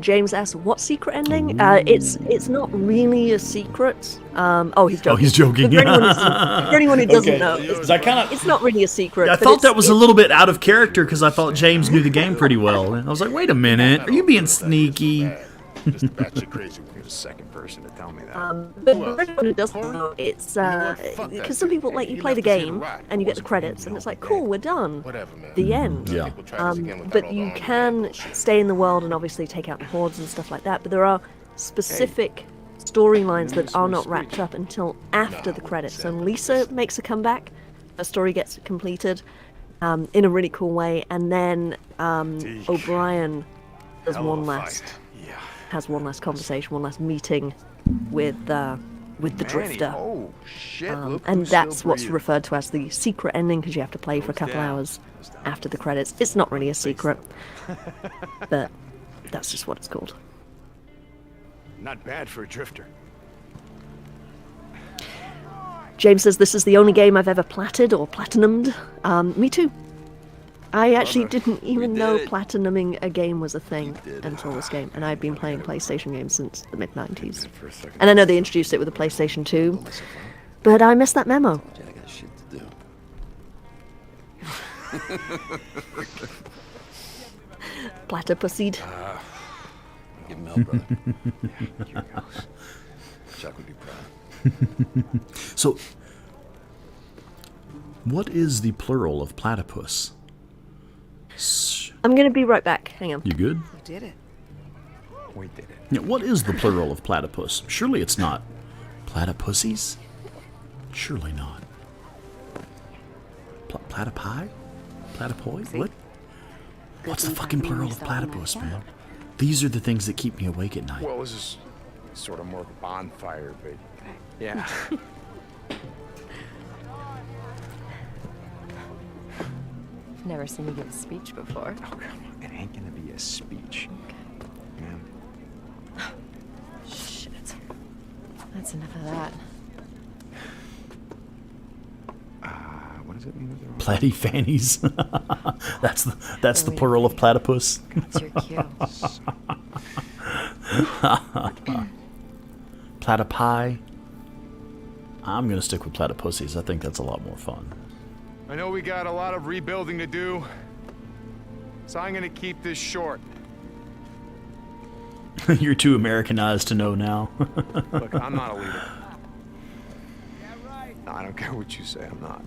James asks, what secret ending? It's not really a secret. He's joking. Oh, he's joking. For anyone who doesn't know, it's not really a secret. I thought that was a little bit out of character because I thought James knew the game pretty well. And I was like, wait a minute, are you being sneaky? Just batshit crazy when you're the second person to tell me that. But for anyone who doesn't know, it's because some people you play the game and you get the credits and it's like, cool, we're done. The end. Yeah. But you can stay in the world and obviously take out the hordes and stuff like that. But there are specific storylines that are not wrapped up until after the credits. So Lisa makes a comeback, her story gets completed in a really cool way, and then O'Brien does has one last conversation, one last meeting with the Drifter. Oh, shit. And that's what's referred to as the secret ending, because you have to play for a couple hours after the credits. It's not really a secret, but that's just what it's called. Not bad for a drifter. James says, this is the only game I've ever platted or platinumed. Me too. I actually didn't even know platinuming a game was a thing until this game, and I've been playing PlayStation games since the mid-90s. And I know they introduced it with the PlayStation 2, but I missed that memo. I got shit to do. Platypussied. Give him hell, brother. Here he goes. Chuck would be proud. So, what is the plural of platypus? I'm gonna be right back. Hang on. You good? We did it. We did it. Yeah, what is the plural of platypus? Surely it's not platypussies? Surely not. Platypi? Platypoi? What? What's the fucking plural of platypus, man? These are the things that keep me awake at night. Well, this is sort of more of a bonfire, but yeah. Never seen you give a speech before. Oh, come on. It ain't gonna be a speech. Man. Shit. That's enough of that. What does it mean? Platy fannies. that's the plural of platypus. That's your cue. Platypi. I'm gonna stick with platypussies. I think that's a lot more fun. I know we got a lot of rebuilding to do, so I'm gonna keep this short. You're too Americanized to know now. Look, I'm not a leader. No, I don't care what you say, I'm not.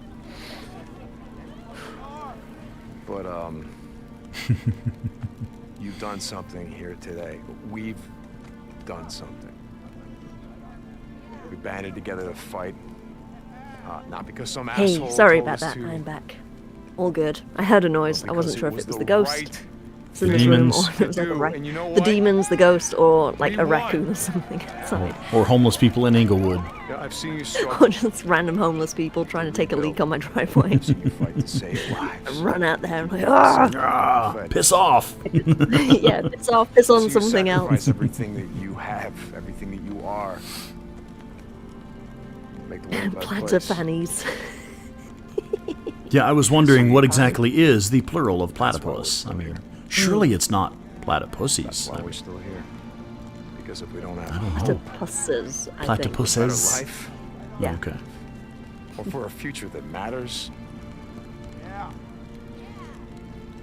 But, you've done something here today. We've done something. We banded together to fight. Not because some asshole Hey, sorry told about us that. to, I'm back. All good. I heard a noise. I wasn't because sure it if was it was the the ghost. right It's in this room, or Demons. if it was like a do, and you know the what? demons, the ghost, or like We a won. raccoon or something outside. Or homeless people in Inglewood. Yeah, I've seen you struggle. Or just random homeless people trying to take a leak on my driveway. I've seen you fight to save lives. Run out there and like, ah! Ah, piss off. Yeah, piss off, piss on So you something sacrifice else. everything that you have, everything that you are. Make the world a better Planter place. fannies. Yeah, I was wondering what exactly is the plural of platypus. I mean, surely it's not platypussies. That's why we're still here. Because if we don't have I don't know. Platypuses, I think. a better Platypuses. life, Yeah. Okay. or for a future that matters,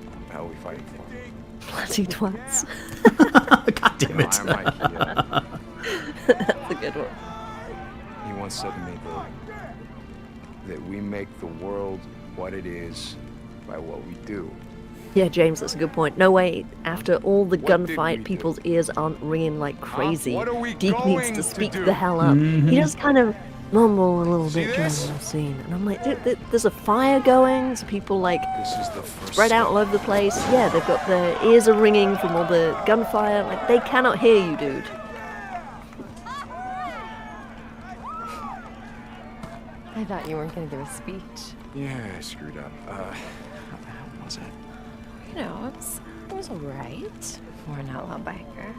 what the hell are we fighting for? Bloody twats. God damn it. I'm Mikey, That's a good one. He once said to me that we make the world what it is by what we do. Yeah, James, that's a good point. No way, after all the What did we gunfight, do? people's ears aren't ringing like crazy. What are we Deacon needs going to to speak do? the hell up. Mm-hmm. He just kind of mumble a little See bit during this? the scene. And I'm like, there's a fire going, so people like This is the first spread out step. all over the place. Yeah, they've got their ears are ringing from all the gunfire. Like, they cannot hear you, dude. I thought you weren't going to give a speech. Yeah, I screwed up. How the hell was it? You know, it was alright for an outlaw biker.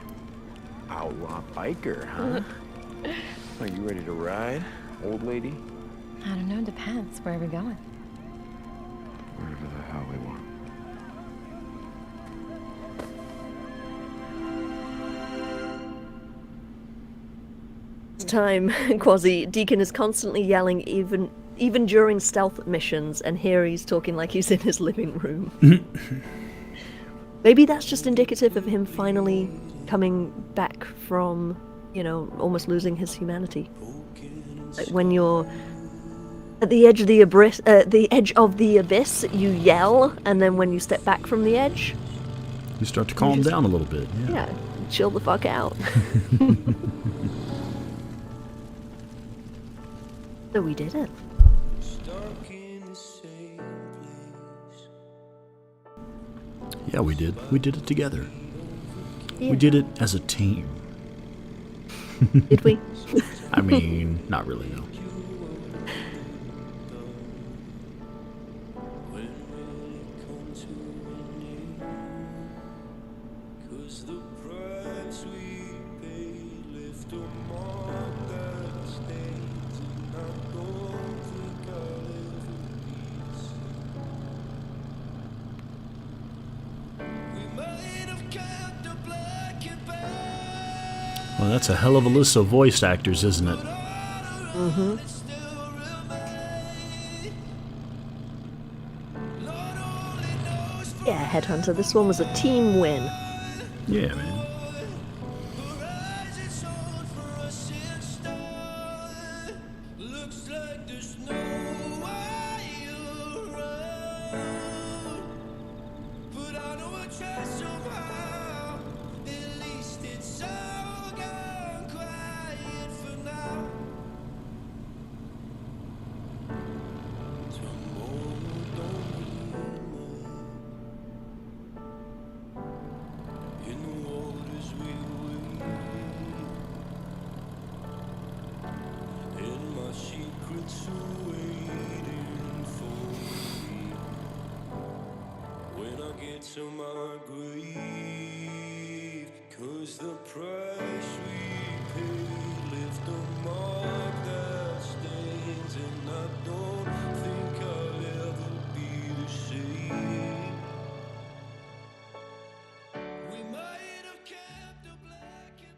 Outlaw biker, huh? Are you ready to ride, old lady? I don't know, depends. Where are we going? Wherever the hell we want. This time, Quasi, Deacon is constantly yelling even during stealth missions, and here he's talking like he's in his living room. Maybe that's just indicative of him finally coming back from, you know, almost losing his humanity. Like when you're at the edge of the abyss, you yell, and then when you step back from the edge, You start to calm down a little bit. Yeah. yeah, chill the fuck out. So we did it. Yeah, we did. We did it together. Yeah. We did it as a team. Did we? I mean, not really, no. Well, that's a hell of a list of voice actors, isn't it? Mm-hmm. Yeah, Headhunter, this one was a team win. Yeah, man. To my grave, 'cause the price we paid left a mark that stains, and I don't think I'll ever be the same. We might have kept the black and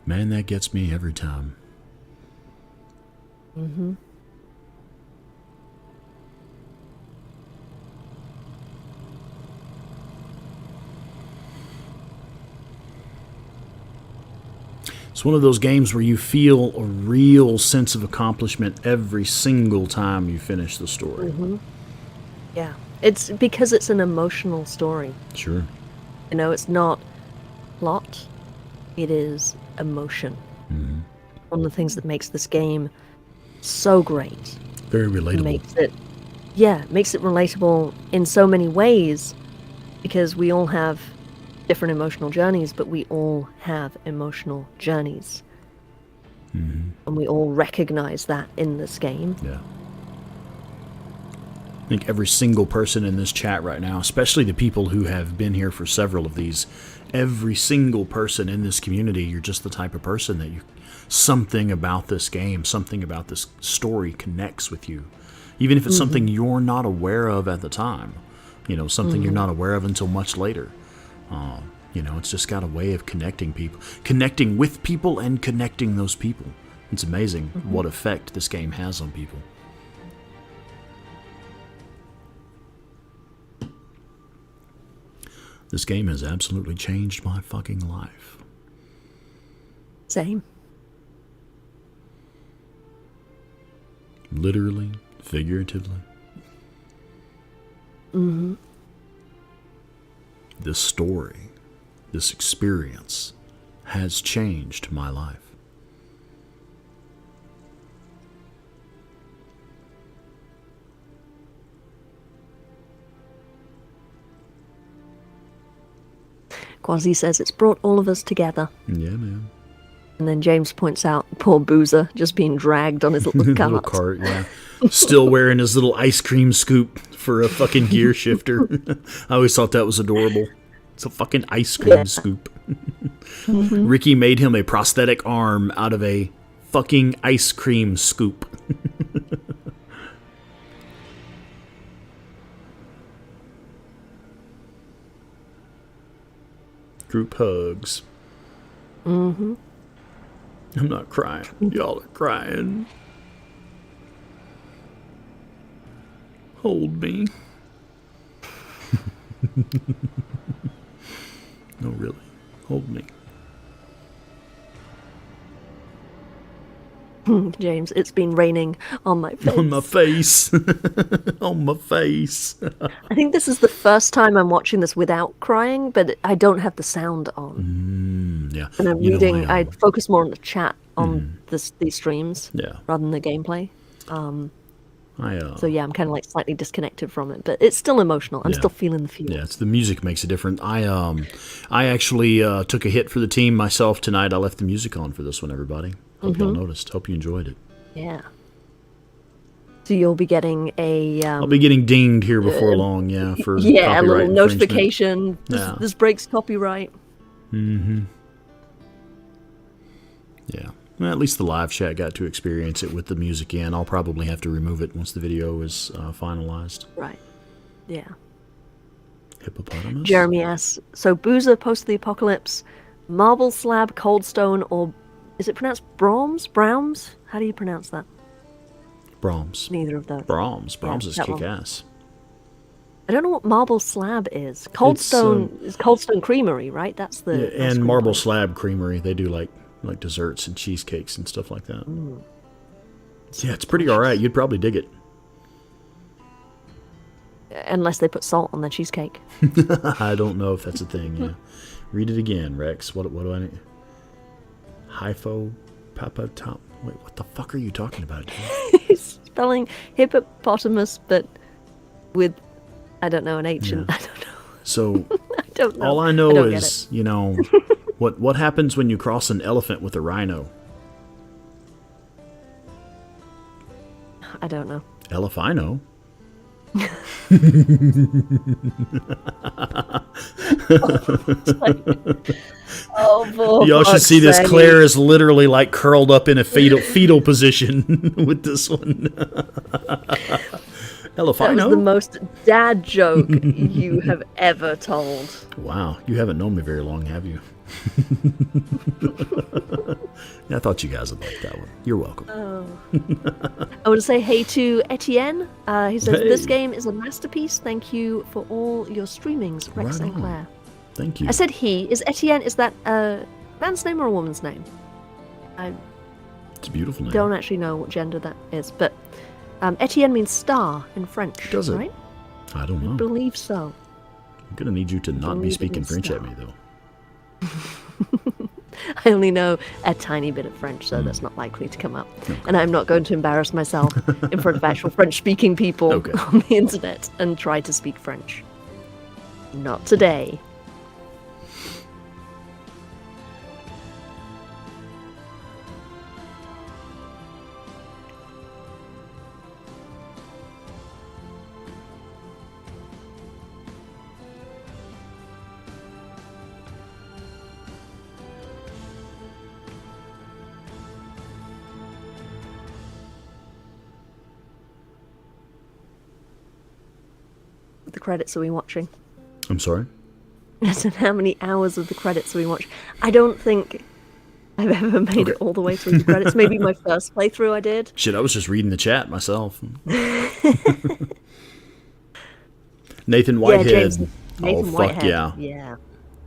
Man, that gets me every time. Mm-hmm. It's one of those games where you feel a real sense of accomplishment every single time you finish the story. Yeah. It's because it's an emotional story. Sure. You know, it's not plot. It is emotion. One of the things that makes this game so great. Very relatable. Makes it relatable in so many ways, because we all have different emotional journeys, but we all have emotional journeys. And we all recognize that in this game. Yeah. I think every single person in this chat right now, especially the people who have been here for several of these, every single person in this community, you're just the type of person that something about this game, something about this story connects with you. Even if it's something you're not aware of at the time. You know, something you're not aware of until much later. You know, it's just got a way of connecting people. Connecting with people and connecting those people. It's amazing what effect this game has on people. This game has absolutely changed my fucking life. Same. Literally, figuratively. This story, this experience, has changed my life. Quasi says it's brought all of us together. Yeah, man. And then James points out poor Boozer just being dragged on his little cart. Little cart, yeah. Still wearing his little ice cream scoop for a fucking gear shifter. I always thought that was adorable. It's a fucking ice cream scoop. Ricky made him a prosthetic arm out of a fucking ice cream scoop. Group hugs. I'm not crying. Y'all are crying. Hold me. No, really. Hold me. James, it's been raining on my face. On my face. On my face. I think this is the first time I'm watching this without crying, but I don't have the sound on. Yeah. And I'm reading, I focus more on the chat on these streams rather than the gameplay. So yeah, I'm kind of like slightly disconnected from it, but it's still emotional. I'm still feeling the feels. Yeah, it's the music makes a difference. I actually took a hit for the team myself tonight. I left the music on for this one, everybody. Hope y'all noticed. Hope you enjoyed it. Yeah. So you'll be getting a... I'll be getting dinged here before long, for a little infringement. notification. This breaks copyright. Yeah. Well, at least the live chat got to experience it with the music in. I'll probably have to remove it once the video is finalized. Right. Yeah. Hippopotamus? Jeremy asks, so Boozer post-the-apocalypse, marble slab, cold stone, or is it pronounced Brahms? Brahms? How do you pronounce that? Brahms. Neither of those. Brahms. Brahms is kick-ass. I don't know what marble slab is. Cold Stone is Cold Stone Creamery, right? That's the... Yeah, and Marble Slab Creamery. They do like desserts and cheesecakes and stuff like that. Yeah, it's pretty alright. You'd probably dig it. Unless they put salt on their cheesecake. I don't know if that's a thing, yeah. Read it again, Rex. What do I need? Hypho Papa Top. Wait, what the fuck are you talking about? He's spelling hippopotamus, but with, I don't know, an H and I don't know. So, I don't know. All I know is, what happens when you cross an elephant with a rhino? I don't know. Elephino. Y'all should see this. Claire is literally like curled up in a fetal position with this one. Elephino. That was the most dad joke you have ever told. Wow, you haven't known me very long, have you? I thought you guys would like that one. You're welcome. I want to say hey to Etienne. He says, this game is a masterpiece. Thank you for all your streamings, Rex and Claire. Thank you. I said he. Is Etienne, is that a man's name or a woman's name? I It's a beautiful name. don't actually know what gender that is, but Etienne means star in French. Does it? Right? I don't know. I believe so. I'm going to need you to not be believe it speaking means French at star. me, though. I only know a tiny bit of French, so that's not likely to come up. Okay. And I'm not going to embarrass myself in front of actual French-speaking people on the internet and try to speak French. Not today. The credits are we watching? I'm sorry? I said, how many hours of the credits are we watching? I don't think I've ever made it all the way through the credits. Maybe my first playthrough I did. Shit, I was just reading the chat myself. Nathan Whitehead. James, oh, Nathan fuck Whitehead. yeah. Yeah.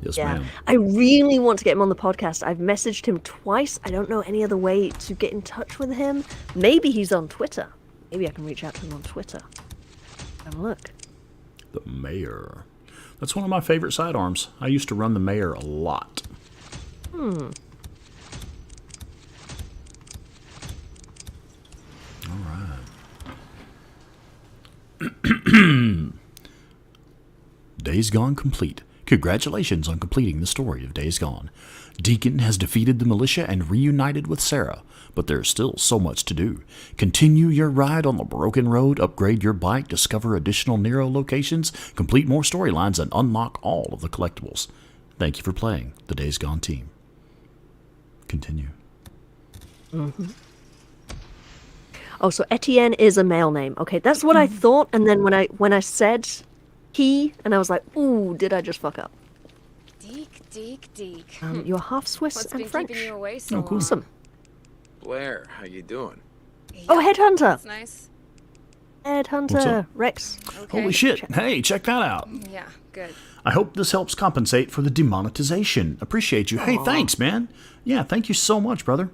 Yes, Yeah. ma'am. I really want to get him on the podcast. I've messaged him twice. I don't know any other way to get in touch with him. Maybe he's on Twitter. Maybe I can reach out to him on Twitter. Have a look. The Mayor. That's one of my favorite sidearms. I used to run the Mayor a lot. Hmm. All right. Days Gone complete. Congratulations on completing the story of Days Gone. Deacon has defeated the militia and reunited with Sarah, but there's still so much to do. Continue your ride on the broken road, upgrade your bike, discover additional Nero locations, complete more storylines, and unlock all of the collectibles. Thank you for playing the Days Gone team. Continue. Mm-hmm. Oh, so Etienne is a male name. Okay, that's what I thought, and then when I said he, and I was like, ooh, did I just fuck up? Deek. You're half Swiss What's and been French. keeping you away so Oh, long? awesome. Blair, how you doing? Oh, Headhunter. That's nice. What's Headhunter. up? Rex. Holy shit. Hey, check that out. Yeah, good. I hope this helps compensate for the demonetization. Appreciate you. Hey, thanks, man. Yeah, thank you so much, brother.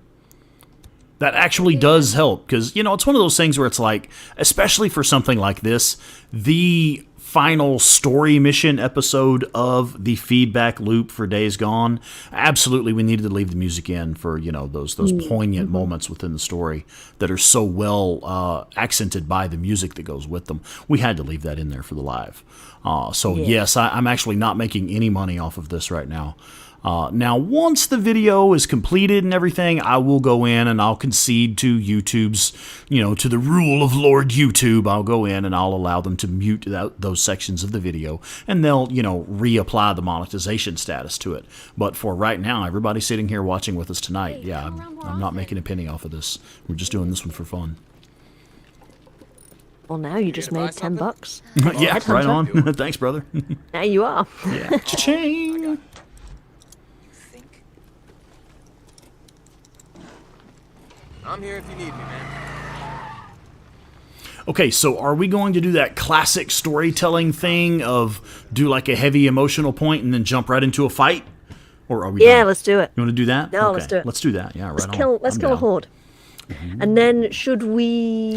That actually does help, because, you know, it's one of those things where it's like, especially for something like this, the final story mission episode of the feedback loop for Days Gone, absolutely we needed to leave the music in for, you know, those poignant moments within the story that are so well accented by the music that goes with them. We had to leave that in there for the live. Yes, I'm actually not making any money off of this right now. Now, once the video is completed and everything, I will go in and I'll concede to YouTube's, you know, to the rule of Lord YouTube. I'll go in and I'll allow them to mute those sections of the video, and they'll, you know, reapply the monetization status to it. But for right now, everybody sitting here watching with us tonight, yeah, I'm not making a penny off of this. We're just doing this one for fun. Well, now you just made $10. Yeah, Headhunter. right on. Thanks, brother. Now you are. Yeah. Cha-ching. I'm here if you need me, man. Okay, so are we going to do that classic storytelling thing of do like a heavy emotional point and then jump right into a fight? Or are we done? Let's do it. You want to do that? No, okay. let's do it. Let's do that. Yeah, right Let's on. kill I'm a down. horde. And then should we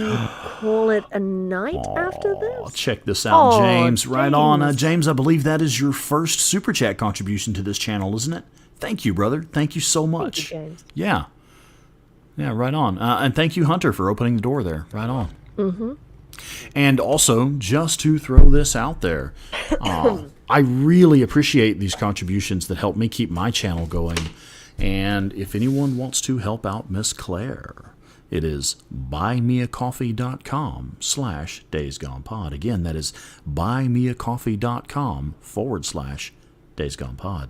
call it a night after this? Check this out, Aw, James. Right on. James. James, I believe that is your first Super Chat contribution to this channel, isn't it? Thank you, brother. Thank you so much. Thank you, James. Yeah. Yeah, right on. And thank you, Hunter, for opening the door there. Right on. Mm-hmm. And also, just to throw this out there, I really appreciate these contributions that help me keep my channel going. And if anyone wants to help out Miss Claire, it is buymeacoffee.com/daysgonepod. Again, that is buymeacoffee.com/daysgonepod.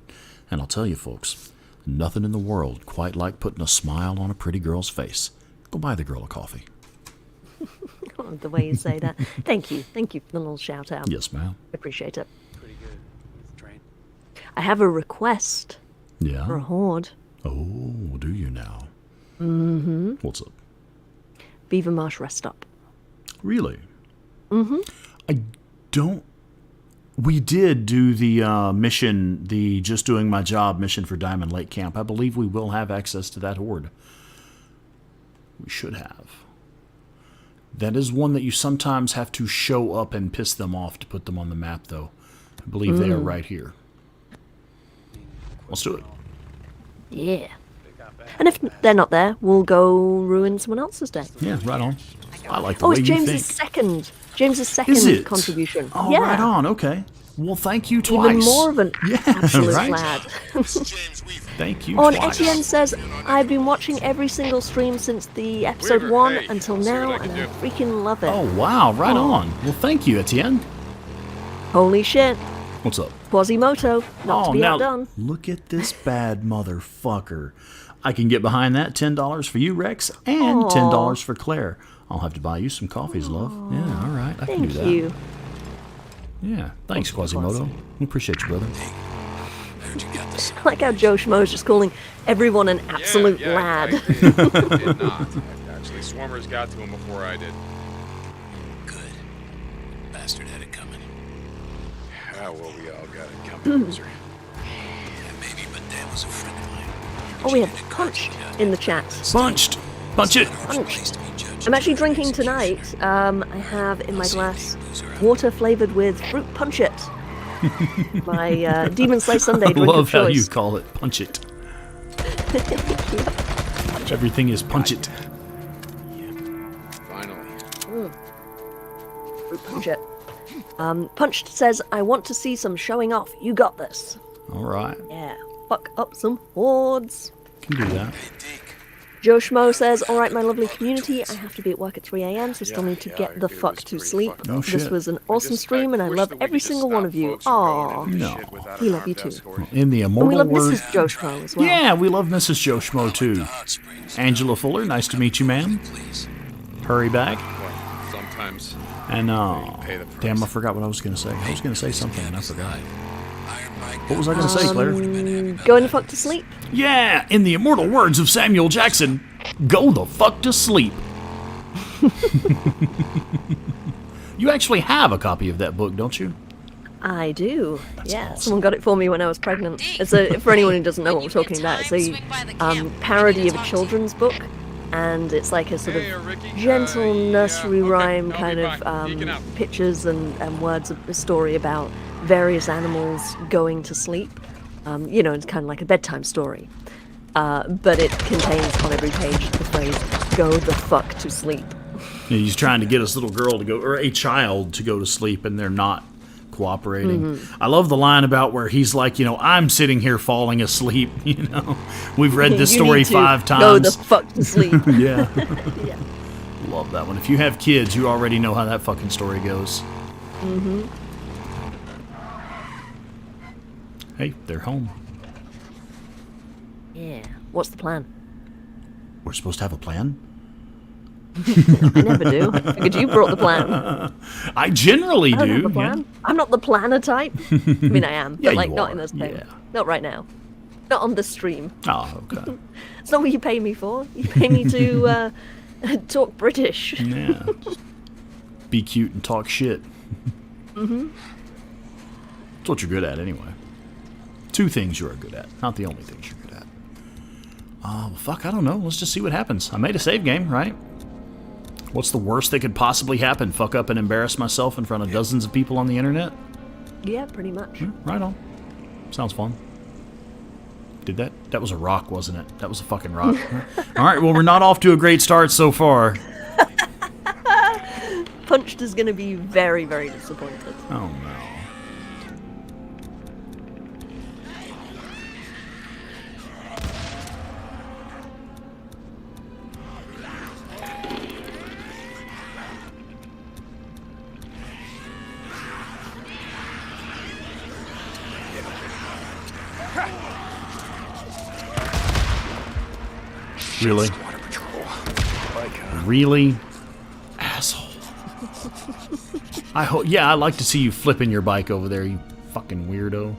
And I'll tell you, folks, nothing in the world quite like putting a smile on a pretty girl's face. Go buy the girl a coffee. The way you say that. Thank you. Thank you for the little shout out. Yes, ma'am. Appreciate it. Pretty good. Train. I have a request Yeah. for a horde. Oh, do you now? Mm-hmm. What's up? Beaver Marsh rest stop. Really? Mm-hmm. I don't We did do the mission, the Just Doing My Job mission for Diamond Lake Camp. I believe we will have access to that horde. We should have. That is one that you sometimes have to show up and piss them off to put them on the map, though. I believe they are right here. Let's do it. Yeah. And if they're not there, we'll go ruin someone else's day. Yeah, right on. I like the way it's you James's think. second. James's Is second it? contribution. Oh, yeah. right on. Okay. Well, thank you twice. Even more of an absolute right? lad. Thank you On twice. Etienne says, I've been watching every single stream since the episode Weaver, 1 hey, until I'll see now, what I and can I do. freaking love it. Oh, wow. Right on. Well, thank you, Etienne. Holy shit. What's up? Quasimodo, not to be now, outdone. look at this bad motherfucker. I can get behind that. $10 for you, Rex, and Aw. $10 for Claire. I'll have to buy you some coffees, love. Yeah, all right. I can do Thank that. you. Yeah, thanks, Quasimodo. We appreciate you, brother. I like how Joe Schmo's just calling everyone an absolute lad. I did not. Actually, Swarmers got to him before I did. Bastard had it coming. Ah, well, we all got it coming, loser. Maybe, but Dan was a friend of mine. Oh, we have Punched in the chat. Punched! Punch it! Punched. I'm actually drinking tonight. I have in my glass water flavored with fruit punch it. My Demon Slayer Sunday I drink love of choice. how you call it punch it. Everything is punch it. Finally. Fruit punch it. Punched says, I want to see some showing off. You got this. All right. Yeah. Fuck up some hordes. Can do that. Joe Schmo says, alright, my lovely community, I have to be at work at 3 a.m, so still need to get the fuck to sleep. Oh, This shit. was an awesome stream, and I love every single one of you. Aww. No. We love you too. In the And we immortal love words. Mrs. Joe Schmo as well. Yeah, we love Mrs. Joe Schmo too. Angela Fuller, nice to meet you, ma'am. Hurry back. Well, sometimes. And pay the price. damn, I forgot what I was gonna say. I was gonna say something and I forgot. What was I gonna say, Claire? Going to fuck to sleep. Yeah, in the immortal words of Samuel Jackson, go the fuck to sleep. You actually have a copy of that book, don't you? I do. Yeah, someone got it for me when I was pregnant. It's a, for anyone who doesn't know what we're talking about, it's a parody of a children's book, and it's like a sort of gentle nursery rhyme kind of pictures and words of a story about various animals going to sleep. You know, it's kind of like a bedtime story. But it contains on every page the phrase, go the fuck to sleep. Yeah, he's trying to get his little girl to go, or a child to go to sleep, and they're not cooperating. I love the line about where he's like, you know, I'm sitting here falling asleep, you know. We've read this You story need to 5 times. Go the fuck to sleep. Yeah. Yeah. Love that one. If you have kids, you already know how that fucking story goes. Hey, they're home. Yeah. What's the plan? We're supposed to have a plan? I never do. I figured you brought the plan. I generally I don't have do. a plan. I'm not the planner type. I mean, I am, but Yeah, like you not are. in this thing. Yeah. Not right now. Not on the stream. Oh, okay. It's not what you pay me for. You pay me to talk British. Yeah. Just be cute and talk shit. Mhm. That's what you're good at, anyway. 2 things you are good at, not the only things you're good at. Well, fuck, I don't know. Let's just see what happens. I made a save game, right? What's the worst that could possibly happen? Fuck up and embarrass myself in front of dozens of people on the internet? Yeah, pretty much. Right on. Sounds fun. Did that? That was a rock, wasn't it? That was a fucking rock. All right, well, we're not off to a great start so far. Punched is going to be very, very disappointed. Oh, no. Really? Really? Asshole. Yeah, I'd like to see you flipping your bike over there, you fucking weirdo.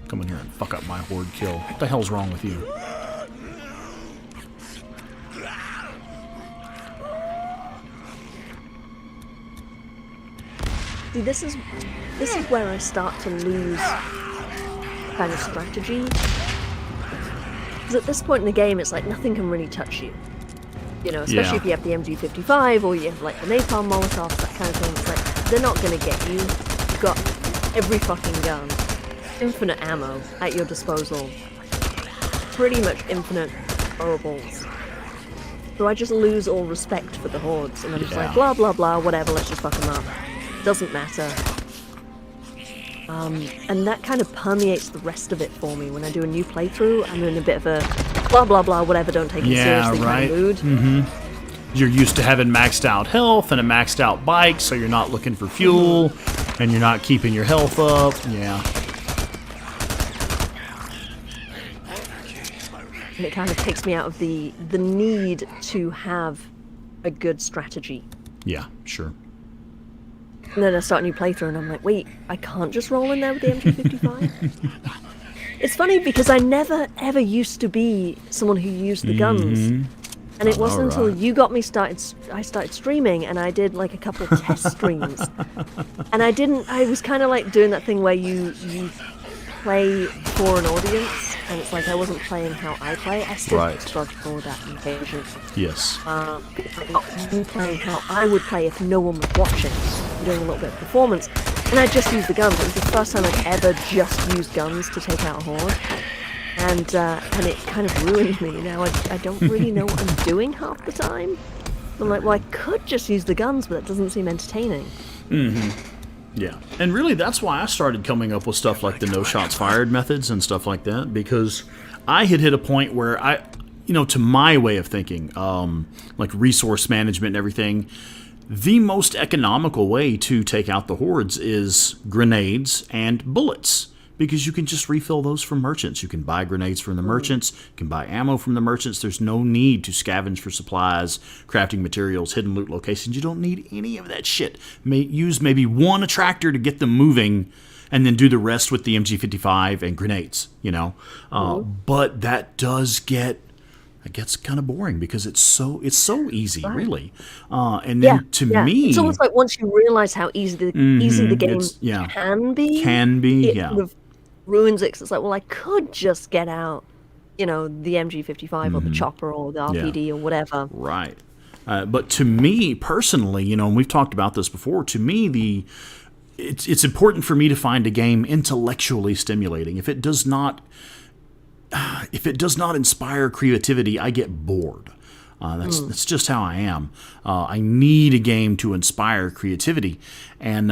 Come in here and fuck up my horde kill. What the hell's wrong with you? See, this is where I start to lose kind of strategy. Because at this point in the game, it's like nothing can really touch you. You know, especially if you have the MG55 or you have like the napalm molotovs, that kind of thing. It's like, they're not going to get you. You've got every fucking gun. Infinite ammo at your disposal. Pretty much infinite throwables. So I just lose all respect for the Hordes, and I'm just like, blah, blah, blah, whatever, let's just fuck them up. Doesn't matter. And that kind of permeates the rest of it for me. When I do a new playthrough, I'm in a bit of a blah, blah, blah, whatever, don't take it seriously kind of mood. You're used to having maxed out health and a maxed out bike, so you're not looking for fuel, and you're not keeping your health up. Yeah. And it kind of takes me out of the need to have a good strategy. Yeah, sure. And then I start a new playthrough and I'm like, wait, I can't just roll in there with the MG55? It's funny because I never ever used to be someone who used the guns. And it wasn't until you got me started, I started streaming and I did like a couple of test streams. And I was kind of like doing that thing where you play for an audience, and it's like I wasn't playing how I play. I still struggle for that on occasion. Yes. I'm not playing how I would play if no one was watching, doing a little bit of performance. And I just used the guns. It was the first time I'd ever just used guns to take out a horde. And it kind of ruined me. Now I don't really know what I'm doing half the time. I'm like, well, I could just use the guns, but that doesn't seem entertaining. Yeah, and really that's why I started coming up with stuff like the no shots fired methods and stuff like that, because I had hit a point where to my way of thinking, like resource management and everything, the most economical way to take out the hordes is grenades and bullets, because you can just refill those from merchants. You can buy grenades from the merchants, you can buy ammo from the merchants. There's no need to scavenge for supplies, crafting materials, hidden loot locations. You don't need any of that shit. Use maybe one attractor to get them moving, and then do the rest with the MG55 and grenades, But that does it gets kind of boring because it's so easy, really. And then to me, it's almost like once you realize how easy the game can be, it sort of ruins it. 'Cause it's like, well, I could just get out, the MG55 or the chopper or the RPD or whatever. Right. But to me personally, and we've talked about this before. To me, it's important for me to find a game intellectually stimulating. If it does not inspire creativity, I get bored. That's just how I am. I need a game to inspire creativity. And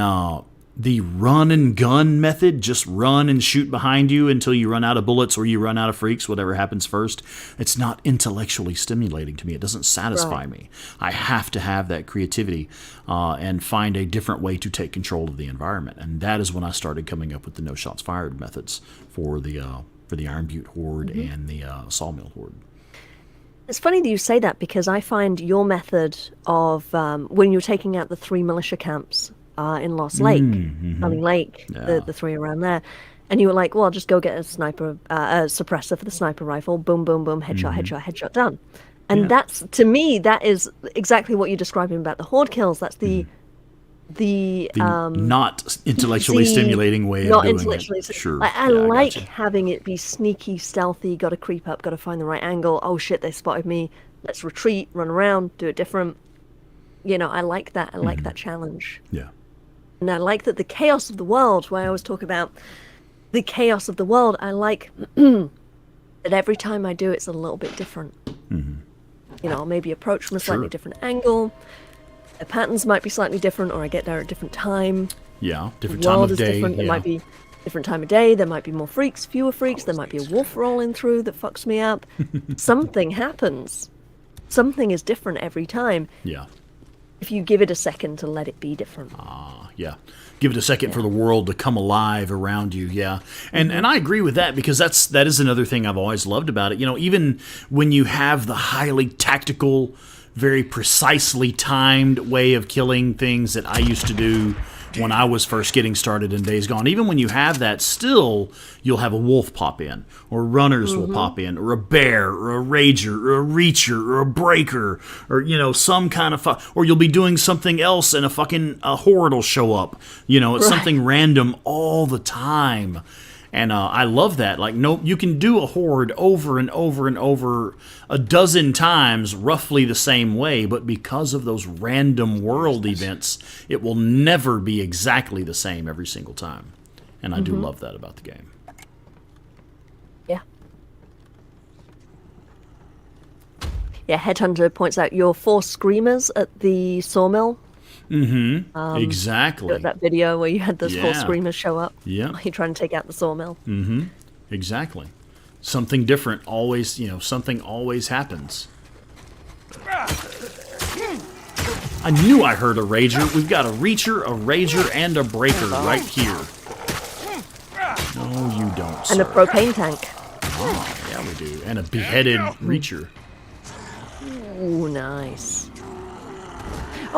the run and gun method, just run and shoot behind you until you run out of bullets or you run out of freaks, whatever happens first, it's not intellectually stimulating to me. It doesn't satisfy me. I have to have that creativity and find a different way to take control of the environment. And that is when I started coming up with the no shots fired methods for the Iron Butte Horde and the Sawmill Horde. It's funny that you say that, because I find your method of when you're taking out the 3 militia camps in Lost Lake, Hunting Lake, the 3 around there, and you were like, well, I'll just go get a suppressor for the sniper rifle, boom, boom, boom, headshot, headshot, headshot, done. And that's, to me, that is exactly what you're describing about the horde kills. That's the not intellectually stimulating way of doing it. Sure. I like having it be sneaky, stealthy, gotta creep up, gotta find the right angle. Oh shit, they spotted me. Let's retreat, run around, do it different. I like that. I like that challenge. Yeah. And I like that the chaos of the world, where I always talk about the chaos of the world, I like that every time I do it's a little bit different. I'll maybe approach from a slightly different angle. The patterns might be slightly different, or I get there at a different time. Yeah, different time of day. Different. It might be different time of day. There might be more freaks, fewer freaks. There might be a wolf rolling through that fucks me up. Something happens. Something is different every time. Yeah. If you give it a second to let it be different. Yeah. Give it a second for the world to come alive around you. Yeah. And I agree with that, because that is another thing I've always loved about it. Even when you have the highly tactical, very precisely timed way of killing things that I used to do when I was first getting started in Days Gone. Even when you have that, still you'll have a wolf pop in, or runners will pop in, or a bear, or a rager, or a reacher, or a breaker, or some kind of or you'll be doing something else and a horde will show up. It's something random all the time. And I love that. Like, you can do a horde over and over and over a dozen times roughly the same way, but because of those random world events, it will never be exactly the same every single time. And I do love that about the game. Yeah. Yeah, Headhunter points out your 4 screamers at the sawmill. Exactly. That video where you had those 4 screamers show up. Yeah. You're trying to take out the sawmill. Exactly. Something different always, something always happens. I knew I heard a rager. We've got a reacher, a rager, and a breaker right here. No, you don't, sir. And a propane tank. Oh, yeah, we do. And a beheaded reacher. Ooh, nice.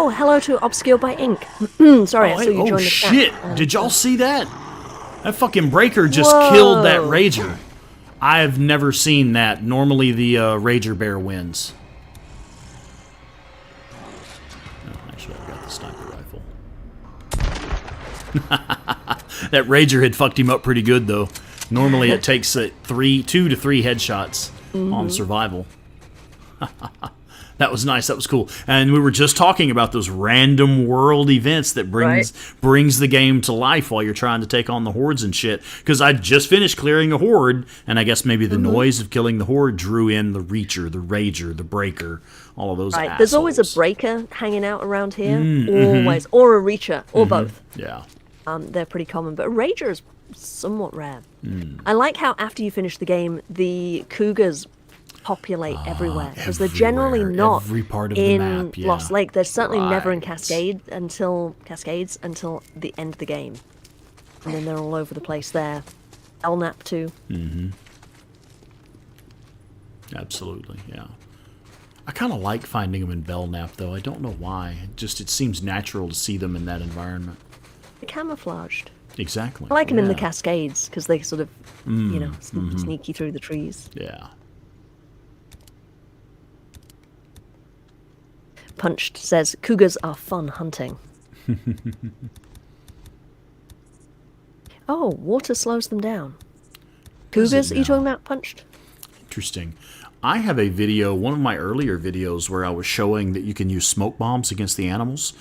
Oh, hello to Obscured by Ink. Sorry, I saw you join the chat. Oh, shit. Did y'all see that? That fucking breaker just killed that rager. I've never seen that. Normally the rager bear wins. Oh, actually, I've got the sniper rifle. That rager had fucked him up pretty good, though. Normally it takes 2 to 3 headshots on survival. That was nice. That was cool. And we were just talking about those random world events that brings the game to life while you're trying to take on the hordes and shit. Because I just finished clearing a horde, and I guess maybe the noise of killing the horde drew in the reacher, the rager, the breaker, all of those assholes. There's always a breaker hanging out around here. Always. Or a reacher. Or both. Yeah. They're pretty common. But a rager is somewhat rare. I like how after you finish the game, the cougars populate everywhere, because they're generally not every part of in the map, Lost Lake. They're certainly never in Cascades until the end of the game, and then they're all over the place there. Belknap too. Absolutely, yeah. I kind of like finding them in Belknap, though. I don't know why. It seems natural to see them in that environment. They're camouflaged. Exactly. I like them in the Cascades because they sort of, sneaky through the trees. Yeah. Punched says, cougars are fun hunting. Oh, water slows them down. Cougars, are you talking about, Punched? Interesting. I have a video, one of my earlier videos, where I was showing that you can use smoke bombs against the animals.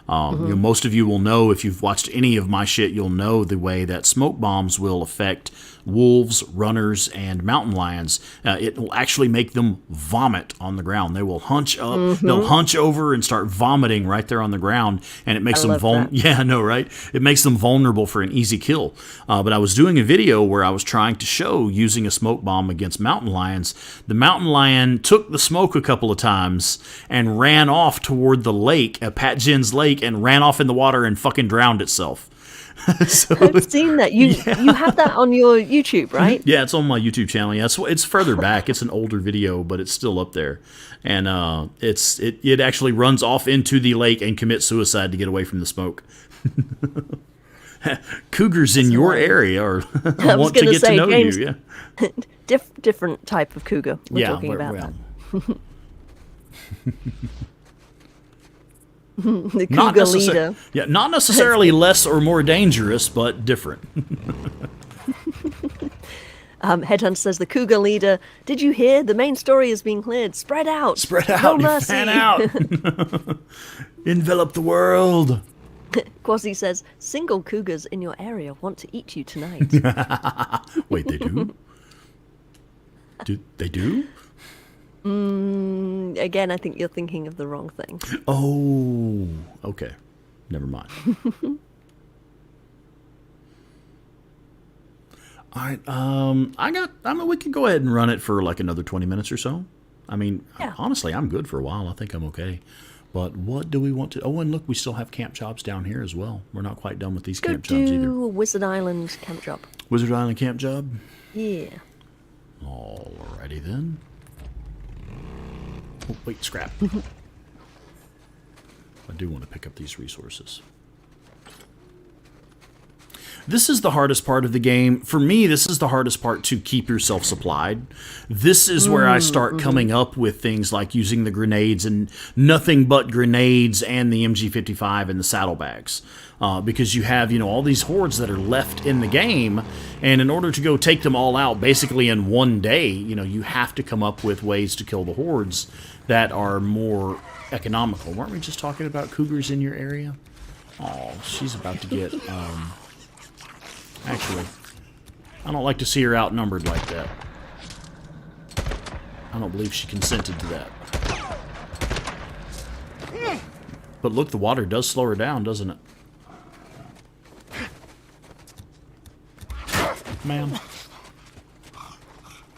Most of you will know, if you've watched any of my shit, you'll know the way that smoke bombs will affect wolves, runners, and mountain lions. It will actually make them vomit on the ground. They will hunch up, they'll hunch over and start vomiting right there on the ground, and it makes them vulnerable. Yeah, I know, right? It makes them vulnerable for an easy kill. But I was doing a video where I was trying to show using a smoke bomb against mountain lions. The mountain lion took the smoke a couple of times and ran off toward the lake, Pat Jin's lake, and ran off in the water and fucking drowned itself. So, I've seen that. You have that on your YouTube, right? Yeah, it's on my YouTube channel. Yeah, it's further back. It's an older video, but it's still up there. And it actually runs off into the lake and commits suicide to get away from the smoke. Cougars in your area are want to get to know James, you. Yeah, different type of cougar we're talking about. That. The cougar leader. Yeah, not necessarily less or more dangerous, but different. Headhunter says, the cougar leader, did you hear? The main story is being cleared. Spread out. Spread out. No mercy. Fan out. Envelop the world. Quasi says, single cougars in your area want to eat you tonight. Wait, they do? They do? Again, I think you're thinking of the wrong thing. Oh, okay. Never mind. All right. We can go ahead and run it for like another 20 minutes or so. I mean, honestly, I'm good for a while. I think I'm okay. But what do we want to... Oh, and look, we still have camp jobs down here as well. We're not quite done with these camp jobs either. Do Wizard Island camp job. Wizard Island camp job? Yeah. Alrighty then. Oh, wait, scrap. I do want to pick up these resources. This is the hardest part of the game. For me, this is the hardest part to keep yourself supplied. This is where I start coming up with things like using the grenades and nothing but grenades and the MG55 and the saddlebags. Because you have, all these hordes that are left in the game, and in order to go take them all out basically in one day, you have to come up with ways to kill the hordes that are more economical. Weren't we just talking about cougars in your area? Oh, she's about to get, actually, I don't like to see her outnumbered like that. I don't believe she consented to that. But look, the water does slow her down, doesn't it? Ma'am.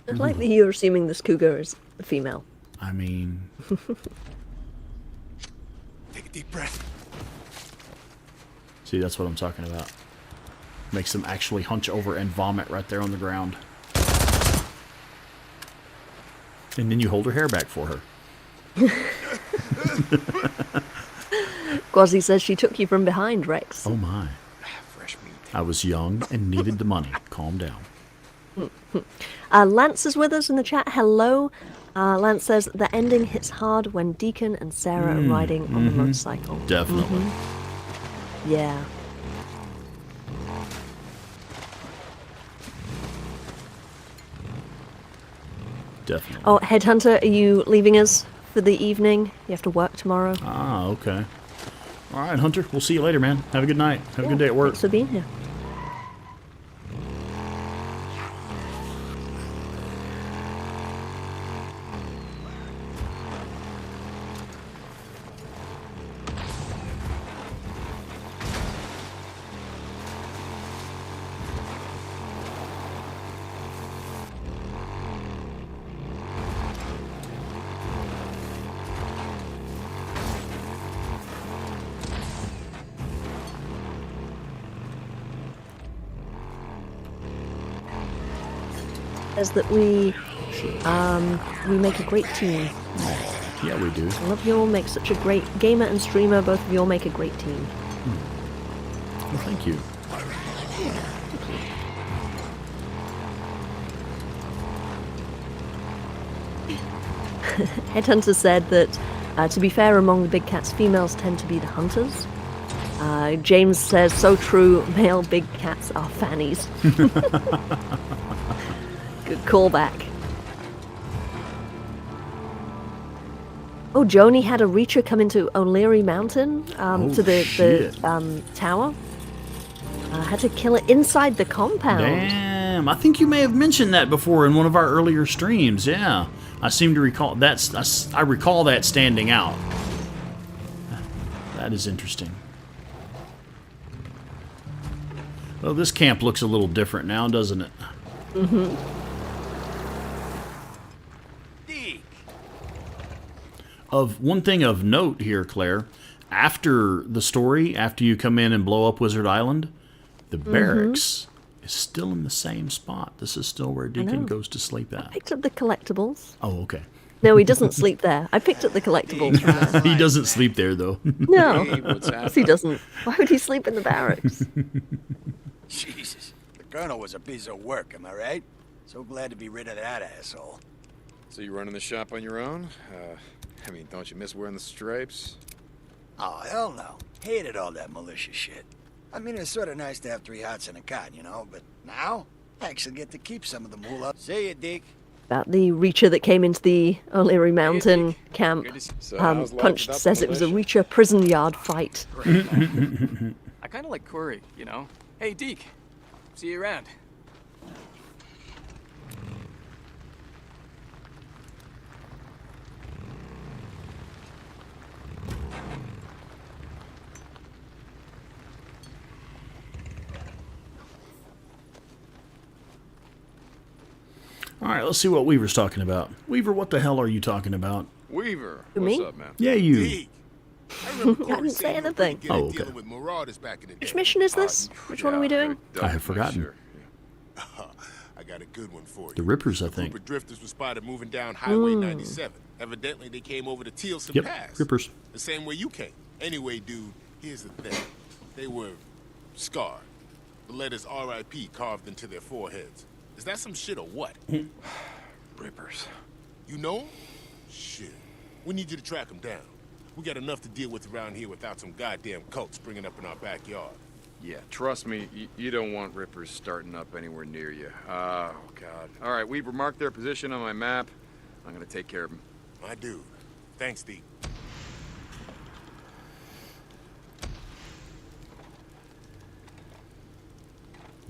I like that you're assuming this cougar is a female. I mean... Take a deep breath. See, that's what I'm talking about. Makes them actually hunch over and vomit right there on the ground. And then you hold her hair back for her. Quasi says she took you from behind, Rex. Oh my. I was young and needed the money. Calm down. Lance is with us in the chat. Hello. Lance says the ending hits hard when Deacon and Sarah are riding on the motorcycle. Definitely. Yeah. Definitely. Oh, Headhunter, are you leaving us for the evening? You have to work tomorrow. Ah, okay. All right, Hunter. We'll see you later, man. Have a good night. Have a good day at work. Thanks for being here. Says that we make a great team. Yeah, we do. I love you all, make such a great gamer and streamer. Both of you all make a great team. Well, thank you. Headhunter said that, to be fair, among the big cats, females tend to be the hunters. James says, so true, male big cats are fannies. Good callback. Oh, Joni had a Reacher come into O'Leary Mountain, to the tower. Had to kill it inside the compound. Damn, I think you may have mentioned that before in one of our earlier streams. Yeah, I seem to recall I recall that standing out. That is interesting. Well, this camp looks a little different now, doesn't it? Mm-hmm. Of one thing of note here, Claire, after the story, after you come in and blow up Wizard Island, the barracks is still in the same spot. This is still where Deacon goes to sleep at. I picked up the collectibles. Oh, okay. No, he doesn't sleep there. I picked up the collectibles from there. He doesn't sleep there, though. No, he doesn't. Why would he sleep in the barracks? Jesus, the colonel was a piece of work, am I right? So glad to be rid of that asshole. So you running the shop on your own? I mean, don't you miss wearing the stripes? Oh, hell no. Hated all that militia shit. I mean, it's sort of nice to have 3 hots and a cot, but now, I actually get to keep some of the moolah. See you, Deke. About the Reacher that came into the O'Leary Mountain camp. Punch says it was a Reacher prison yard fight. I kind of like Corey, Hey, Deke. See you around. All right, let's see what Weaver's talking about. Weaver, what the hell are you talking about? Weaver, Me? what's up, man? Yeah, you. I didn't say anything. Oh, okay. Which mission is this? Which one are we doing? I have forgotten. I got a good one for you. The Rippers, I think. A group of drifters was spotted moving down Highway 97. Evidently, they came over to Tealson Pass. Rippers. The same way you came. Anyway, dude, here's the thing. They were scarred. The letters R.I.P. carved into their foreheads. Is that some shit or what? Rippers. You know 'em? Shit. We need you to track them down. We got enough to deal with around here without some goddamn cult springing up in our backyard. Yeah, trust me, you don't want Rippers starting up anywhere near you. Oh, God. All right, Weaver, mark their position on my map. I'm gonna take care of them. My dude. Thanks, Deacon.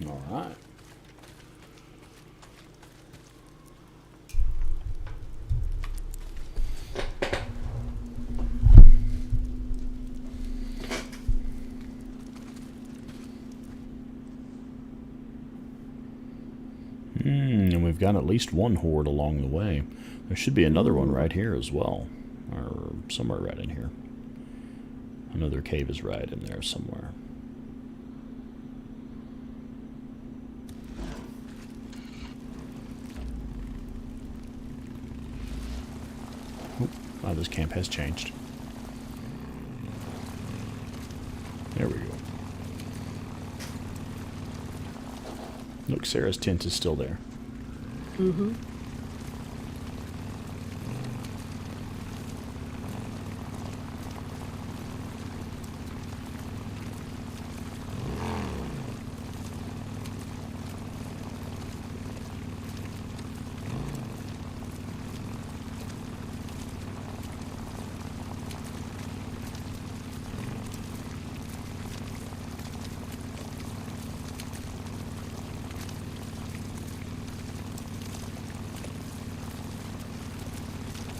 All right. And we've got at least one horde along the way. There should be another one right here as well, or somewhere right in here. Another cave is right in there somewhere. Oh, this camp has changed. There we go. Look, Sarah's tent is still there. Mm-hmm.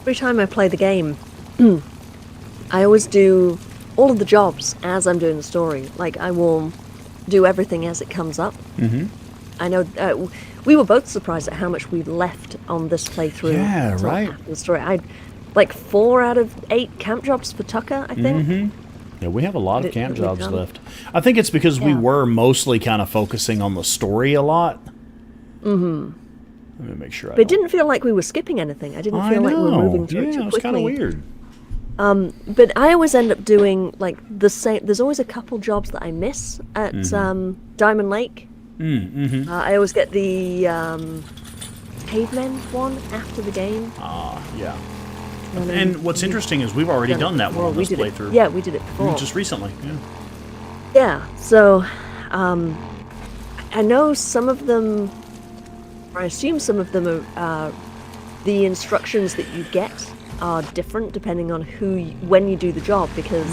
Every time I play the game, I always do all of the jobs as I'm doing the story. Like, I will do everything as it comes up. Mm-hmm. I know we were both surprised at how much we left on this playthrough. Yeah, right. The story. Like 4 out of 8 camp jobs for Tucker, I think. Mm-hmm. Yeah, we have a lot of camp jobs left. I think it's because we were mostly kind of focusing on the story a lot. Mm-hmm. Let me make sure. But it didn't feel like we were skipping anything. I didn't feel like we were moving through it too quickly. It's kind of weird. But I always end up doing like the same. There's always a couple jobs that I miss at Diamond Lake. Mm-hmm. I always get the cavemen one after the game. Yeah. And what's interesting is we've already done that one on this playthrough. Yeah, we did it before. Just recently. Yeah. Yeah. So I know some of them. I assume some of them are the instructions that you get are different depending on when you do the job, because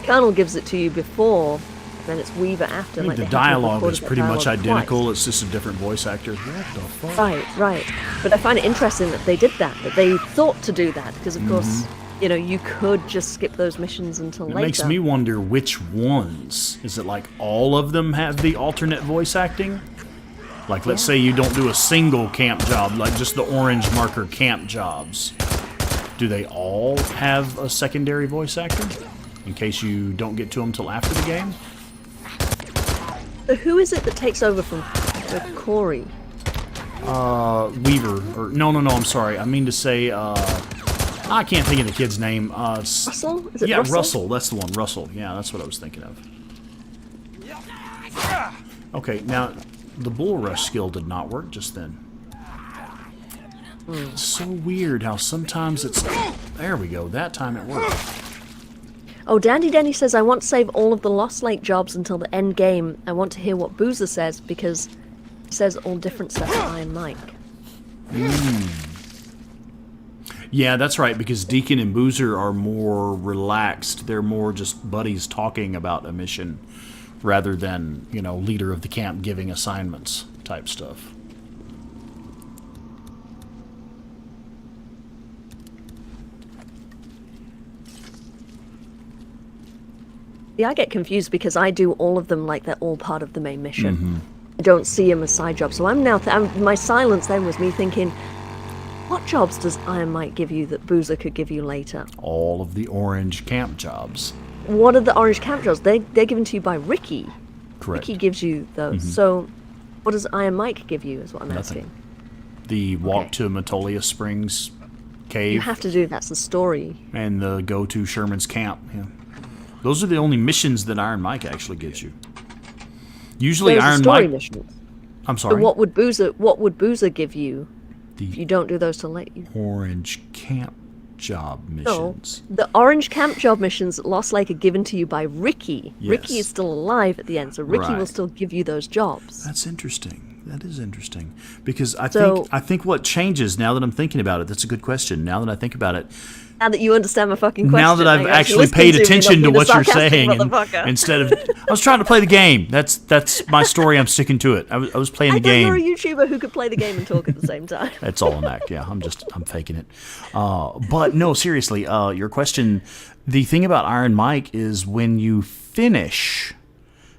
Colonel gives it to you before, then it's Weaver after. Like the dialogue is pretty much identical. Twice. It's just a different voice actor. What the fuck? Right. But I find it interesting that they did that they thought to do that, because of course, you know, you could just skip those missions until later. It makes me wonder which ones. Is it like all of them have the alternate voice acting? Like, let's say you don't do a single camp job, like just the orange marker camp jobs. Do they all have a secondary voice actor? In case you don't get to them till after the game? So who is it that takes over from Corey? Weaver. Or, no, I'm sorry. I mean to say, I can't think of the kid's name. Russell? Is it yeah, Russell? Russell. That's the one. Russell. Yeah, that's what I was thinking of. Okay, now... The bull rush skill did not work just then. It's so weird how sometimes it's... There we go. That time it worked. Oh, Dandy Denny says, I want to save all of the Lost Lake jobs until the end game. I want to hear what Boozer says, because he says all different stuff to Iron Mike. Yeah, that's right, because Deacon and Boozer are more relaxed. They're more just buddies talking about a mission, rather than, you know, leader of the camp giving assignments type stuff. Yeah, I get confused because I do all of them like they're all part of the main mission. I don't see them as side jobs. So I'm now, my silence then was me thinking, what jobs does Iron Mike give you that Boozer could give you later? All of the orange camp jobs. What are the orange camp jobs? They're given to you by Ricky. Correct. Ricky gives you those. So what does Iron Mike give you is what I'm asking. The walk to Matolia Springs cave. You have to do, that's the story. And the go to Sherman's camp. Yeah. Those are the only missions that Iron Mike actually gives you. Usually Those are Iron story Mike. missions. I'm So sorry. what would Boozer give you if you don't do those to let you? Orange camp job No, missions. the orange camp job missions at Lost Lake are given to you by Ricky. Ricky Yes. is still alive at the end, so Ricky will Right. still give you those jobs. That's interesting. That is interesting because I So- think what changes now that I'm thinking about it. That's a good question. Now that I think about it, Now that you understand my fucking question. now that I've you're actually listening paid to me, attention not to being a what you're sarcastic saying, motherfucker. instead of I was trying to play the game. That's my story. I'm sticking to it. I was playing the I thought game. you're a YouTuber who could play the game and talk at the same time. That's all an act. Yeah, I'm faking it. But no, seriously, your question. The thing about Iron Mike is when you finish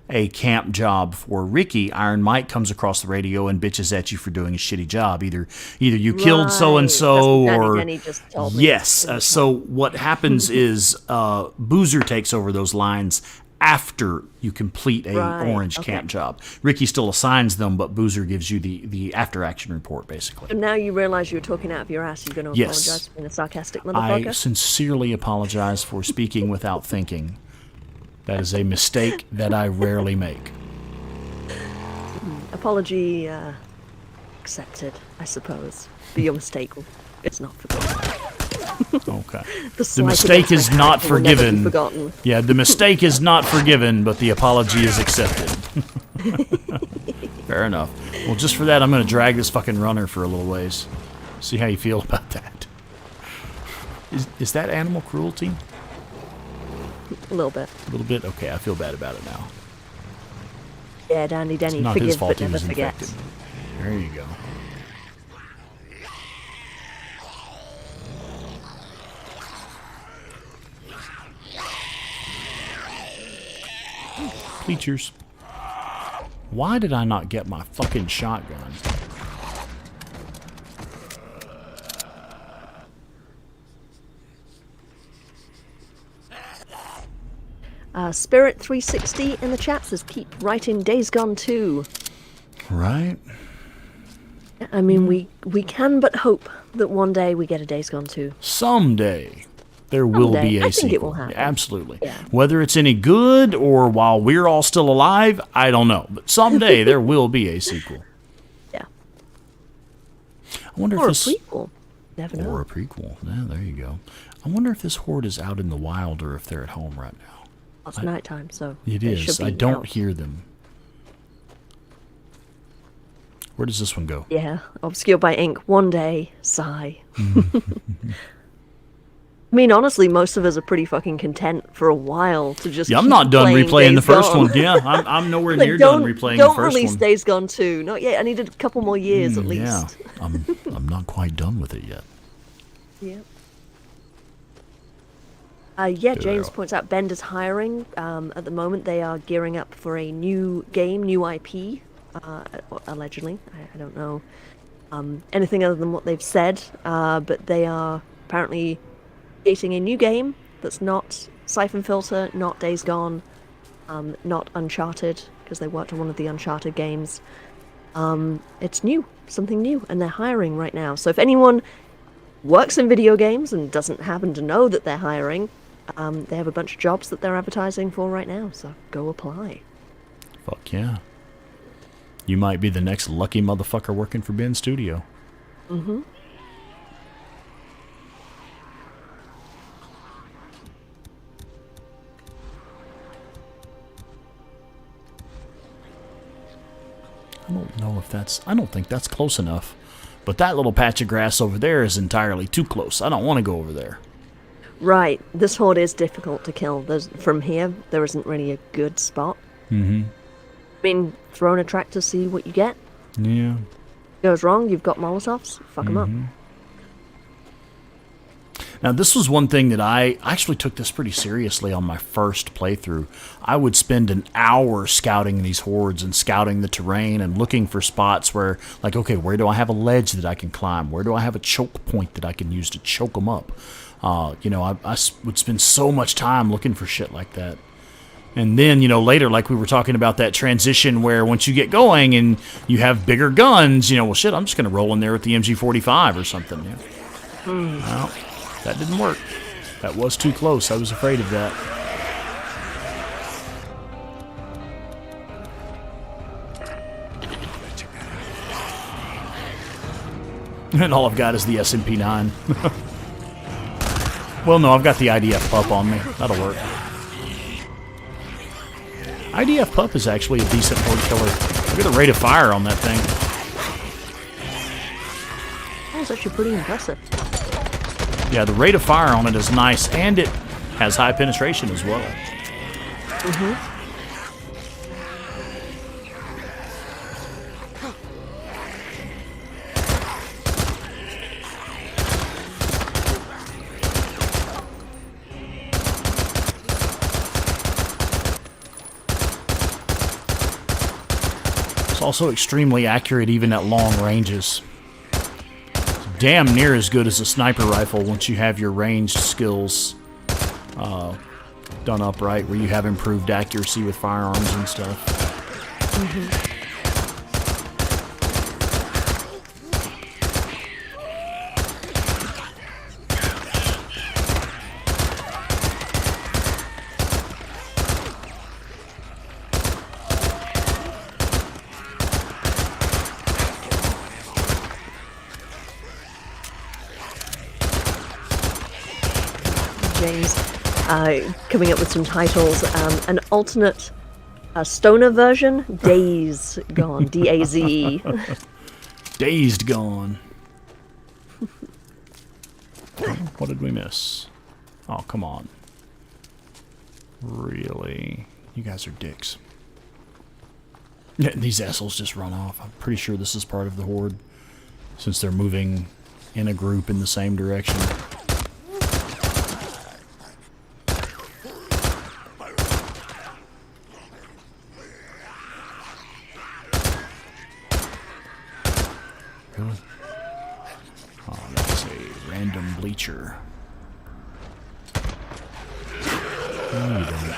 a camp job for Ricky, Iron Mike comes across the radio and bitches at you for doing a shitty job. Either you killed so and so, That's what or Danny just told me. yes. So what happens is Boozer takes over those lines after you complete a Right, orange okay. camp job. Ricky still assigns them, but Boozer gives you the after action report basically. So now you realise you were talking out of your ass. You're going to Yes. apologise for being a sarcastic I motherfucker. sincerely apologize for speaking without thinking. That is a mistake that I rarely make. Apology accepted, I suppose. But your mistake, it's not forgotten. Okay. The The mistake is not will never be forgiven. forgotten. Yeah, the mistake is not forgiven, but the apology is accepted. Fair enough. Well, just for that, I'm going to drag this fucking runner for a little ways. See how you feel about that. Is that animal cruelty? A little bit. A little bit? Okay, I feel bad about it now. Yeah, Danny, It's not forgive his fault but he never was forget. infected. There you go. Bleachers. Why did I not get my fucking shotgun? Spirit 360 in the chat says keep writing Days Gone 2. Right? I mean, we can but hope that one day we get a Days Gone 2. Someday there will Someday. be a I think sequel. it will happen. Absolutely. Yeah. Whether it's any good or while we're all still alive, I don't know. But someday there will be a sequel. Yeah. I wonder Or a if this prequel. Never know. or a prequel. Yeah, there you go. I wonder if this horde is out in the wild or if they're at home right now. It's nighttime, so It they is. should I be don't out. hear them. Where does this one go? Yeah, obscured by ink. One day, sigh. Mm-hmm. I mean, honestly, most of us are pretty fucking content for a while to just. Yeah, I'm keep not done playing replaying the Days first Gone. one. Yeah, I'm nowhere Like, near done replaying the Don't first release one. Days Gone 2. Not yet. I needed a couple more years at least. Yeah, I'm not quite done with it yet. Yeah. Yeah, James points out Bend is hiring. At the moment, they are gearing up for a new game, new IP, allegedly. I don't know anything other than what they've said, but they are apparently creating a new game that's not Siphon Filter, not Days Gone, not Uncharted, because they worked on one of the Uncharted games. It's new, something new, and they're hiring right now. So if anyone works in video games and doesn't happen to know that they're hiring, they have a bunch of jobs that they're advertising for right now, so go apply. Fuck yeah. You might be the next lucky motherfucker working for Ben's studio. Mm-hmm. I don't know if that's... I don't think that's close enough. But that little patch of grass over there is entirely too close. I don't want to go over there. Right, this horde is difficult to kill. From here, there isn't really a good spot. Mm-hmm. I mean, throw in a tractor, see what you get. Yeah. Goes wrong, you've got Molotovs, fuck them up. Now, this was one thing that I actually took this pretty seriously on my first playthrough. I would spend an hour scouting these hordes and scouting the terrain and looking for spots where, like, okay, where do I have a ledge that I can climb? Where do I have a choke point that I can use to choke them up? You know, I would spend so much time looking for shit like that. And then, you know, later, like we were talking about that transition where once you get going and you have bigger guns, you know, well, shit, I'm just going to roll in there with the MG45 or something. Yeah. Well, that didn't work. That was too close. I was afraid of that. And all I've got is the SMP-9. Well, no, I've got the IDF Pup on me. That'll work. IDF Pup is actually a decent horde killer. Look at the rate of fire on that thing. That was actually pretty impressive. Yeah, the rate of fire on it is nice, and it has high penetration as well. Mm-hmm. It's also extremely accurate even at long ranges. It's damn near as good as a sniper rifle once you have your ranged skills done up right, where you have improved accuracy with firearms and stuff. Mm-hmm. Coming up with some titles. An alternate stoner version, Days Gone, D-A-Z-E. Dazed Gone. What did we miss? Oh, come on. Really? You guys are dicks. Yeah, these assholes just run off. I'm pretty sure this is part of the Horde, since they're moving in a group in the same direction. Oh, that's a random bleacher. No, you don't.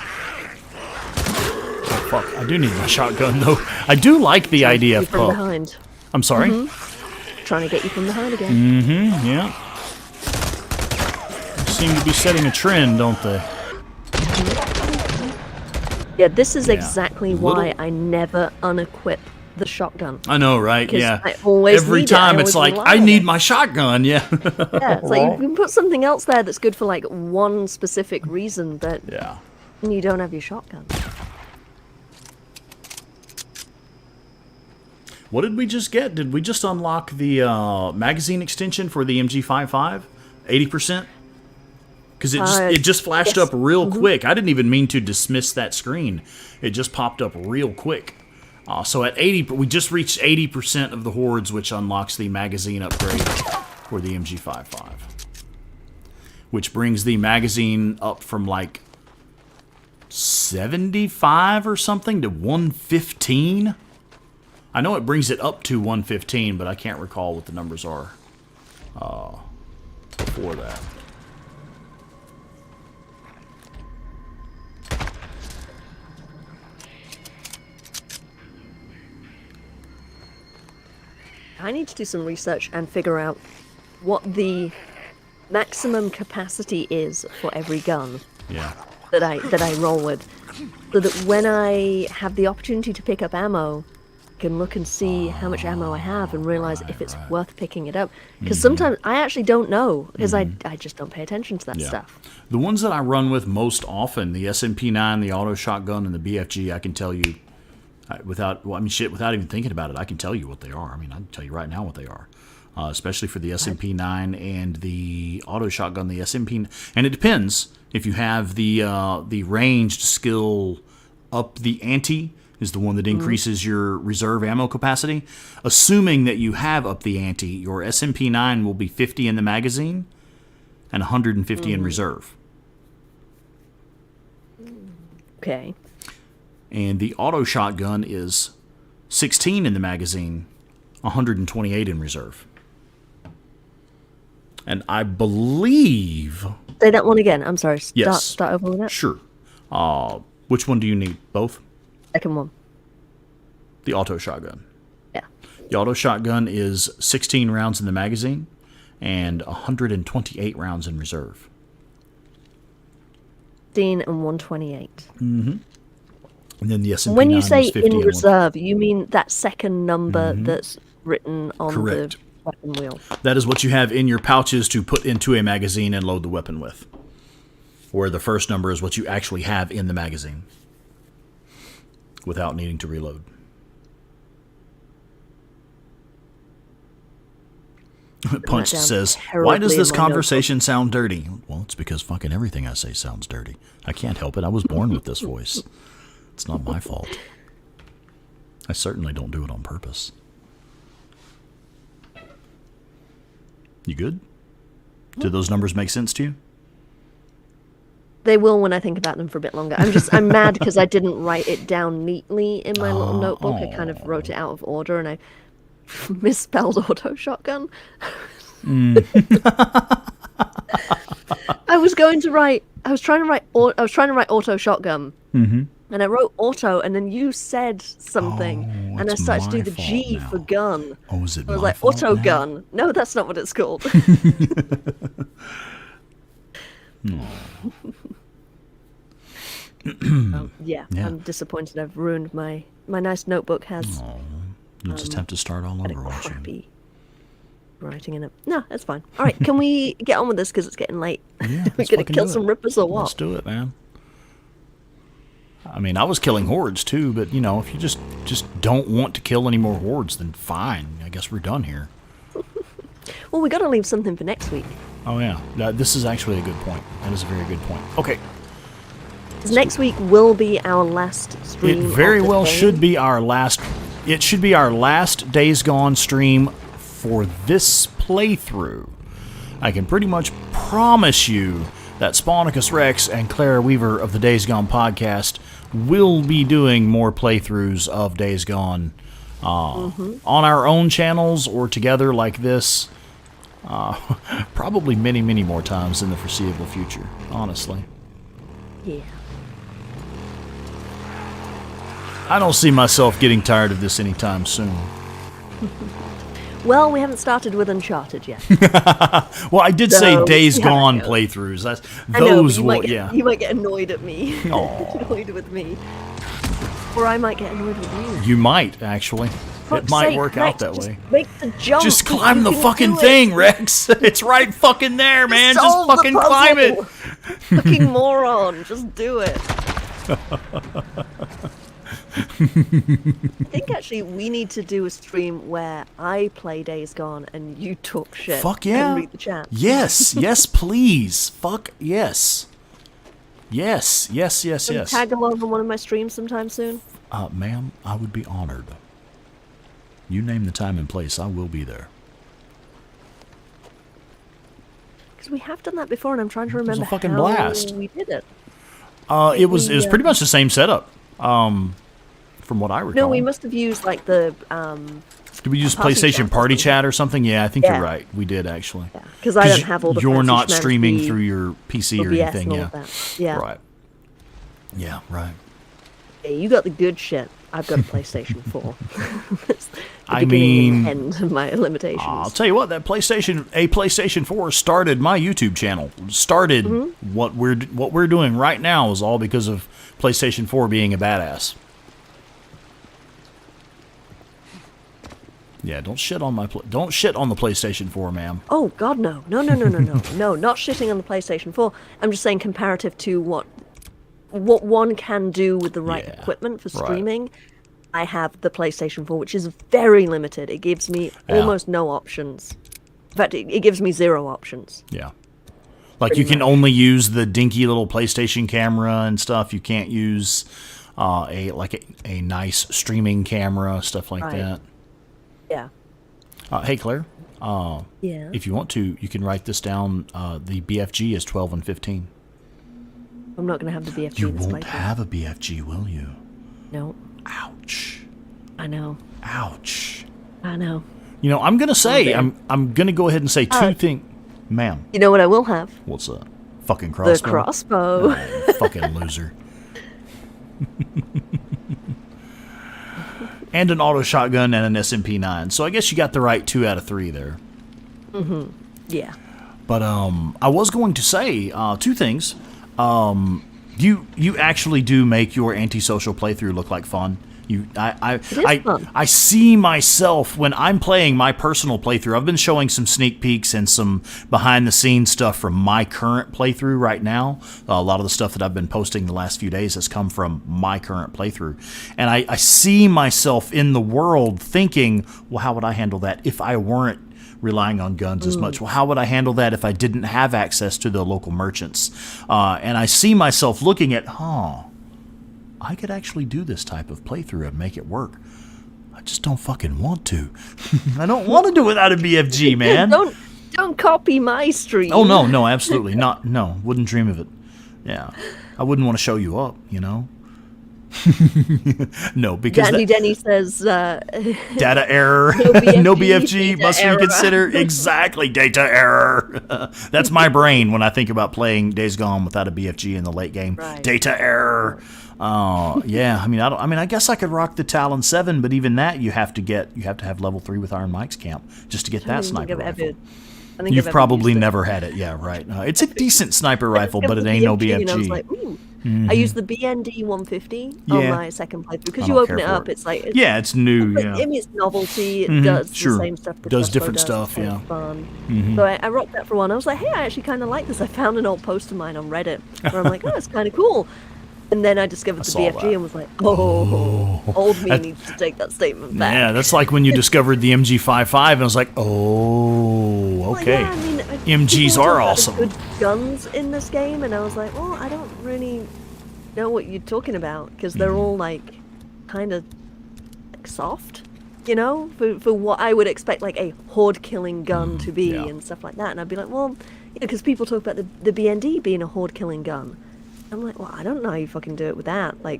Oh, fuck. I do need my shotgun, though. I do like the idea of from pup. behind. I'm sorry? Mm-hmm. Trying to get you from behind again. Mm-hmm, yeah. They seem to be setting a trend, don't they? Yeah, this is exactly why I never unequip the shotgun. I know, right? Yeah. I always every need time it. it's like, I need my shotgun, yeah. Yeah, it's like you can put something else there that's good for like one specific reason, but you don't have your shotgun. What did we just get? Did we just unlock the magazine extension for the MG55? 80%? Because it just flashed up real quick. I didn't even mean to dismiss that screen. It just popped up real quick. So at 80, we just reached 80% of the hordes, which unlocks the magazine upgrade for the MG55. Which brings the magazine up from like 75 or something to 115. I know it brings it up to 115, but I can't recall what the numbers are before that. I need to do some research and figure out what the maximum capacity is for every gun that I roll with, so that when I have the opportunity to pick up ammo, I can look and see how much ammo I have and realize if it's worth picking it up. Because sometimes I actually don't know, because I just don't pay attention to that stuff. The ones that I run with most often, the SMP-9, the auto shotgun, and the BFG, I can tell you without even thinking about it, I can tell you what they are. I mean, I can tell you right now what they are. Especially for the SMP-9 and the auto shotgun, the SMP, and it depends if you have the ranged skill up the ante is the one that increases your reserve ammo capacity. Assuming that you have up the ante, your SMP-9 will be 50 in the magazine and 150 in reserve. Okay. And the auto shotgun is 16 in the magazine, 128 in reserve. And I believe... Say that one again. I'm sorry. Yes. Start over with that. Sure. Which one do you need? Both? Second one. The auto shotgun. Yeah. The auto shotgun is 16 rounds in the magazine and 128 rounds in reserve. 16 and 128. Mm-hmm. And then the SMP-9 when you say is 50 in reserve, you mean that second number that's written on Correct. weapon wheel. That is what you have in your pouches to put into a magazine and load the weapon with. Where the first number is what you actually have in the magazine. Without needing to reload. Punch says, why does this conversation sound dirty? Well, it's because fucking everything I say sounds dirty. I can't help it. I was born with this voice. It's not my fault. I certainly don't do it on purpose. You good? Do those numbers make sense to you? They will when I think about them for a bit longer. I'm mad because I didn't write it down neatly in my little notebook. I kind of wrote it out of order and I misspelled auto shotgun. I was trying to write auto shotgun. Mm-hmm. And I wrote auto, and then you said something, and I started to do the G now. for gun. Oh, is it I was my like, fault auto now? gun. No, that's not what it's called. Yeah, I'm disappointed. I've ruined my nice notebook has. You'll just have to start all over, won't you? Crappy writing in it. No, that's fine. All right, can we get on with this because it's getting late? Yeah, We're gonna kill some rippers or what? Let's do it, man. I mean, I was killing hordes too, but you know, if you just don't want to kill any more hordes, then fine. I guess we're done here. Well, we got to leave something for next week. Oh yeah, this is actually a good point. That is a very good point. Okay. 'Cause next week will be our last stream. It very of the well game. should be our last. It should be our last Days Gone stream for this playthrough. I can pretty much promise you that SpawnicusRex and Claire Weaver of the Days Gone podcast will be doing more playthroughs of Days Gone on our own channels or together like this. Probably many, many more times in the foreseeable future, honestly. Yeah. I don't see myself getting tired of this anytime soon. Well, we haven't started with Uncharted yet. Well, I did say Days Gone playthroughs. Those will, yeah. You might get annoyed at me. Aw. Annoyed with me. Or I might get annoyed with you. You might, actually. It might work out that way. Make the jump. Just climb the fucking thing, Rex. It's right fucking there, man. Just Solve the fucking climb it. Fucking moron. Just do it. I think actually we need to do a stream where I play Days Gone and you talk shit. Fuck yeah. And read the chat. Yes, yes, please. Fuck yes. Yes, yes, yes, Can you yes. tag along on one of my streams sometime soon? Ma'am, I would be honored. You name the time and place, I will be there. Because we have done that before, and I'm trying to remember a fucking how blast. we did it. It was pretty much the same setup. From what I recall. No, we must have used like the. Did we use Party PlayStation chat Party Chat or something? Yeah, I think Yeah. you're right. We did actually. Because I don't have all the. You're fancy not streaming schmancy through your PC or OBS anything, and all yeah. of that. Yeah. Right. Yeah, right. Yeah, you got the good shit. I've got a PlayStation 4. That's the I beginning mean, and end of my limitations. I'll tell you what, that PlayStation 4 started my YouTube channel. Started what we're doing right now is all because of PlayStation 4 being a badass. Yeah, don't shit on the PlayStation 4, ma'am. Oh God, no, no, no, no, no, no, no! Not shitting on the PlayStation 4. I'm just saying comparative to what one can do with the right equipment for streaming. I have the PlayStation 4, which is very limited. It gives me almost no options. In fact, it gives me 0 options. Yeah. Like you can only use the dinky little PlayStation camera and stuff. You can't use a nice streaming camera, stuff like that. Yeah. Hey Claire. Yeah. If you want to, you can write this down. The BFG is 12 and 15. I'm not going to have the BFG. You in this won't playthrough. have a BFG, will you? No. Ouch. I know. Ouch. I know. You know, I'm gonna say I'm gonna go ahead and say two things, ma'am. You know what I will have? What's that? Fucking crossbow. The crossbow. Oh, fucking loser. And an auto shotgun and an SMP-9. So I guess you got the right 2 out of 3 there. Yeah. But I was going to say 2 things. You actually do make your antisocial playthrough look like fun. I see myself when I'm playing my personal playthrough. I've been showing some sneak peeks and some behind-the-scenes stuff from my current playthrough right now. A lot of the stuff that I've been posting the last few days has come from my current playthrough. And I see myself in the world thinking, well, how would I handle that if I weren't relying on guns as much? Well, how would I handle that if I didn't have access to the local merchants? And I see myself looking at, I could actually do this type of playthrough and make it work. I just don't fucking want to. I don't want to do it without a BFG, man. Don't copy my stream. Oh, no, absolutely not. No, wouldn't dream of it. Yeah. I wouldn't want to show you up, you know? No, because Denny says data error. No BFG must error. reconsider. Exactly, data error. That's my brain when I think about playing Days Gone without a BFG in the late game. Right. Data error. Yeah. I guess I could rock the Talon 7, but even that you have to have level 3 with Iron Mike's camp just to get that sniper rifle. You've probably never had it. Yeah, right. It's a decent sniper rifle, but it ain't no BFG. And I was like, ooh. I used the BND 150 on my second playthrough because you open it up, it's like it's new. It's novelty. It does the same stuff. Does different stuff. Yeah. Fun. So I rocked that for one. I was like, hey, I actually kind of like this. I found an old post of mine on Reddit where I'm like, oh, it's kind of cool. And then I discovered the BFG and was like, old me needs to take that statement back. Yeah, that's like when you discovered the MG55 and I was like, okay. Well, yeah, MGs are awesome. Good guns in this game, and I was like, well, I don't really know what you're talking about because they're all like kind of like soft, you know, for what I would expect like a horde killing gun to be and stuff like that. And I'd be like, well, because people talk about the BND being a horde killing gun. I'm like, well, I don't know how you fucking do it with that. Like,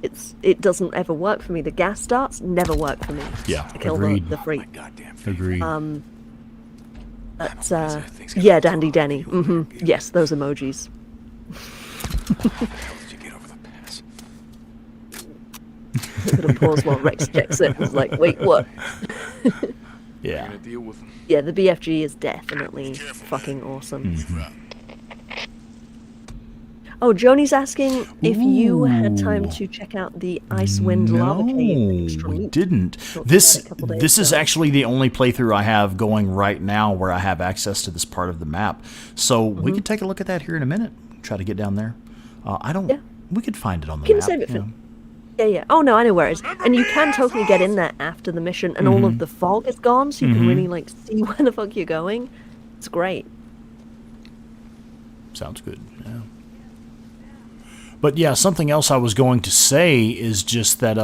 it doesn't ever work for me. The gas darts never work for me. Yeah, to kill the freak. Agreed. Yeah, Dandy Denny. Yes, those emojis. I'm gonna pause while Rex checks it. It's like, wait, what? Yeah. Yeah, the BFG is definitely fucking awesome. Oh, Joni's asking if you had time to check out the Icewind Lava Cave. No, we didn't. This is actually the only playthrough I have going right now where I have access to this part of the map. So we could take a look at that here in a minute. Try to get down there. We could find it on the map. Save it for... Yeah. Oh, no, I know where it is. And you can totally get in there after the mission, and all of the fog is gone, so you can really, like, see where the fuck you're going. It's great. Sounds good, yeah. But yeah, something else I was going to say is just that,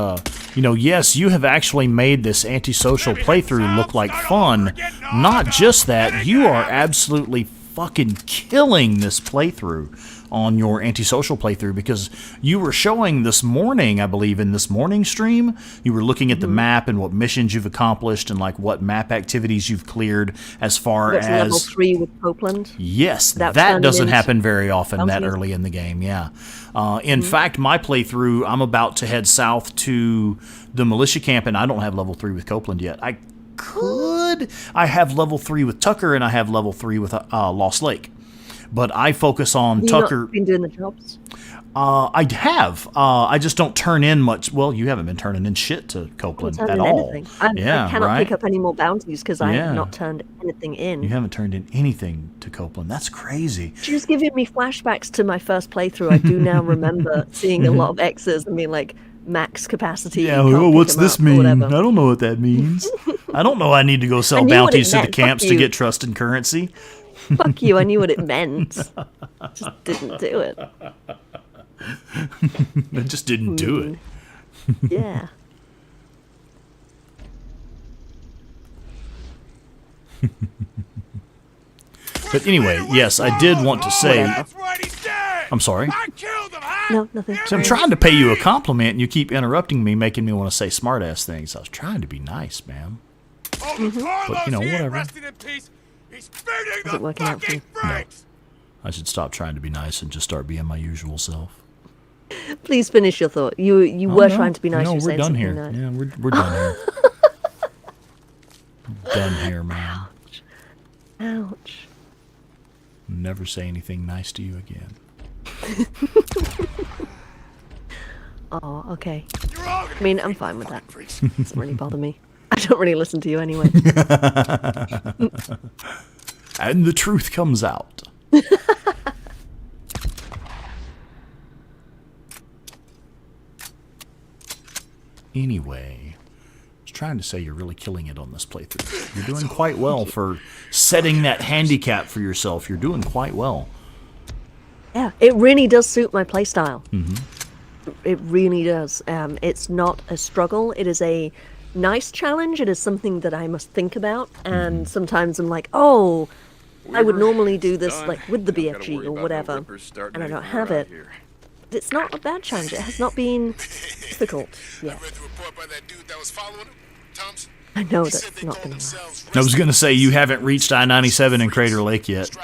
yes, you have actually made this antisocial playthrough look like fun. Not just that, you are absolutely fucking killing this playthrough on your antisocial playthrough, because you were showing this morning, I believe, in this morning stream, you were looking at the map and what missions you've accomplished and like what map activities you've cleared as far as level 3 with Copeland. Yes, that doesn't happen very often that early in the game. Yeah. In fact, my playthrough, I'm about to head south to the militia camp, and I don't have level 3 with Copeland yet. I have level 3 with Tucker, and I have level 3 with Lost Lake. But I focus on Tucker. Not been doing the jobs? I have. I just don't turn in much. Well, you haven't been turning in shit to Copeland at all. I cannot pick up any more bounties because I have not turned anything in. You haven't turned in anything to Copeland. That's crazy. She's giving me flashbacks to my first playthrough. I do now remember seeing a lot of X's and being like, max capacity. Yeah, well, what's this mean? I don't know what that means. I don't know I need to go sell bounties to the camps to get trusted currency. Fuck you, I knew what it meant. Just didn't do it. I just didn't do it. Yeah. But anyway, yes, I did want to say... I'm sorry. No, nothing. So I'm trying to pay you a compliment, and you keep interrupting me, making me want to say smart-ass things. I was trying to be nice, ma'am. But, whatever. Is it working out for you? No. I should stop trying to be nice and just start being my usual self. Please finish your thought. You were trying to be nice. No, we're done here. Yeah, we're done here. Done here, man. Ouch. Never say anything nice to you again. Oh, okay. I mean, I'm fine with that. Doesn't really bother me. I don't really listen to you anyway. And the truth comes out. Anyway, I was trying to say you're really killing it on this playthrough. You're doing quite well for setting that handicap for yourself. You're doing quite well. Yeah, it really does suit my playstyle. Mm-hmm. It really does. It's not a struggle. It is a nice challenge. It is something that I must think about. And sometimes I'm like, oh, I would normally do this like with the BFG or whatever, and I don't have it. It's not a bad challenge. It has not been difficult yet. I know that's not going to last. I was going to say you haven't reached I-97 in Crater Lake yet.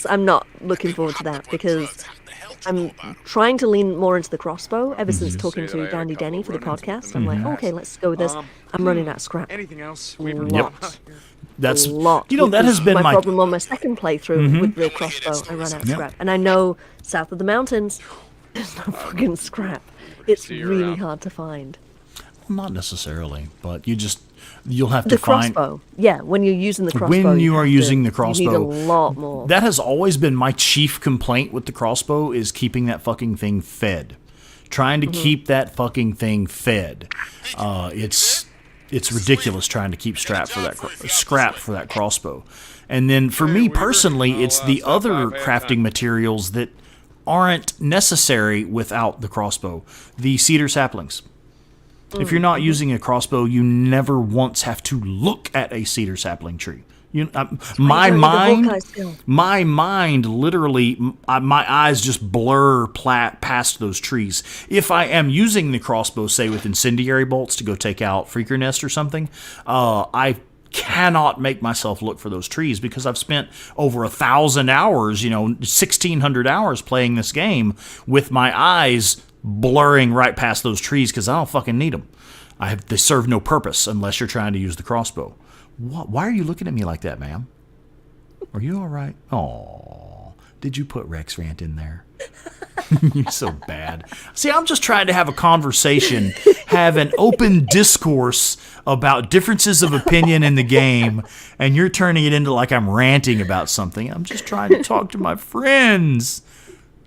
I'm not looking forward to that because I'm trying to lean more into the crossbow ever since talking to Dandy Denny for the podcast. I'm like, okay, let's go with this. I'm running out of scrap. Anything else? Yep. That's lot. You know, that has been my problem on my second playthrough with the crossbow. I ran out of scrap, and I know south of the mountains, there's no fucking scrap. It's really hard to find. Well, not necessarily, but you'll have to the find crossbow. Yeah, when you're using the crossbow. When you are using the crossbow, you need a lot more. That has always been my chief complaint with the crossbow is keeping that fucking thing fed. Trying to keep that fucking thing fed. It's ridiculous trying to keep scrap for that crossbow. And then for me personally, it's the other crafting materials that aren't necessary without the crossbow. The cedar saplings. If you're not using a crossbow, you never once have to look at a cedar sapling tree. My mind literally, my eyes just blur past those trees. If I am using the crossbow, say with incendiary bolts to go take out Freaker Nest or something, I cannot make myself look for those trees because I've spent over 1,000 hours, 1,600 hours playing this game with my eyes blurring right past those trees because I don't fucking need them. They serve no purpose unless you're trying to use the crossbow. Why are you looking at me like that, ma'am? Are you all right? Oh, did you put Rex Rant in there? You're so bad. See, I'm just trying to have a conversation, have an open discourse about differences of opinion in the game, and you're turning it into like I'm ranting about something. I'm just trying to talk to my friends.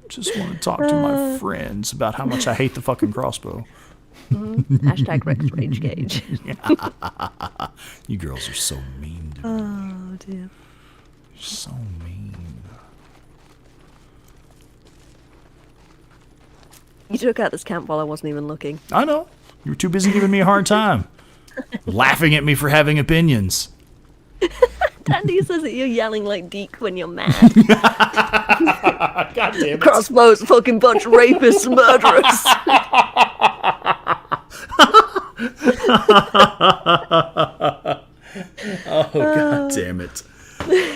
Just want to talk to my friends about how much I hate the fucking crossbow. Hashtag Rex Rage Gauge. You girls are so mean to me. Oh, dear. So mean. You took out this camp while I wasn't even looking. I know. You were too busy giving me a hard time. Laughing at me for having opinions. Dandy says that you're yelling like Deke when you're mad. God damn it. Crossbows, fucking bunch of rapists and murderers. Oh, God damn it.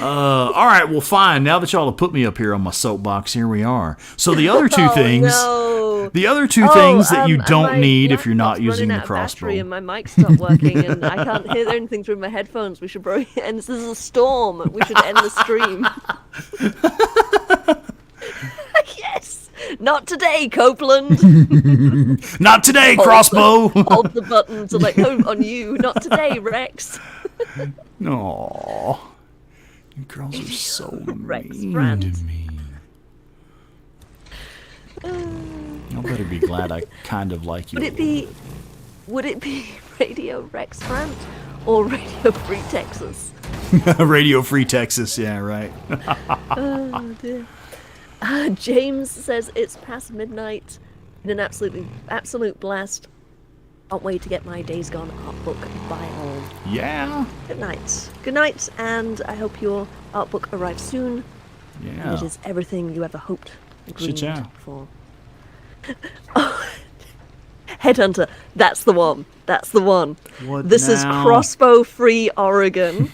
All right, well, fine. Now that y'all have put me up here on my soapbox, here we are. So the other two things, the other two things that you don't need if you're not using the crossbow. And my mic stopped working, and I can't hear anything through my headphones. We should probably end. This is a storm. We should end the stream. Yes. Not today, Copeland. Not today, crossbow. Hold the button to let go on you. Not today, Rex. Aww. You girls are so Rex mean Brand. to me. Y'all better be glad I kind of like you. Would it be Radio Rex Brand or Radio Free Texas? Radio Free Texas, yeah, right. Oh, dear. James says it's past midnight in an absolute blast. Can't wait to get my Days Gone art book by all. Yeah. Good night. Good night, and I hope your art book arrives soon. Yeah. And it is everything you ever hoped and dreamed for. Oh. Headhunter, that's the one. That's the one. What this now? Is crossbow free Oregon.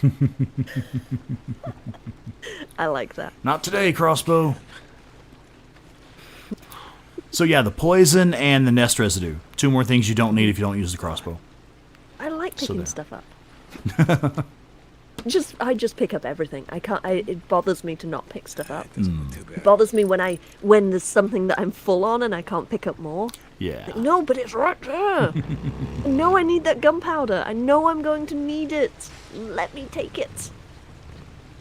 I like that. Not today, crossbow. So yeah, the poison and the nest residue. Two more things you don't need if you don't use the crossbow. I like picking stuff up. I just pick up everything. I can't. It bothers me to not pick stuff up. Mm. It bothers me when there's something that I'm full on and I can't pick up more. Yeah. Like, no, but it's right there. I know I need that gunpowder. I know I'm going to need it. Let me take it.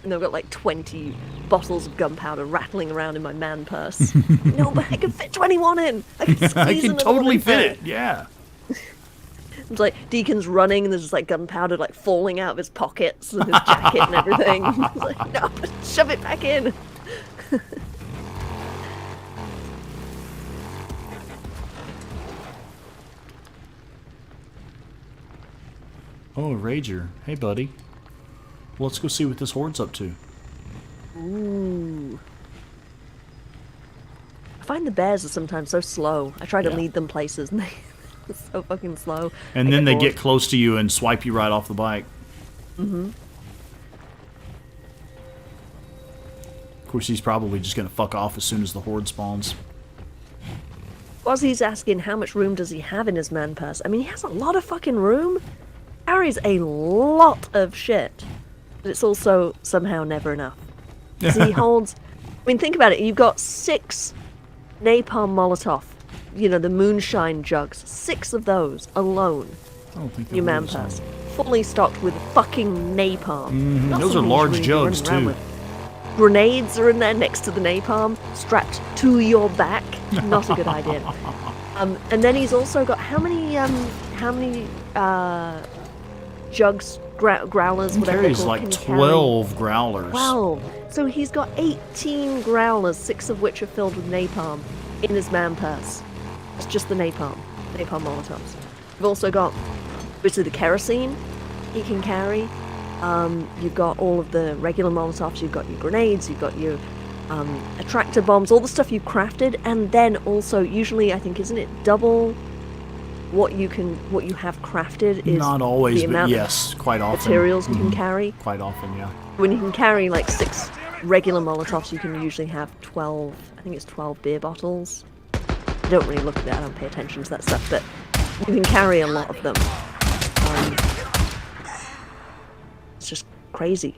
And I've got like 20 bottles of gunpowder rattling around in my man purse. No, but I can fit 21 in. I can squeeze I can another totally one fit in. it. Yeah. It's like Deacon's running and there's just like gunpowder like falling out of his pockets and his jacket and everything. It's like, no, shove it back in. Oh, Rager. Hey, buddy. Well, let's go see what this Horde's up to. Ooh. I find the bears are sometimes so slow. I try to lead them places and they're so fucking slow. And then they get close to you and swipe you right off the bike. Mm-hmm. Of course, he's probably just going to fuck off as soon as the Horde spawns. Whilst he's asking how much room does he have in his man purse, I mean, he has a lot of fucking room. Carries a lot of shit. But it's also somehow never enough. So he holds... I mean, think about it. You've got 6 napalm Molotov. You know, the moonshine jugs. 6 of those alone. I don't think Your man purse. Fully stocked with fucking napalm. Those are large jugs, too. Grenades are in there next to the napalm, strapped to your back. Not a good idea. And then he's also got how many jugs, growlers, whatever Carries they're called, like can 12 carry? growlers. 12. So he's got 18 growlers, 6 of which are filled with napalm in his man purse. It's just the napalm Molotovs. You've also got obviously the kerosene he can carry. You've got all of the regular Molotovs, you've got your grenades, you've got your attractor bombs, all the stuff you've crafted, and then also, usually, I think, isn't it double what you have crafted is not always, the but amount yes, quite often. Materials you can carry. Quite often, yeah. When you can carry like 6 regular Molotovs, you can usually have 12, I think it's 12 beer bottles. I don't really look at that, I don't pay attention to that stuff, but you can carry a lot of them. It's just crazy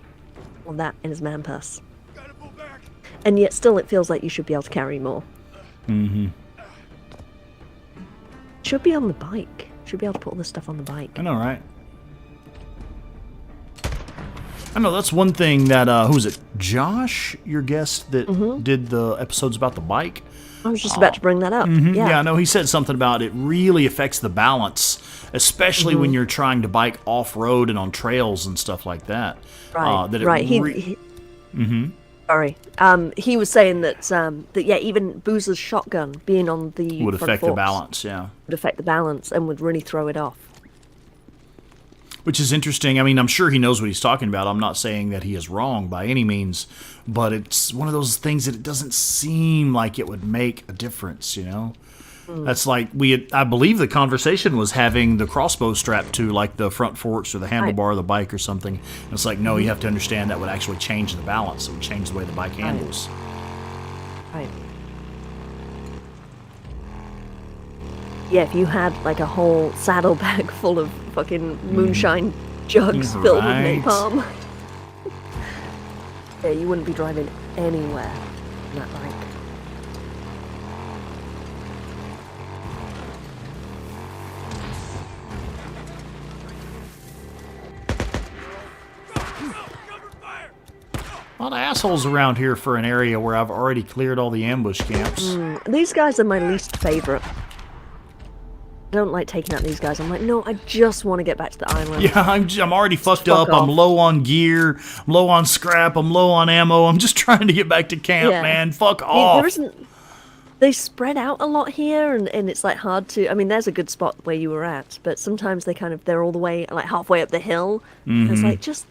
on that in his man purse. And yet still it feels like you should be able to carry more. Mm-hmm. Should be on the bike. Should be able to put all this stuff on the bike. I know, right? I know, that's one thing that, who was it? Josh, your guest that did the episodes about the bike? I was just about to bring that up. Yeah, no, he said something about it really affects the balance, especially when you're trying to bike off-road and on trails and stuff like that. Right, that right. Sorry. He was saying that, even Boozer's shotgun being on the would front affect the forks balance, yeah. would affect the balance and would really throw it off. Which is interesting. I mean, I'm sure he knows what he's talking about. I'm not saying that he is wrong by any means, but it's one of those things that it doesn't seem like it would make a difference, you know? That's like, I believe the conversation was having the crossbow strapped to like the front forks or the handlebar of the bike or something. And it's like, no, you have to understand that would actually change the balance. It would change the way the bike handles. Right. Yeah, if you had like a whole saddlebag full of fucking moonshine jugs filled with napalm. Yeah, you wouldn't be driving anywhere on that bike. A lot of assholes around here for an area where I've already cleared all the ambush camps. These guys are my least favorite. I don't like taking out these guys. I'm like, no, I just want to get back to the island. Yeah, I'm already fucked up. I'm low on gear. I'm low on scrap. I'm low on ammo. I'm just trying to get back to camp, man. Fuck off. They spread out a lot here, and it's like hard to. I mean, there's a good spot where you were at, but sometimes they're all the way, like halfway up the hill. And it's like just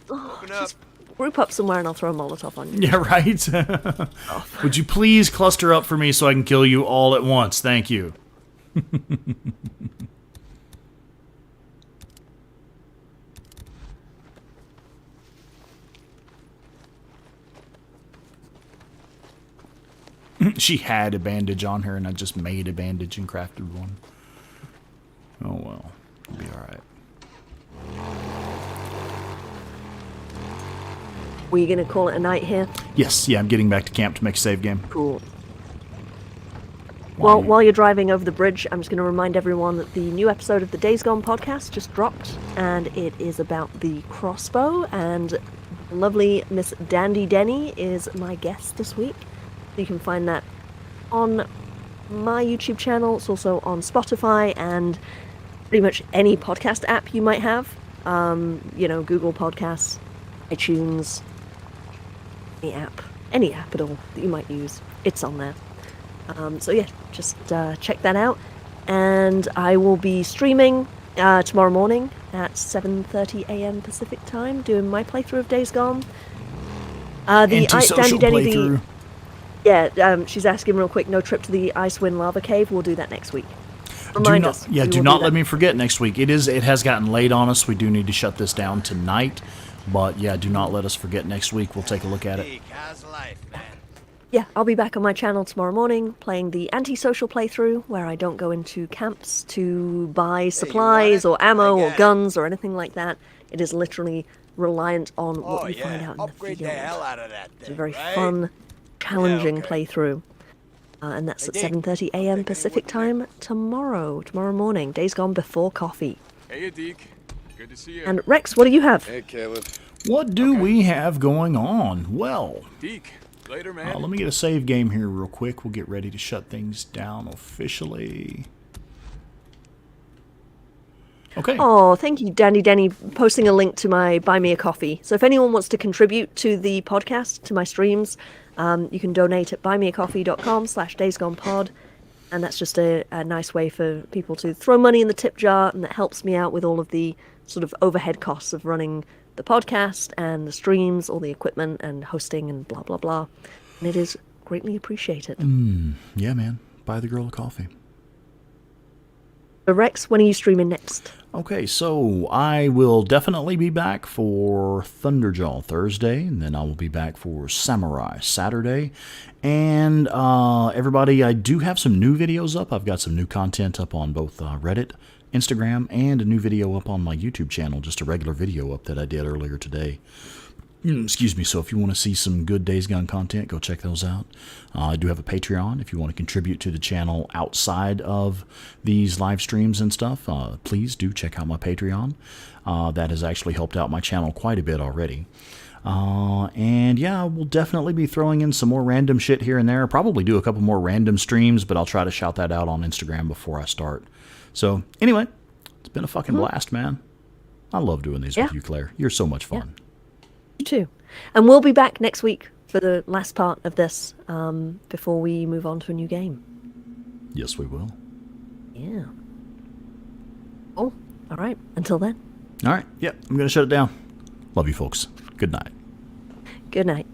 group up somewhere, and I'll throw a Molotov on you. Yeah, right. Would you please cluster up for me so I can kill you all at once? Thank you. She had a bandage on her, and I just made a bandage and crafted one. Oh well, it'll be all right. Were you going to call it a night here? Yes, yeah, I'm getting back to camp to make a save game. Cool. Well, while you're driving over the bridge, I'm just going to remind everyone that the new episode of the Days Gone podcast just dropped, and it is about the crossbow, and lovely Miss Dandy Denny is my guest this week. You can find that on my YouTube channel. It's also on Spotify and pretty much any podcast app you might have. Google Podcasts, iTunes, any app at all that you might use. It's on there. So yeah, just check that out. And I will be streaming tomorrow morning at 7:30 a.m. Pacific time, doing my playthrough of Days Gone. Anti-social playthrough. She's asking real quick, no trip to the Icewind Lava Cave. We'll do that next week. Remind us. Yeah, do not let me forget next week. It has gotten late on us. We do need to shut this down tonight. But yeah, do not let us forget next week. We'll take a look at it. Yeah, I'll be back on my channel tomorrow morning playing the anti-social playthrough, where I don't go into camps to buy supplies or ammo or guns or anything like that. It is literally reliant on what you find out in the field. It's a very fun, challenging playthrough. And that's at 7:30 a.m. Pacific time tomorrow morning. Days Gone before coffee. Hey, Deke. Good to see you. And Rex, what do you have? Hey, Caleb. What do we have going on? Well, Deke. Later, man. let me get a save game here real quick. We'll get ready to shut things down officially. Okay. Oh, thank you, Dandy Denny, posting a link to my Buy Me a Coffee. So if anyone wants to contribute to the podcast, to my streams, you can donate at buymeacoffee.com/daysgonepod. And that's just a nice way for people to throw money in the tip jar, and that helps me out with all of the sort of overhead costs of running the podcast and the streams, all the equipment and hosting and blah, blah, blah. And it is greatly appreciated. Yeah, man. Buy the girl a coffee. So Rex, when are you streaming next? Okay, so I will definitely be back for Thunderjaw Thursday, and then I will be back for Samurai Saturday. And everybody, I do have some new videos up. I've got some new content up on both Reddit, Instagram, and a new video up on my YouTube channel, just a regular video up that I did earlier today. Excuse me, so if you want to see some good Days Gone content, go check those out. I do have a Patreon. If you want to contribute to the channel outside of these live streams and stuff, please do check out my Patreon. That has actually helped out my channel quite a bit already. And yeah, we'll definitely be throwing in some more random shit here and there. Probably do a couple more random streams, but I'll try to shout that out on Instagram before I start. So anyway, it's been a fucking blast, man. I love doing these with you, Claire. You're so much fun. You too. And we'll be back next week for the last part of this before we move on to a new game. Yes, we will. Yeah. Oh, all right. Until then. All right. Yep. I'm going to shut it down. Love you, folks. Good night. Good night.